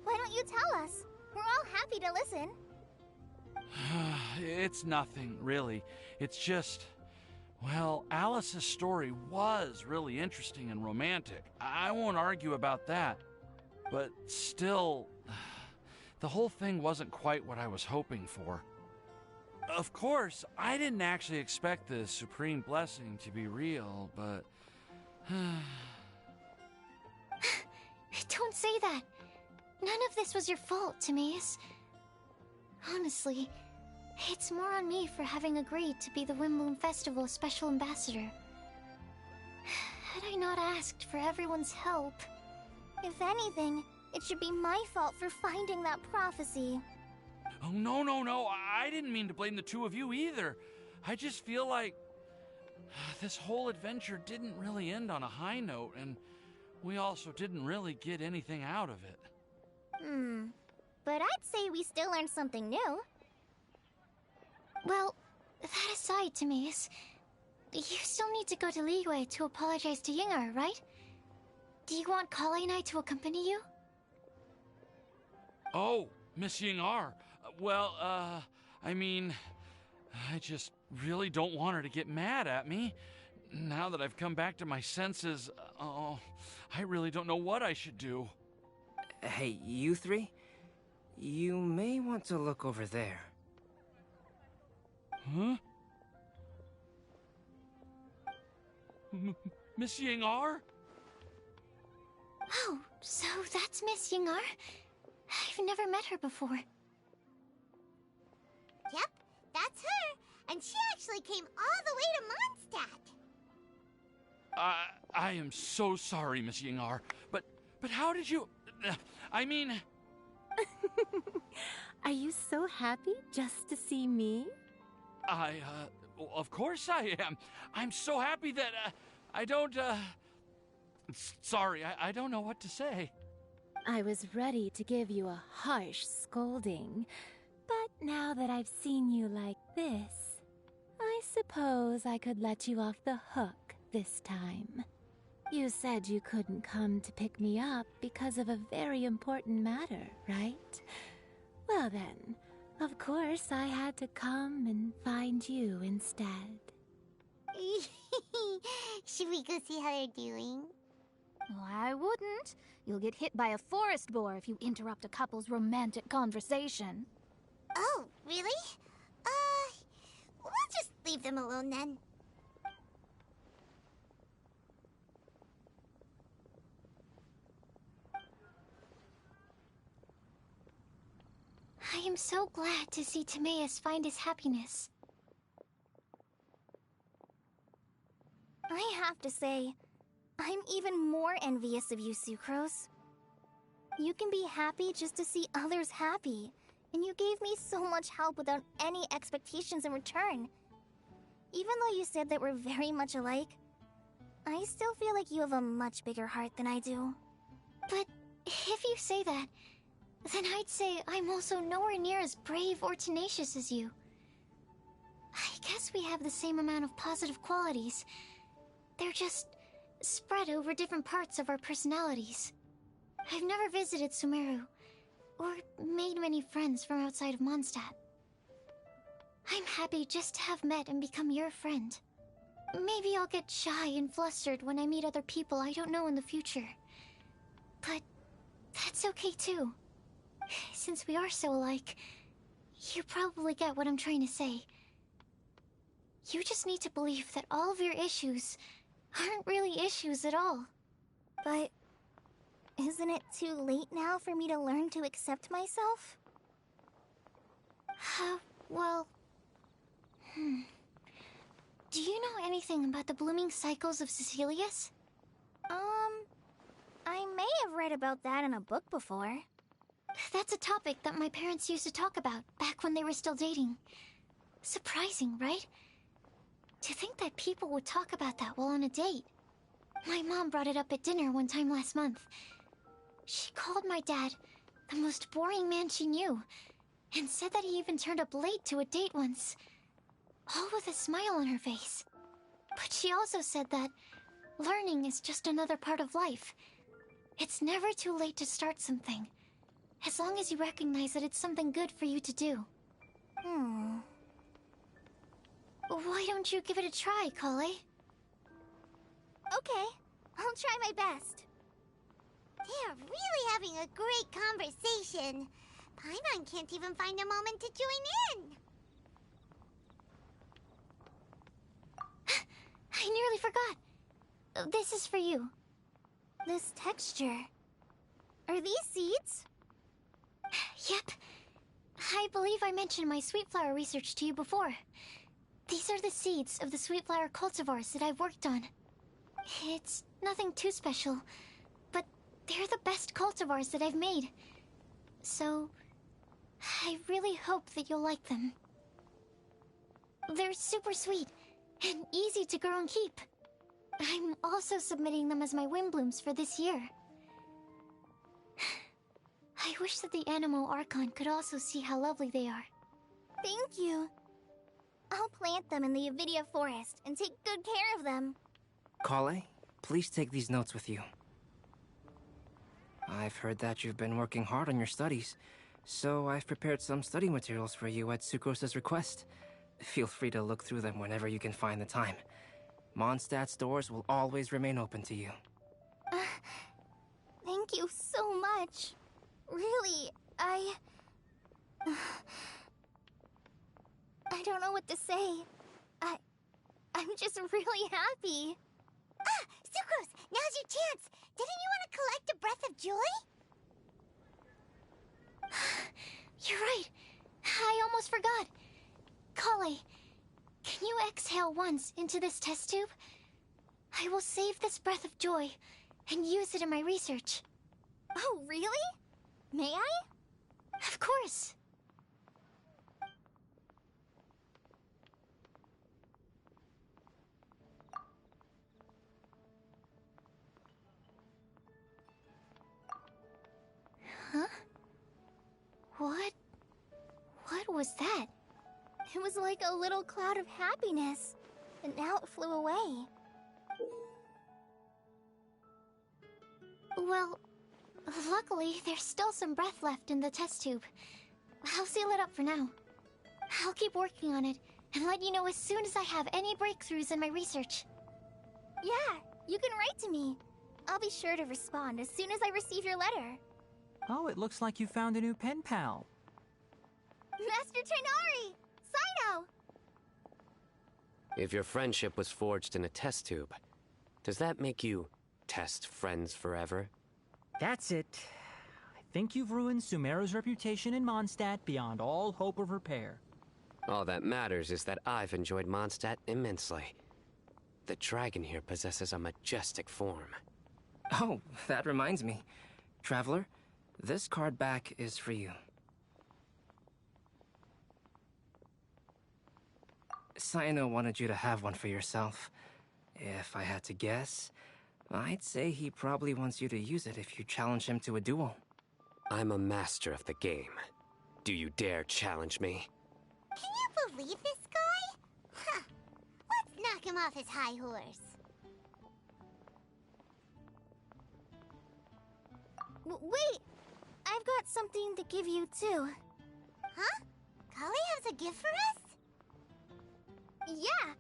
Why don't you tell us? We're all happy to listen. It's nothing, really. It's just... Well, Alice's story was really interesting and romantic. I won't argue about that. But still, the whole thing wasn't quite what I was hoping for. Of course, I didn't actually expect the supreme blessing to be real, but... Don't say that. None of this was your fault, Timaeus. Honestly, it's more on me for having agreed to be the Windbloom Festival Special Ambassador. Had I not asked for everyone's help... If anything, it should be my fault for finding that prophecy. Oh, no. I didn't mean to blame the two of you either. I just feel like... this whole adventure didn't really end on a high note, and we also didn't really get anything out of it. But I'd say we still learned something new. Well, that aside, Timaeus, you still need to go to Liyue to apologize to Yinger, right? Do you want Kali and I to accompany you? Oh, Miss Yinger. Well, I mean, I just really don't want her to get mad at me. Now that I've come back to my senses, I really don't know what I should do. Hey, you three? You may want to look over there. Huh? Miss Yinger? Oh, so that's Miss Yinger? I've never met her before. Yep, that's her. And she actually came all the way to Mondstadt. I am so sorry, Miss Yingar, but how did you... I mean... Are you so happy just to see me? Of course I am. I'm so happy that, I don't, Sorry, I don't know what to say. I was ready to give you a harsh scolding, but now that I've seen you like this, I suppose I could let you off the hook this time. You said you couldn't come to pick me up because of a very important matter, right? Well then, of course I had to come and find you instead. Should we go see how they're doing? Oh, I wouldn't. You'll get hit by a forest boar if you interrupt a couple's romantic conversation. Oh, really? We'll just leave them alone then. I am so glad to see Timaeus find his happiness. I have to say, I'm even more envious of you, Sucrose. You can be happy just to see others happy, and you gave me so much help without any expectations in return. Even though you said that we're very much alike, I still feel like you have a much bigger heart than I do. But if you say that, then I'd say I'm also nowhere near as brave or tenacious as you. I guess we have the same amount of positive qualities. They're just spread over different parts of our personalities. I've never visited Sumeru, or made many friends from outside of Mondstadt. I'm happy just to have met and become your friend. Maybe I'll get shy and flustered when I meet other people I don't know in the future. But that's okay too. Since we are so alike, you probably get what I'm trying to say. You just need to believe that all of your issues aren't really issues at all. But isn't it too late now for me to learn to accept myself? Well... Do you know anything about the blooming cycles of Cecilius? I may have read about that in a book before. That's a topic that my parents used to talk about back when they were still dating. Surprising, right? To think that people would talk about that while on a date. My mom brought it up at dinner one time last month. She called my dad the most boring man she knew, and said that he even turned up late to a date once, all with a smile on her face. But she also said that learning is just another part of life. It's never too late to start something, as long as you recognize that it's something good for you to do. Why don't you give it a try, Kale? Okay, I'll try my best. They're really having a great conversation. Paimon can't even find a moment to join in. I nearly forgot. This is for you. This texture... Are these seeds? Yep. I believe I mentioned my sweet flower research to you before. These are the seeds of the sweet flower cultivars that I've worked on. It's nothing too special, but they're the best cultivars that I've made. So, I really hope that you'll like them. They're super sweet and easy to grow and keep. I'm also submitting them as my windblooms for this year. I wish that the Animo Archon could also see how lovely they are. Thank you. I'll plant them in the Avidia forest and take good care of them. Kale, please take these notes with you. I've heard that you've been working hard on your studies, so I've prepared some study materials for you at Sucrose's request. Feel free to look through them whenever you can find the time. Mondstadt's doors will always remain open to you. Thank you so much. Really, I don't know what to say. I'm just really happy. Sucrose, now's your chance. Didn't you want to collect a breath of joy? You're right. I almost forgot. Kale, can you exhale once into this test tube? I will save this breath of joy and use it in my research. Oh, really? May I? Of course. Huh? What was that? It was like a little cloud of happiness, and now it flew away. Well, luckily, there's still some breath left in the test tube. I'll seal it up for now. I'll keep working on it, and let you know as soon as I have any breakthroughs in my research. Yeah, you can write to me. I'll be sure to respond as soon as I receive your letter. Oh, it looks like you found a new pen pal. Master Tighnari! Cyno! If your friendship was forged in a test tube, does that make you test friends forever? That's it. I think you've ruined Sumeru's reputation in Mondstadt beyond all hope of repair. All that matters is that I've enjoyed Mondstadt immensely. The dragon here possesses a majestic form. Oh, that reminds me. Traveler, this card back is for you. Cyno wanted you to have one for yourself. If I had to guess, I'd say he probably wants you to use it if you challenge him to a duel. I'm a master of the game. Do you dare challenge me? Can you believe this guy? Huh. Let's knock him off his high horse. Wait! I've got something to give you, too. Huh? Kali has a gift for us? Yeah!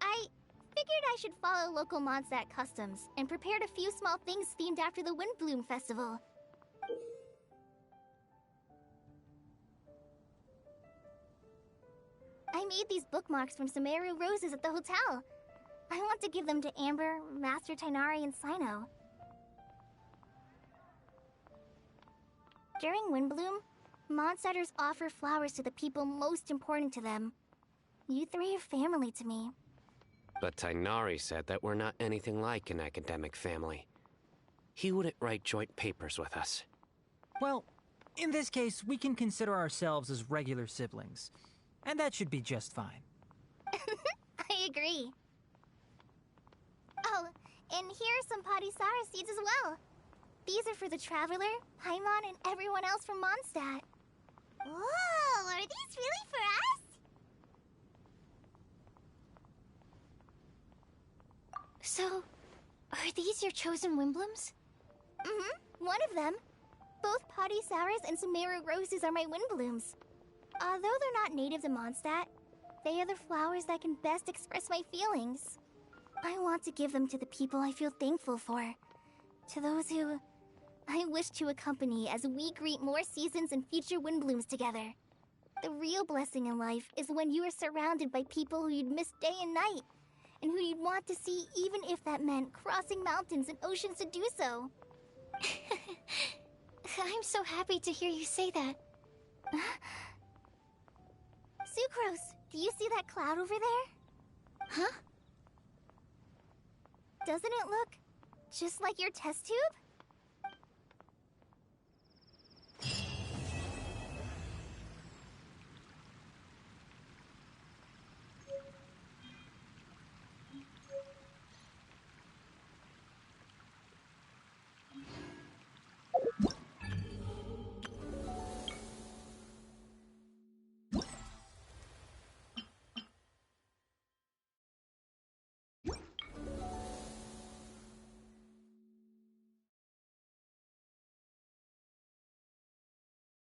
I figured I should follow local Mondstadt customs and prepared a few small things themed after the Windbloom Festival. I made these bookmarks from Sumeru roses at the hotel. I want to give them to Amber, Master Tighnari, and Cyno. During Windbloom, Mondstadters offer flowers to the people most important to them. You three are family to me. But Tighnari said that we're not anything like an academic family. He wouldn't write joint papers with us. Well, in this case, we can consider ourselves as regular siblings. And that should be just fine. I agree. Oh, and here are some Padisara seeds as well. These are for the Traveler, Paimon, and everyone else from Mondstadt. Whoa, are these really for us? So, are these your chosen Windblooms? Mm-hmm, one of them. Both Padisaras and Sumeru roses are my Windblooms. Although they're not native to Mondstadt, they are the flowers that can best express my feelings. I want to give them to the people I feel thankful for. To those who I wish to accompany as we greet more seasons and future Windblooms together. The real blessing in life is when you are surrounded by people who you'd miss day and night, and who you'd want to see even if that meant crossing mountains and oceans to do so. I'm so happy to hear you say that. Sucrose, do you see that cloud over there? Huh? Doesn't it look just like your test tube?